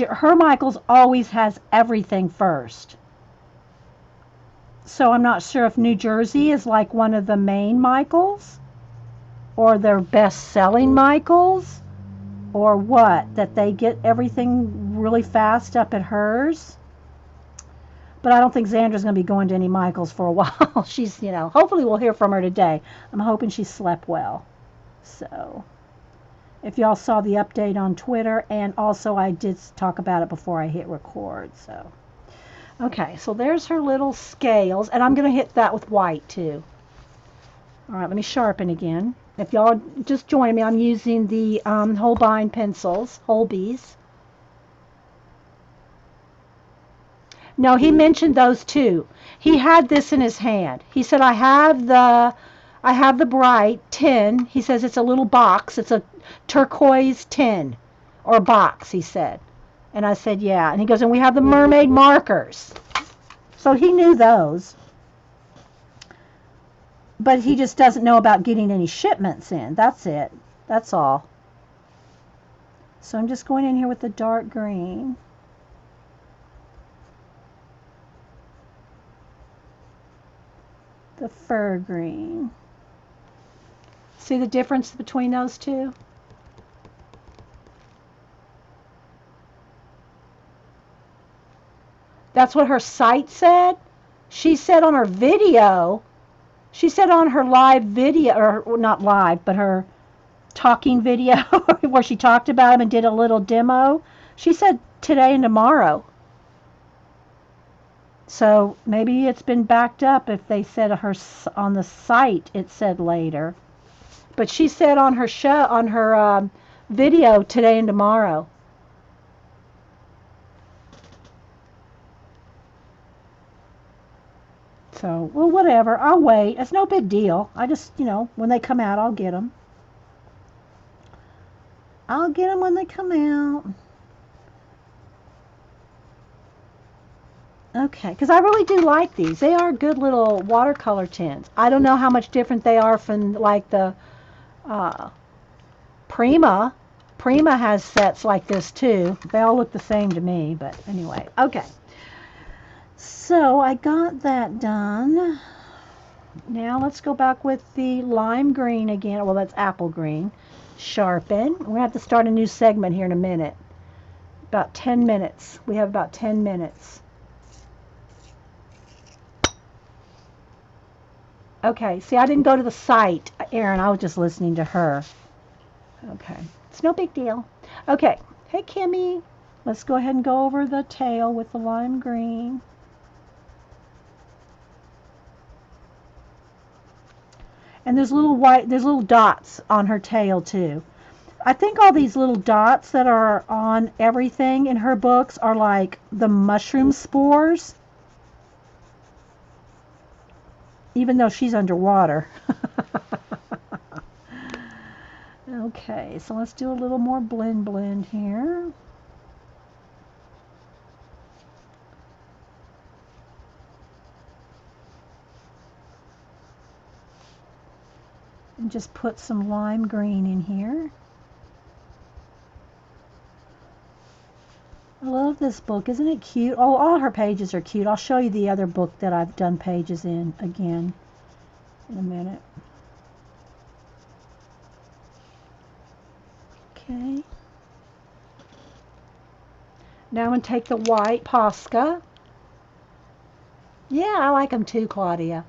her Michaels always has everything first. So I'm not sure if New Jersey is like one of the main Michaels or their best-selling Michaels or what, that they get everything really fast up at hers. But I don't think Xandra's going to be going to any Michaels for a while. She's, hopefully we'll hear from her today. I'm hoping she slept well. So, if y'all saw the update on Twitter, and also I did talk about it before I hit record. So, okay, so there's her little scales, and I'm going to hit that with white too. All right, let me sharpen again. If y'all just join me, I'm using the Holbein pencils, Holbees. No, he mentioned those too. He had this in his hand. He said, I have the bright tin. He says it's a little box. It's a turquoise tin or box, he said. And I said, yeah. And he goes, and we have the mermaid markers. So he knew those. But he just doesn't know about getting any shipments in. That's it. That's all. So I'm just going in here with the dark green. The fur green. See the difference between those two? That's what her site said. She said on her video, she said on her live video, or not live, but her talking video where she talked about him and did a little demo. She said today and tomorrow. So maybe it's been backed up if they said her on the site it said later. But she said on her show, on her video today and tomorrow. So, well, whatever. I'll wait. It's no big deal. I just, when they come out, I'll get them. I'll get them when they come out. Okay, because I really do like these. They are good little watercolor tins. I don't know how much different they are from like the Prima. Prima has sets like this too. They all look the same to me, but anyway. Okay. So I got that done. Now let's go back with the lime green again. Well, that's apple green. Sharpen. We're going to have to start a new segment here in a minute. About 10 minutes. We have about 10 minutes. Okay, see, I didn't go to the site, Erin. I was just listening to her. Okay, it's no big deal. Okay, hey, Kimmy. Let's go ahead and go over the tail with the lime green. And there's little dots on her tail too. I think all these little dots that are on everything in her books are like the mushroom spores. Even though she's underwater. Okay, so let's do a little more blend here. And just put some lime green in here. I love this book. Isn't it cute? Oh, all her pages are cute. I'll show you the other book that I've done pages in again in a minute. Okay. Now I'm going to take the white Posca. Yeah, I like them too, Claudia.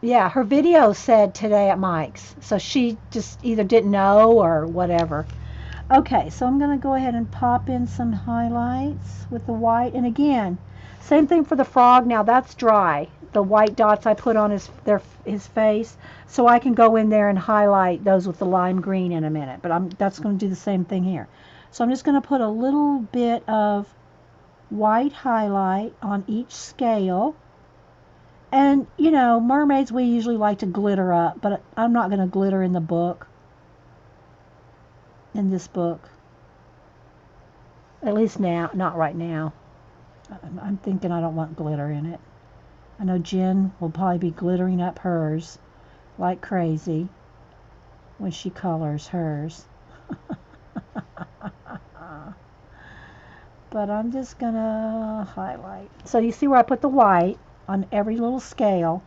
Yeah, her video said today at Mike's. So she just either didn't know or whatever. Okay, so I'm going to go ahead and pop in some highlights with the white. And again, same thing for the frog. Now that's dry. The white dots I put on his face. So I can go in there and highlight those with the lime green in a minute. But that's going to do the same thing here. So I'm just going to put a little bit of white highlight on each scale. And, you know, mermaids we usually like to glitter up, but I'm not going to glitter in the book, in this book. At least now, not right now. I'm thinking I don't want glitter in it. I know Jen will probably be glittering up hers like crazy when she colors hers. But I'm just going to highlight. So you see where I put the white on every little scale.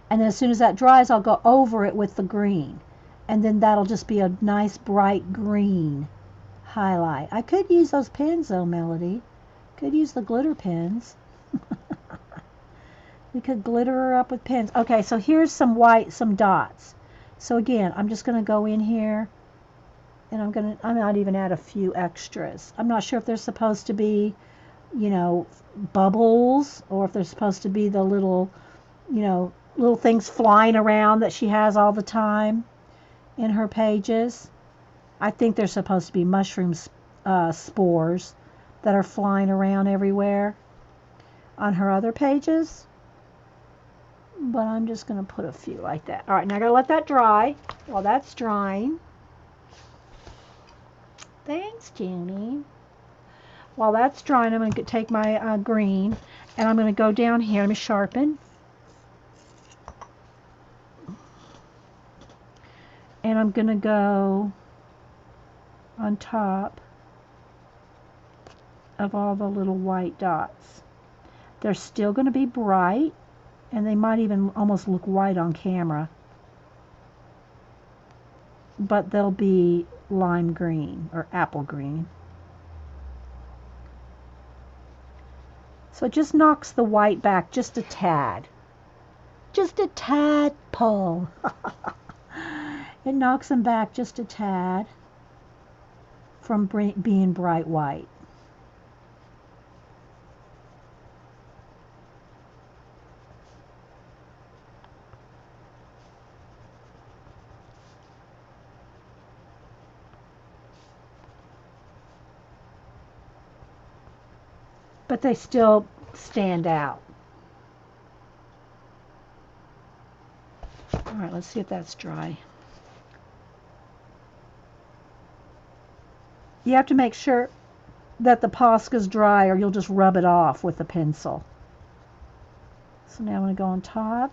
And then as soon as that dries, I'll go over it with the green. And then that'll just be a nice bright green highlight. I could use those pens though, Melody. Could use the glitter pens. We could glitter her up with pens. Okay, so here's some white, some dots. So again, I'm just going to go in here and I might even add a few extras. I'm not sure if they're supposed to be, you know, bubbles or if they're supposed to be the little, you know, little things flying around that she has all the time in her pages. I think they're supposed to be mushroom spores that are flying around everywhere on her other pages. But I'm just going to put a few like that. All right, now I got to let that dry. While that's drying. Thanks, Junie. While that's drying, I'm going to take my green and I'm going to go down here. Let me sharpen. And I'm going to go on top of all the little white dots. They're still going to be bright, and they might even almost look white on camera. But they'll be lime green or apple green. So it just knocks the white back just a tad. Just a tadpole. It knocks them back just a tad from being bright white. But they still stand out. All right, let's see if that's dry. You have to make sure that the Posca's dry or you'll just rub it off with the pencil. So now I'm going to go on top.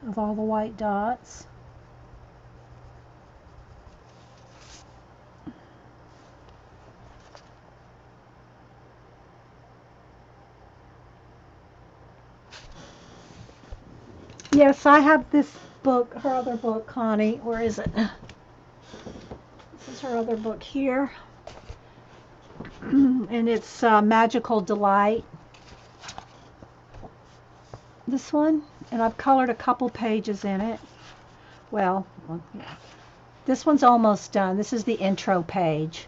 Of all the white dots. Yes, I have this book, her other book, Connie. Where is it? This is her other book here. And it's Magical Delight. This one. And I've colored a couple pages in it. Well, yeah. This one's almost done. This is the intro page.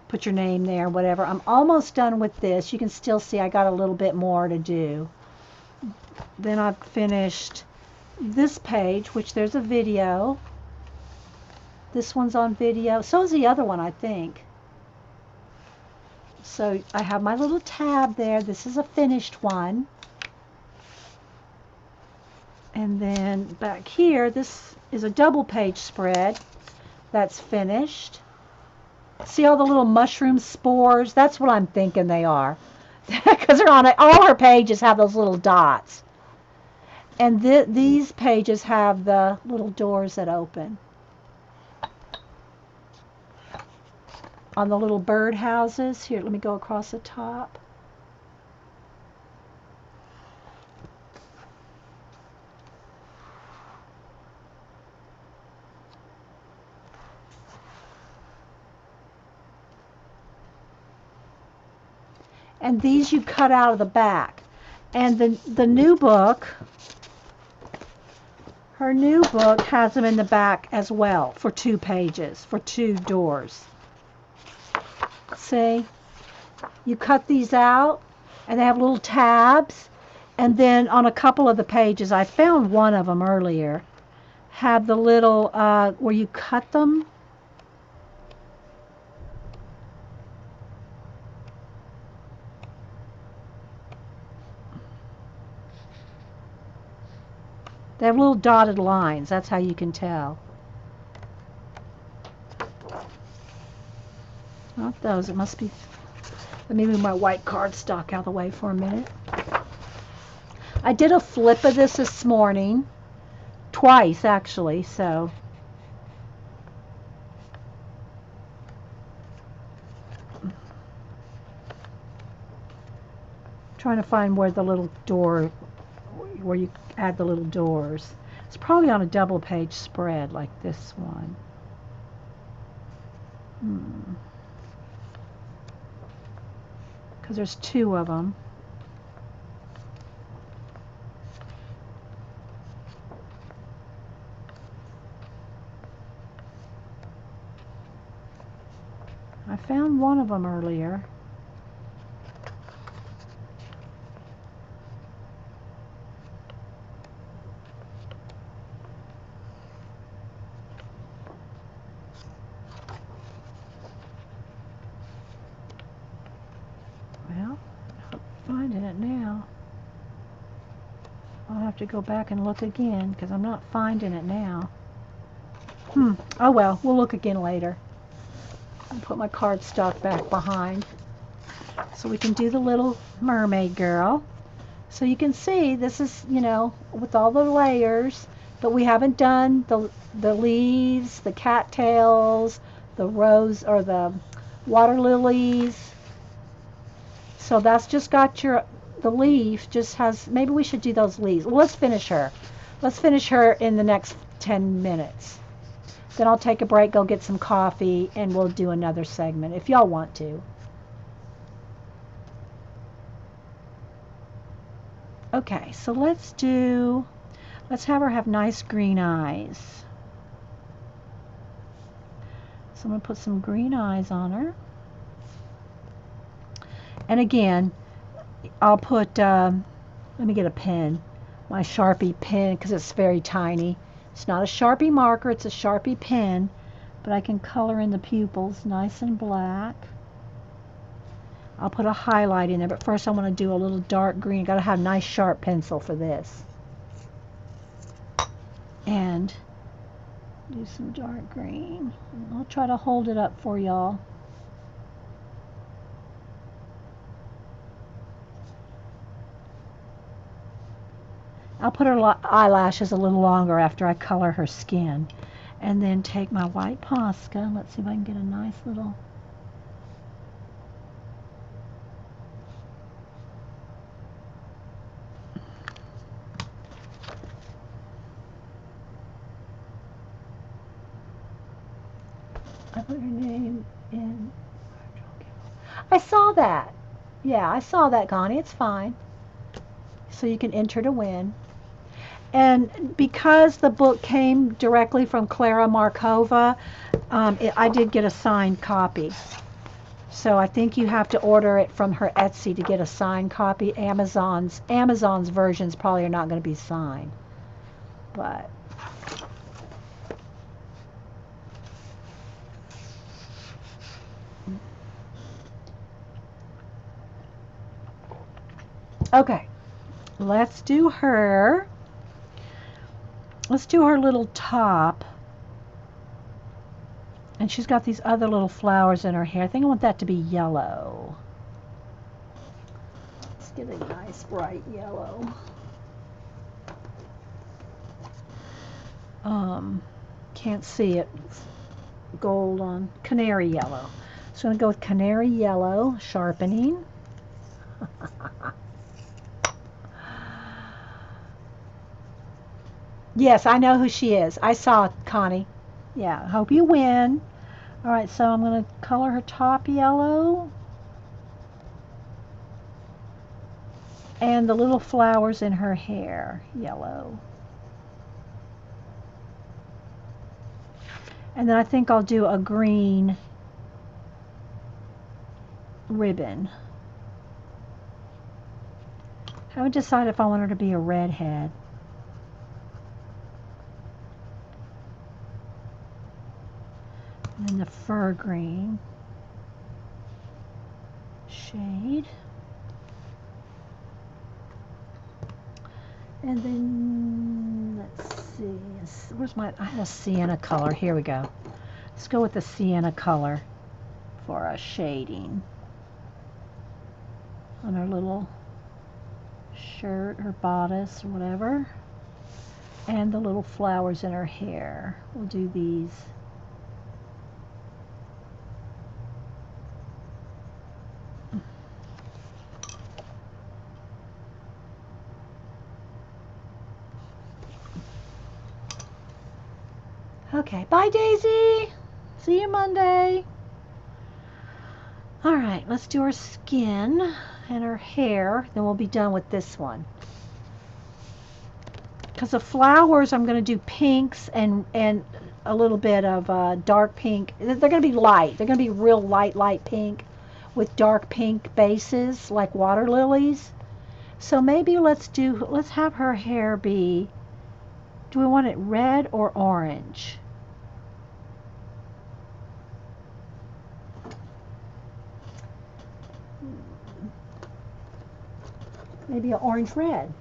Put your name there, whatever. I'm almost done with this. You can still see I got a little bit more to do. Then I've finished this page, which there's a video. This one's on video. So is the other one, I think. So I have my little tab there. This is a finished one. And then back here, this is a double page spread that's finished. See all the little mushroom spores? That's what I'm thinking they are. Because they're on it. All her pages have those little dots. And these pages have the little doors that open. On the little bird houses. Here, let me go across the top. And these you cut out of the back. And the new book, her new book has them in the back as well for 2 pages, for 2 doors. See? You cut these out, and they have little tabs. And then on a couple of the pages, I found one of them earlier, have the little, where you cut them. They have little dotted lines. That's how you can tell. Not those. It must be. Let me move my white cardstock out of the way for a minute. I did a flip of this morning. Twice, actually. So. Trying to find where the little door, where you add the little doors. It's probably on a double page spread like this one. Because there's 2 of them. I found one of them earlier. Well, I'm finding it now. I'll have to go back and look again because I'm not finding it now. Oh well, we'll look again later. I'll put my cardstock back behind so we can do the little mermaid girl. So you can see this is, you know, with all the layers, but we haven't done the leaves, the cattails, the rose or the water lilies. So that's just got the leaf just has, maybe we should do those leaves. Well, let's finish her. Let's finish her in the next 10 minutes. Then I'll take a break, go get some coffee, and we'll do another segment if y'all want to. Okay, so let's have her have nice green eyes. So I'm going to put some green eyes on her. And again, I'll put, let me get a pen, my Sharpie pen, because it's very tiny. It's not a Sharpie marker, it's a Sharpie pen, but I can color in the pupils nice and black. I'll put a highlight in there, but first I want to do a little dark green. Got to have a nice sharp pencil for this. And do some dark green. I'll try to hold it up for y'all. I'll put her eyelashes a little longer after I color her skin. And then take my white Posca. Let's see if I can get a nice little... I put her name in... I saw that. Yeah, I saw that, Connie. It's fine. So you can enter to win. And because the book came directly from Klara Markova, I did get a signed copy. So I think you have to order it from her Etsy to get a signed copy. Amazon's versions probably are not going to be signed. But okay, let's do her. Let's do her little top. And she's got these other little flowers in her hair. I think I want that to be yellow. Let's get a nice bright yellow. Can't see it. It's gold on canary yellow. So I'm going to go with canary yellow, sharpening. Yes, I know who she is. I saw it, Connie. Yeah, hope you win. All right, so I'm going to color her top yellow. And the little flowers in her hair, yellow. And then I think I'll do a green ribbon. I haven't decided if I want her to be a redhead. And then the fur green shade. And then, let's see, where's my, I have a sienna color. Here we go. Let's go with the sienna color for a shading on her little shirt or bodice or whatever. And the little flowers in her hair. We'll do these. Okay, bye Daisy. See you Monday. All right, let's do her skin and her hair. Then we'll be done with this one. Because the flowers, I'm going to do pinks and a little bit of dark pink. They're going to be light. They're going to be real light pink with dark pink bases like water lilies. So maybe let's have her hair be, do we want it red or orange? Maybe an orange red.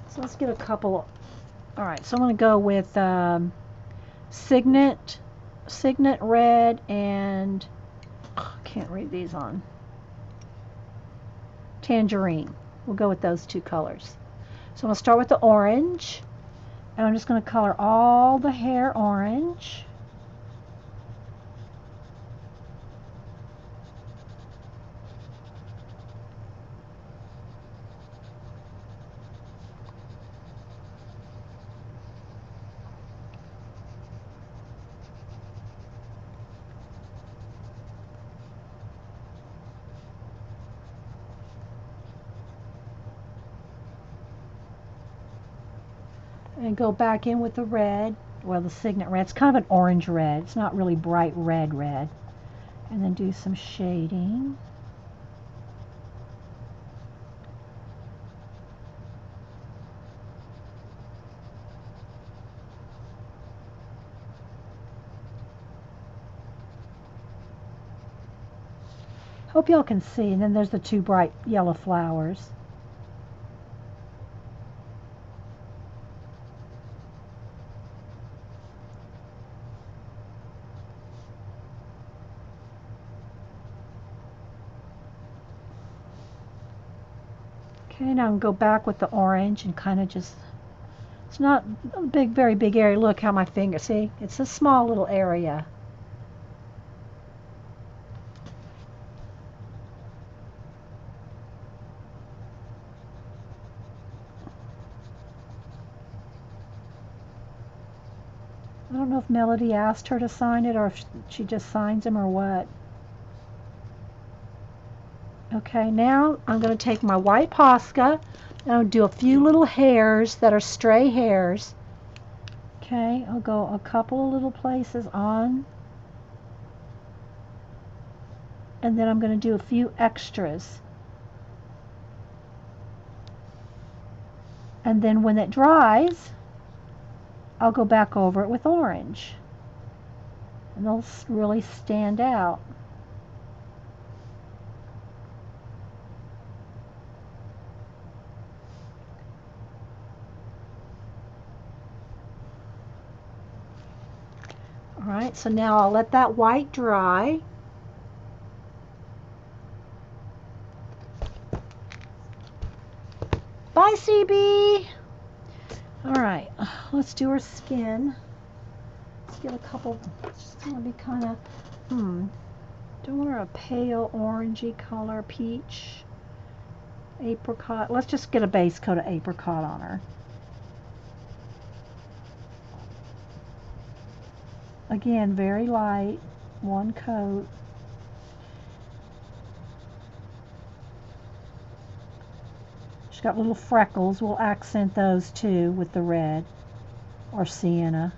So let's get a couple. All right, so I'm going to go with Signet red and I can't read these on. Tangerine. We'll go with those two colors. So I'm going to start with the orange, and I'm just going to color all the hair orange. And go back in with the red, well, the Signet red. It's kind of an orange red. It's not really bright red. And then do some shading. Hope y'all can see. And then there's the two bright yellow flowers. Okay, now I'm going to go back with the orange and kind of just, it's not a big, very big area. Look how my finger, see? It's a small little area. I don't know if Melody asked her to sign it or if she just signs them or what. Okay, now I'm going to take my white Posca and I'll do a few little hairs that are stray hairs. Okay, I'll go a couple of little places on. And then I'm going to do a few extras. And then when it dries, I'll go back over it with orange. And they'll really stand out. All right, Alright, so now I'll let that white dry. Bye, CB! Alright, let's do her skin. Let's get a couple, it's going to be kind of, do her a pale orangey color, peach, apricot. Let's just get a base coat of apricot on her. Again, very light, one coat. She's got little freckles. We'll accent those too with the red or sienna.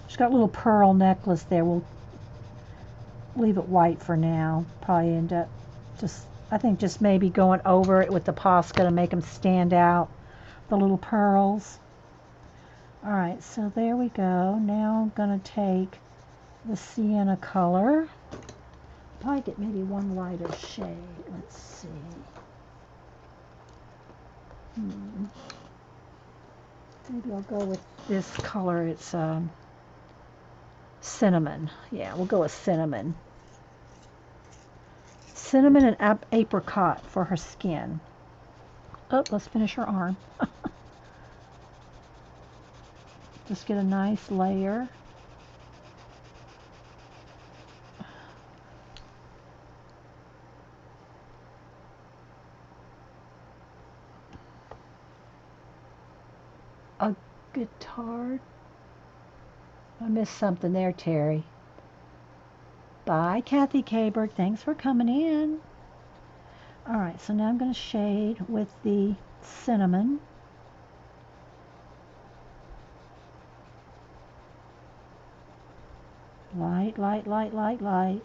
She's got a little pearl necklace there. We'll leave it white for now. Probably end up I think just maybe going over it with the Posca to make them stand out, the little pearls. Alright, so there we go. Now I'm going to take the sienna color. Probably get maybe one lighter shade. Let's see. Maybe I'll go with this color. It's cinnamon. Yeah, we'll go with cinnamon. Cinnamon and apricot for her skin. Oh, let's finish her arm. Just get a nice layer. A guitar. I missed something there, Terry. Bye, Kathy Kaberg. Thanks for coming in. Alright, so now I'm going to shade with the cinnamon. Light, light, light, light, light.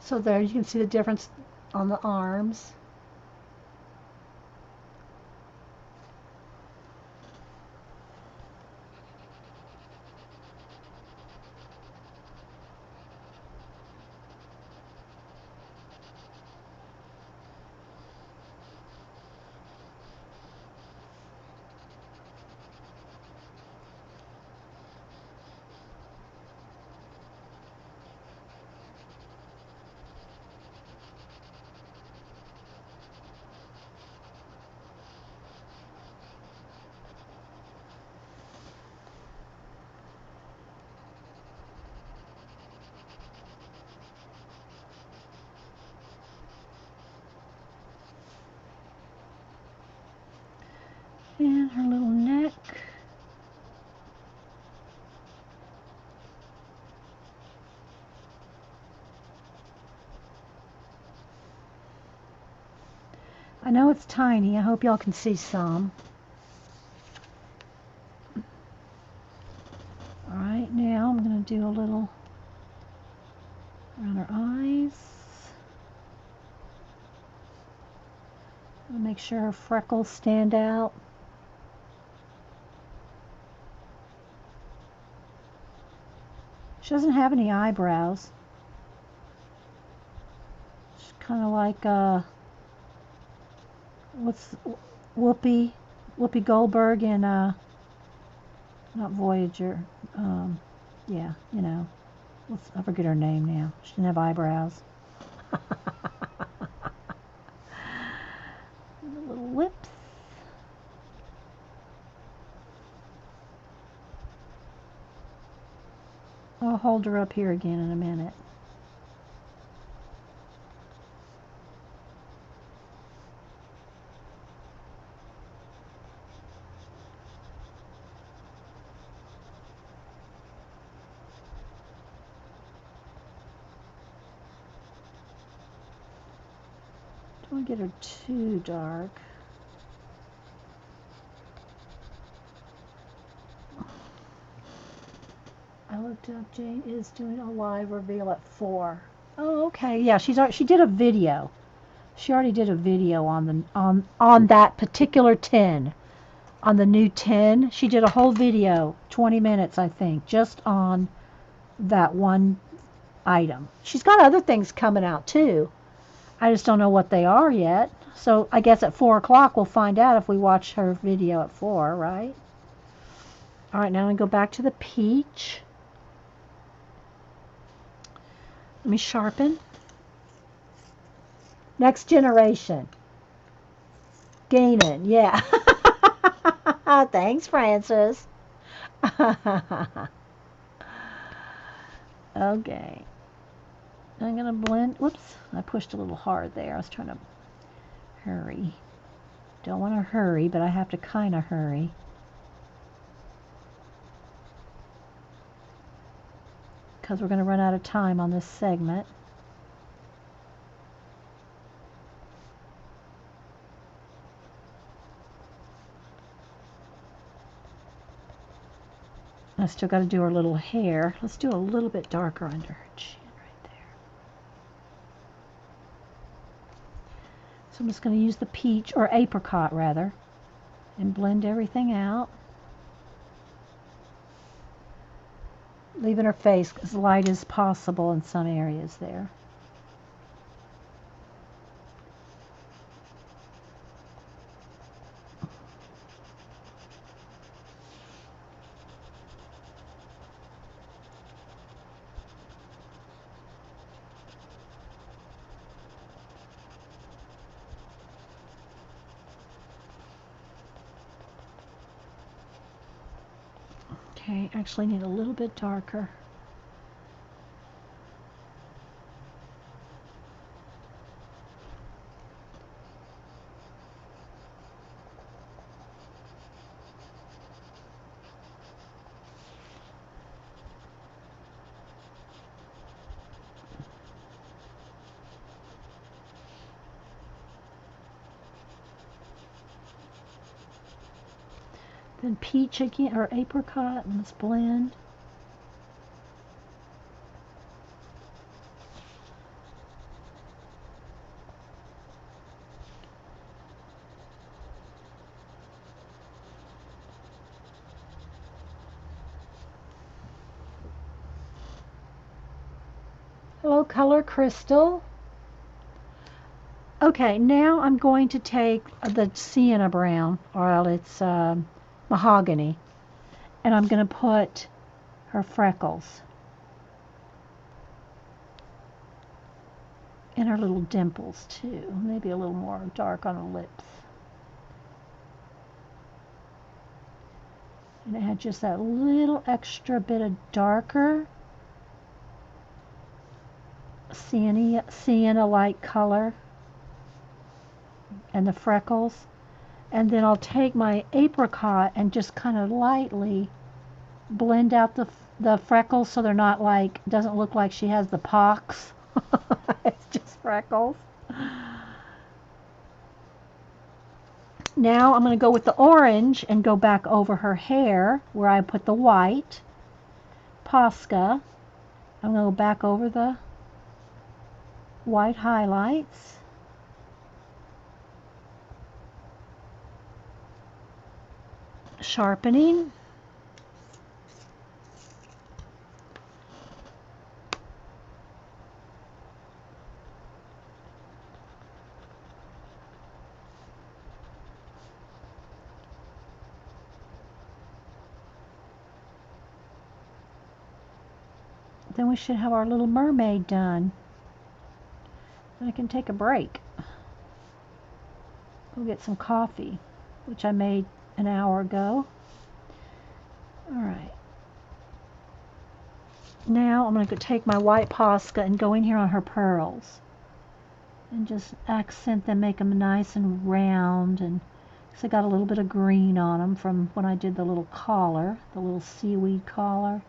So there you can see the difference on the arms. And her little neck. I know it's tiny. I hope y'all can see some. Alright, now I'm going to do a little around her eyes. I'll make sure her freckles stand out. She doesn't have any eyebrows. She's kind of like what's Whoopi Goldberg in not Voyager. Yeah, you know. I forget her name now. She didn't have eyebrows. The little lips. I'll hold her up here again in a minute. Don't want to get her too dark. I looked up, Jane is doing a live reveal at 4. Oh, okay. Yeah, she did a video. She already did a video on the on that particular tin. On the new tin, she did a whole video, 20 minutes I think, just on that one item. She's got other things coming out too. I just don't know what they are yet. So I guess at 4 o'clock we'll find out if we watch her video at 4, right? All right, now I'm going to go back to the peach. Let me sharpen. Next generation. Gaining, yeah. Thanks, Francis. Okay. I'm going to blend. Whoops, I pushed a little hard there. I was trying to hurry. Don't want to hurry, but I have to kind of hurry. Because we're going to run out of time on this segment. I still got to do her little hair. Let's do a little bit darker under her chin right there. So I'm just going to use the peach, or apricot rather, and blend everything out. Leaving her face as light as possible in some areas there. Okay, actually need a little bit darker. Then peach again, or apricot, and let's blend. Hello, Color Crystal. Okay, now I'm going to take the sienna brown, or it's mahogany, and I'm going to put her freckles and her little dimples too. Maybe a little more dark on her lips. And add just that little extra bit of darker sienna-like color and the freckles. And then I'll take my apricot and just kind of lightly blend out the freckles so they're not like, doesn't look like she has the pox. It's just freckles. Now I'm going to go with the orange and go back over her hair where I put the white. Posca. I'm going to go back over the white highlights. Sharpening. Then we should have our little mermaid done. Then I can take a break. Go get some coffee, which I made an hour ago. Alright. Now I'm going to take my white Posca and go in here on her pearls. And just accent them, make them nice and round. And because I got a little bit of green on them from when I did the little collar, the little seaweed collar.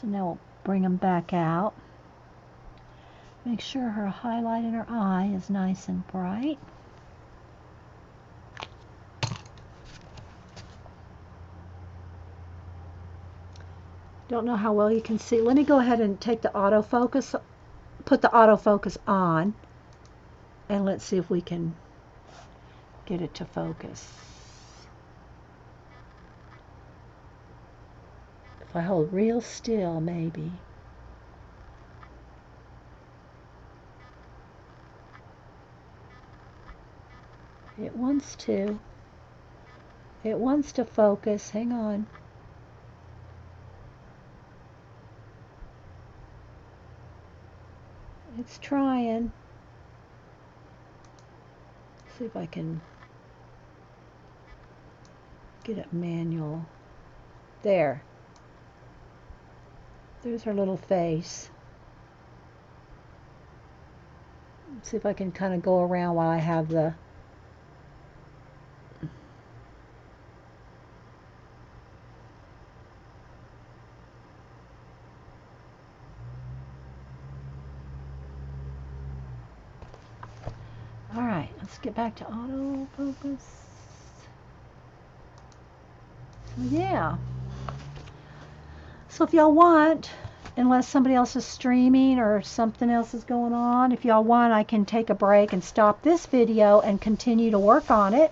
So now we'll bring them back out. Make sure her highlight in her eye is nice and bright. Don't know how well you can see. Let me go ahead and take the autofocus, put the autofocus on, and let's see if we can get it to focus. If I hold real still, maybe. It wants to. It wants to focus. Hang on. It's trying. See if I can get it manual. There. There's her little face. Let's see if I can kind of go around while I have the... Alright, let's get back to autofocus. So yeah. So if y'all want, unless somebody else is streaming or something else is going on, if y'all want, I can take a break and stop this video and continue to work on it.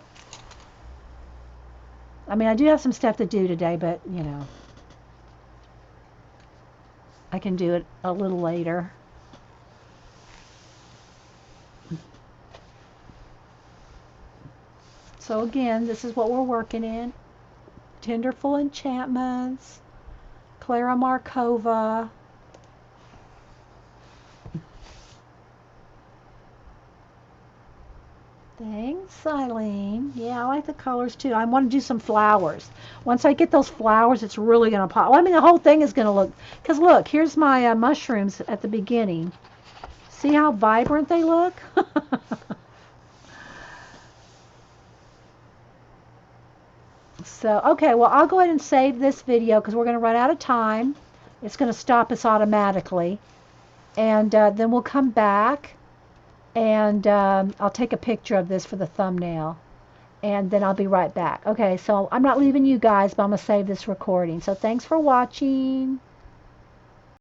I mean, I do have some stuff to do today, but, you know, I can do it a little later. So again, this is what we're working in. Tenderful Enchantments, Klara Markova. Thanks, Eileen. Yeah, I like the colors too. I want to do some flowers. Once I get those flowers, it's really going to pop. Well, I mean, the whole thing is going to look... Because look, here's my mushrooms at the beginning. See how vibrant they look? So, okay, well, I'll go ahead and save this video because we're going to run out of time. It's going to stop us automatically. And then we'll come back, and I'll take a picture of this for the thumbnail. And then I'll be right back. Okay, so I'm not leaving you guys, but I'm going to save this recording. So thanks for watching.